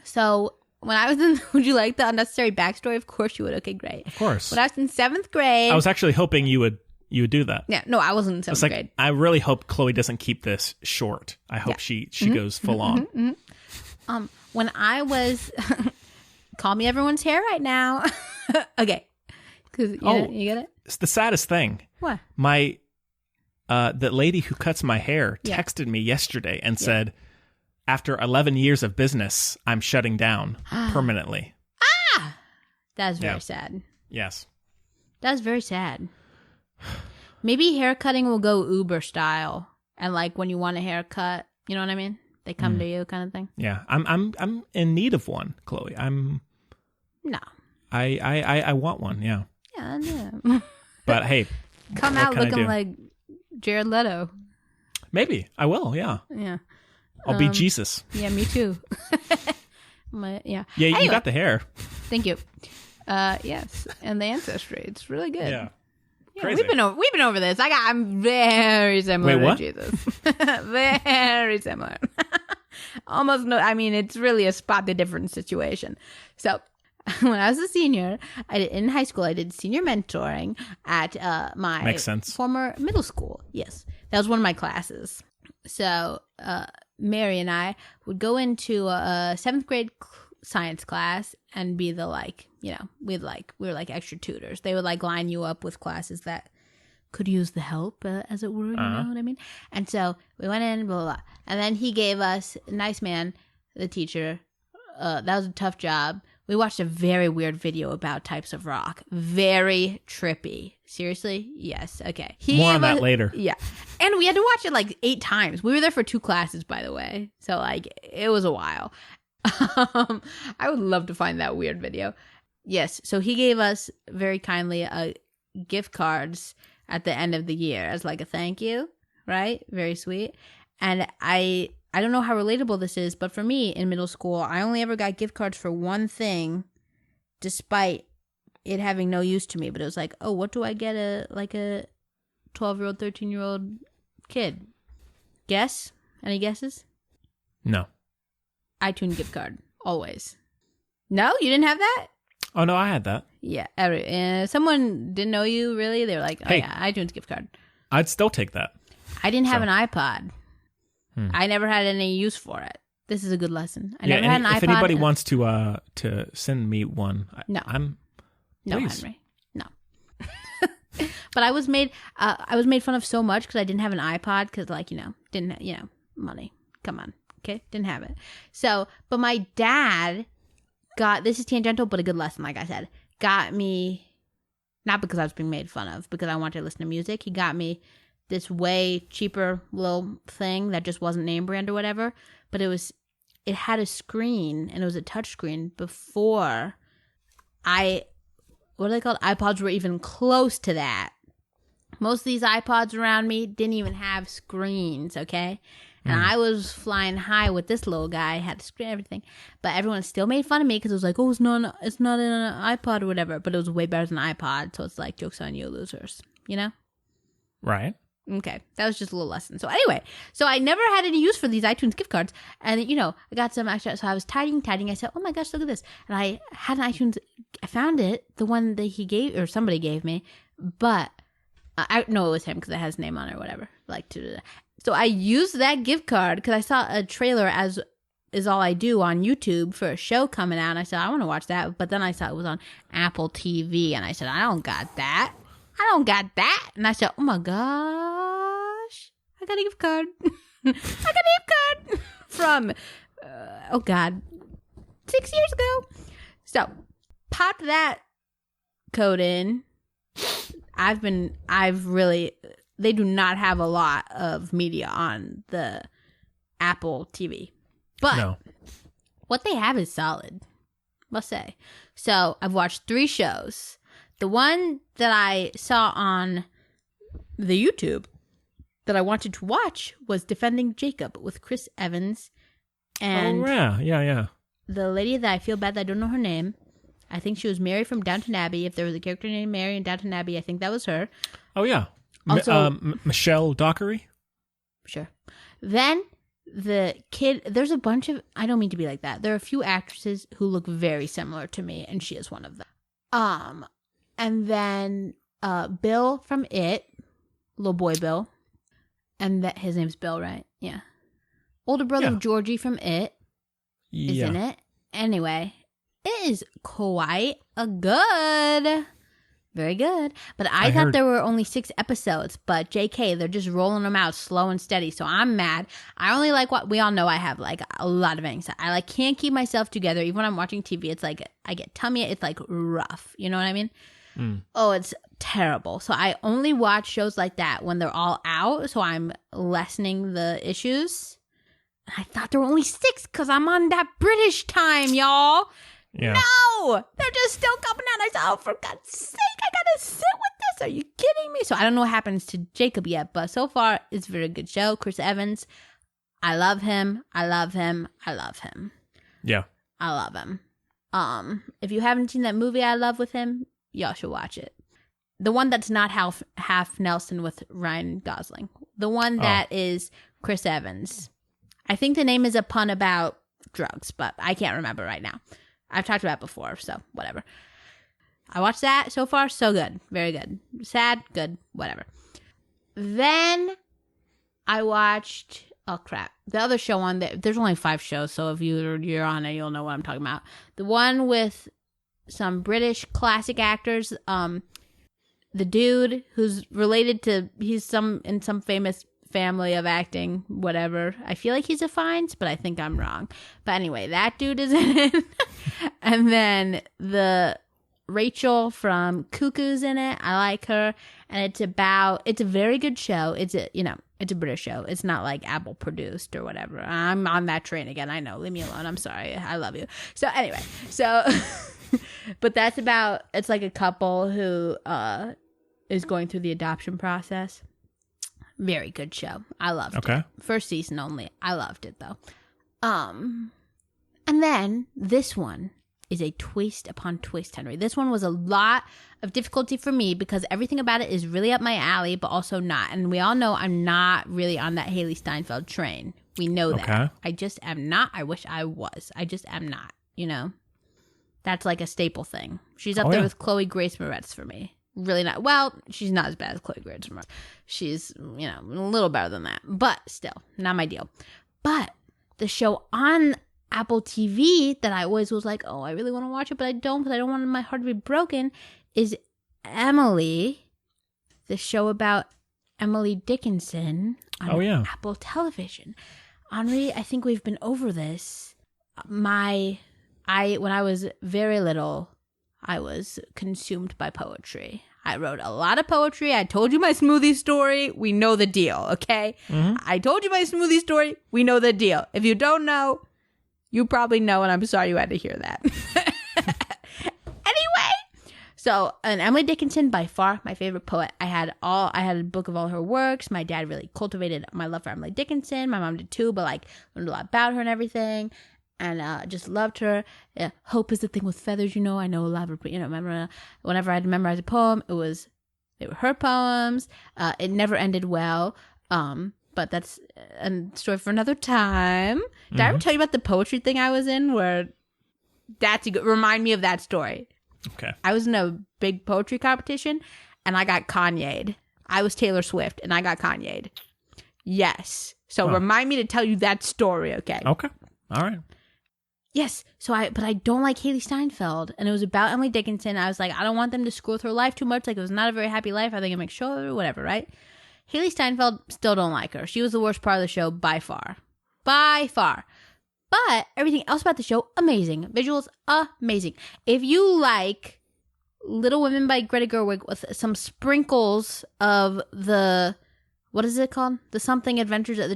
So when I was in, would you like the unnecessary backstory? Of course you would. Okay, great. Of course. When I was in 7th grade, I was actually hoping you would do that. Yeah, no, I wasn't in 7th grade. I really hope Chloe doesn't keep this short. I hope she goes full on. When I was, call me everyone's hair right now. Okay, because you get it. It's the saddest thing. What? The lady who cuts my hair texted me yesterday and said, after 11 years of business, I'm shutting down permanently. That's very sad. Yes. That's very sad. Maybe haircutting will go Uber style, and like when you want a haircut, you know what I mean? They come to you, kind of thing. Yeah, I'm in need of one, Chloe. No. I want one. Yeah. Yeah, I know. But hey, come out looking like Jared Leto. Maybe I will. Yeah. Yeah. I'll be Jesus. Yeah, me too. Yeah. Yeah, you got the hair. Thank you. Yes, and the ancestry. It's really good. Yeah. We've been over this. I'm very similar to Jesus. Very similar. Almost no. I mean, it's really a spot the difference situation. So, when I was a senior, in high school, I did senior mentoring at my former middle school. Yes, that was one of my classes. So, Mary and I would go into a 7th grade science class and be the we were like extra tutors. They would like line you up with classes that could use the help, as it were, you know what I mean? And so we went in, blah, blah, blah. And then he gave us, nice man, the teacher, that was a tough job. We watched a very weird video about types of rock. Very trippy. Seriously? Yes. Okay. More on that later. Yeah. And we had to watch it like 8 times. We were there for 2 classes, by the way. So like, it was a while. I would love to find that weird video. Yes. So he gave us very kindly gift cards at the end of the year as like a thank you. Right? Very sweet. And I don't know how relatable this is, but for me in middle school, I only ever got gift cards for one thing, despite it having no use to me. But it was like, oh, what do I get a 12-year-old, 13-year-old kid? Guess? Any guesses? No. iTunes gift card, always. No, you didn't have that? Oh no, I had that. Yeah, someone didn't know you really. They were like, "Oh yeah, iTunes gift card." I'd still take that. I didn't have an iPod. I never had any use for it. This is a good lesson. I never had an iPod. If anybody wants to send me one, no, please. Henry, no. But I was made fun of so much because I didn't have an iPod because didn't money. Come on, okay, didn't have it. So, but my dad got, this is tangential, but a good lesson. Like I said, got me, not because I was being made fun of, because I wanted to listen to music. He got me this way cheaper little thing that just wasn't name brand or whatever, but it had a screen and it was a touch screen before what are they called? iPods were even close to that. Most of these iPods around me didn't even have screens, okay? And I was flying high with this little guy, had the screen and everything. But everyone still made fun of me because it was like, oh, it's not in an iPod or whatever. But it was way better than an iPod, so it's like, joke's on you, losers. You know? Right. Okay, that was just a little lesson. So anyway, I never had any use for these iTunes gift cards. And, I got some extra. So I was tidying. I said, oh my gosh, look at this. And I had an iTunes. I found it, the one that he gave, or somebody gave me. But I know it was him because it has his name on it or whatever. So I used that gift card because I saw a trailer, as is all I do, on YouTube for a show coming out. And I said, I want to watch that. But then I saw it was on Apple TV. And I said, I don't got that. And I said, oh my gosh, I got a gift card. From, 6 years ago. So pop that code in. They do not have a lot of media on the Apple TV. But what they have is solid, must say. So I've watched 3 shows. The one that I saw on the YouTube that I wanted to watch was Defending Jacob with Chris Evans and the lady that I feel bad that I don't know her name. I think she was Mary from Downton Abbey. If there was a character named Mary in Downton Abbey, I think that was her. Oh, yeah. Also, Michelle Dockery? Sure. Then the kid, there's a bunch of, I don't mean to be like that. There are a few actresses who look very similar to me, and she is one of them. And then Bill from It, little boy Bill. And that his name's Bill, right? Yeah. Older brother of Georgie from It is in it. Anyway, it is quite a good. Very good. But I thought there were only 6 episodes. But JK, they're just rolling them out slow and steady. So I'm mad. I only like what we all know I have like a lot of anxiety. I like can't keep myself together. Even when I'm watching TV, it's like I get tummy. It's like rough. You know what I mean? Oh, it's terrible. So I only watch shows like that when they're all out. So I'm lessening the issues. I thought there were only 6 because I'm on that British time, y'all. Yeah. No, they're just still coming out. I said, oh, for God's sake, I gotta sit with this. Are you kidding me? So I don't know what happens to Jacob yet, but so far it's a very good show. Chris Evans, I love him. I love him. I love him. Yeah, I love him. If you haven't seen that movie I love with him, y'all should watch it. The one that's not half Nelson with Ryan Gosling. The one that is Chris Evans. I think the name is a pun about drugs, but I can't remember right now. I've talked about it before, so whatever. I watched that. So far, so good. Very good. Sad, good, whatever. Then I watched, oh crap, the other show on there. There's only 5 shows, so if you're on it, you'll know what I'm talking about. The one with some British classic actors. The dude who's related to, he's in some famous family of acting, whatever. I feel like he's a Fiennes, but I think I'm wrong. But anyway, that dude is in it. And then the Rachel from Cuckoo's in it. I like her. And it's a very good show. It's a British show. It's not like Apple produced or whatever. I'm on that train again. I know. Leave me alone. I'm sorry. I love you. So anyway, but that's about, it's like a couple who is going through the adoption process. Very good show. I loved it. First season only. I loved it though. And then this one is a twist upon twist, Henry. This one was a lot of difficulty for me because everything about it is really up my alley, but also not. And we all know I'm not really on that Haley Steinfeld train. We know that. I just am not. I wish I was. I just am not, you know? That's like a staple thing. She's up there with Chloe Grace Moretz for me. Really not. Well, she's not as bad as Chloe Grace Moretz. She's, a little better than that. But still, not my deal. But the show on Apple TV that I always was like, oh, I really want to watch it, but I don't because I don't want my heart to be broken, is Emily, the show about Emily Dickinson on Apple Television. Henri, I think we've been over this. When I was very little, I was consumed by poetry. I wrote a lot of poetry. I told you my smoothie story. We know the deal, okay? Mm-hmm. I told you my smoothie story. We know the deal. If you don't know, you probably know, and I'm sorry you had to hear that. Anyway, so and Emily Dickinson, by far my favorite poet. I had a book of all her works. My dad really cultivated my love for Emily Dickinson. My mom did too, but learned a lot about her and everything. And just loved her. Hope is the thing with feathers, I know a lot of, remember whenever I had to memorize a poem, they were her poems. It never ended well. But that's a story for another time. Did I ever tell you about the poetry thing I was in where remind me of that story? Okay. I was in a big poetry competition and I got Kanye'd. I was Taylor Swift and I got Kanye'd. Yes. So remind me to tell you that story, okay? Okay. All right. Yes. But I don't like Haley Steinfeld. And it was about Emily Dickinson. I was like, I don't want them to screw with her life too much. Like, it was not a very happy life. I think it makes show, whatever, right? Haley Steinfeld, still don't like her. She was the worst part of the show by far. By far. But everything else about the show, amazing. Visuals, amazing. If you like Little Women by Greta Gerwig with some sprinkles of the, what is it called? The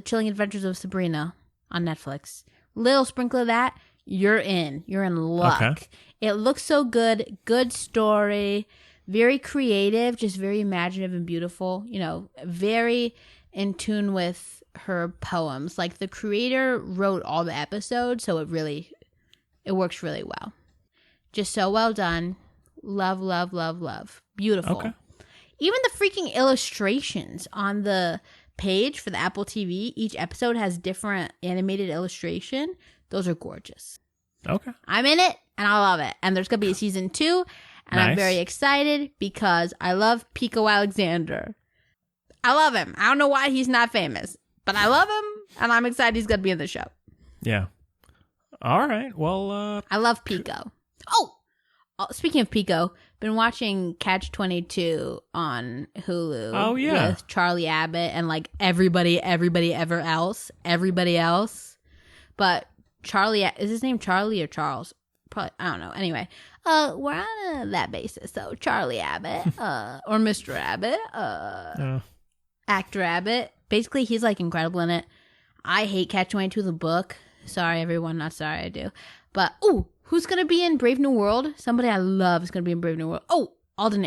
Chilling Adventures of Sabrina. on Netflix. Little sprinkle of that, you're in. You're in luck. Okay. It looks so good. Good story. Very creative, just very imaginative and beautiful. You know, very in tune with her poems. Like, the creator wrote all the episodes, so it works really well. Just so well done. Love, love, love, love. Beautiful. Okay. Even the freaking illustrations on the page for the Apple TV, each episode has different animated illustration. Those are gorgeous. Okay. I'm in it, and I love it. And there's going to be a season 2, and nice. I'm very excited because I love Pico Alexander. I love him. I don't know why he's not famous, but I love him, and I'm excited he's going to be in the show. Yeah. All right. Well, I love Pico. Oh, speaking of Pico, been watching Catch 22 on Hulu. Oh, yeah. With Charlie Abbott and like everybody else. But Charlie, is his name Charlie or Charles? Probably, I don't know. Anyway, we're on that basis. So Charlie Abbott, or Mr. Abbott, actor Abbott. Basically, he's like incredible in it. I hate Catch 22, the book. Sorry, everyone. Not sorry, I do. But, who's going to be in Brave New World? Somebody I love is going to be in Brave New World. Oh, Alden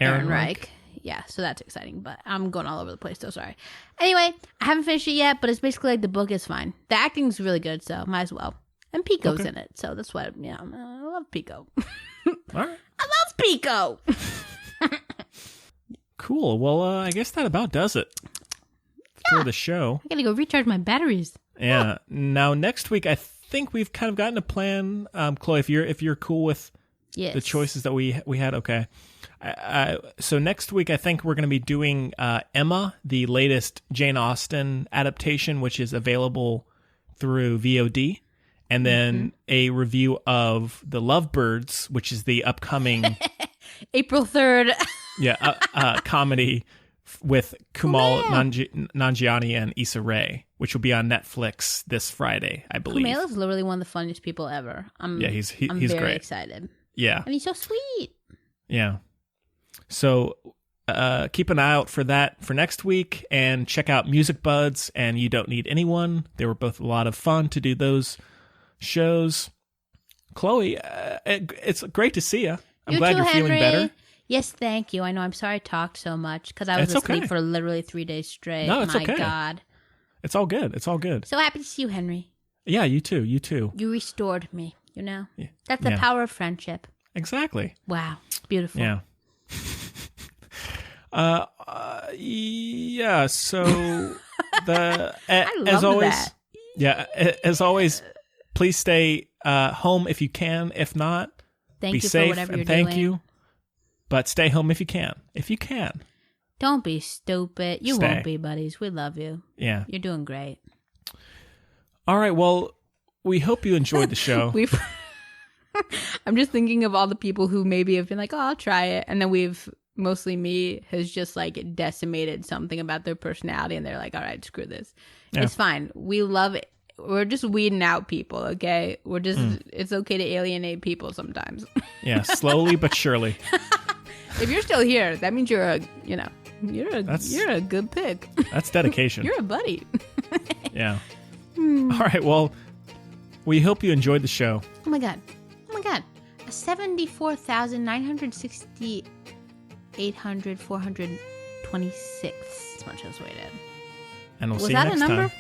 Ehrenreich. Yeah, so that's exciting, but I'm going all over the place, so sorry. Anyway, I haven't finished it yet, but it's basically like the book is fine. The acting's really good, so might as well. And Pico's in it, so that's why, I love Pico. All right. I love Pico! Cool. Well, I guess that about does it for the show. I gotta go recharge my batteries. Yeah. Now, next week, I think we've kind of gotten a plan. Chloe, if you're cool with the choices that we had, okay. So next week, I think we're going to be doing Emma, the latest Jane Austen adaptation, which is available through VOD, and then a review of The Lovebirds, which is the upcoming April 3rd. comedy with Kumail Nanjiani and Issa Rae, which will be on Netflix this Friday, I believe. Kumail is literally one of the funniest people ever. He's very great. Excited. Yeah, and he's so sweet. Yeah. So keep an eye out for that for next week, and check out Music Buds and You Don't Need Anyone. They were both a lot of fun to do those shows. Chloe, it's great to see you. I'm glad you're feeling better. Yes, thank you. I know. I'm sorry I talked so much because I was asleep for literally 3 days straight. No, it's okay. My God. It's all good. It's all good. So happy to see you, Henry. Yeah, you too. You too. You restored me, Yeah. That's the Yeah. power of friendship. Exactly. Wow. Beautiful. Yeah. Yeah, so as always, that. Yeah, as always, please stay home if you can. If not, thank be you safe for whatever and you're thank doing. you. But stay home if you can. If you can. Don't be stupid. You Stay. won't be, buddies. We love you. Yeah. You're doing great. All right, well, we hope you enjoyed the show. I'm just thinking of all the people who maybe have been like, oh, I'll try it. And then mostly me, has just like decimated something about their personality. And they're like, all right, screw this. Yeah. It's fine. We love it. We're just weeding out people, okay? We're just, it's okay to alienate people sometimes. Yeah, slowly but surely. If you're still here, that means you're a good pick. That's dedication. You're a buddy. Yeah. All right, well, we hope you enjoyed the show. Oh my God. A 74,960,800,426. That's much I was rated. And we'll see you next time. Was that a number?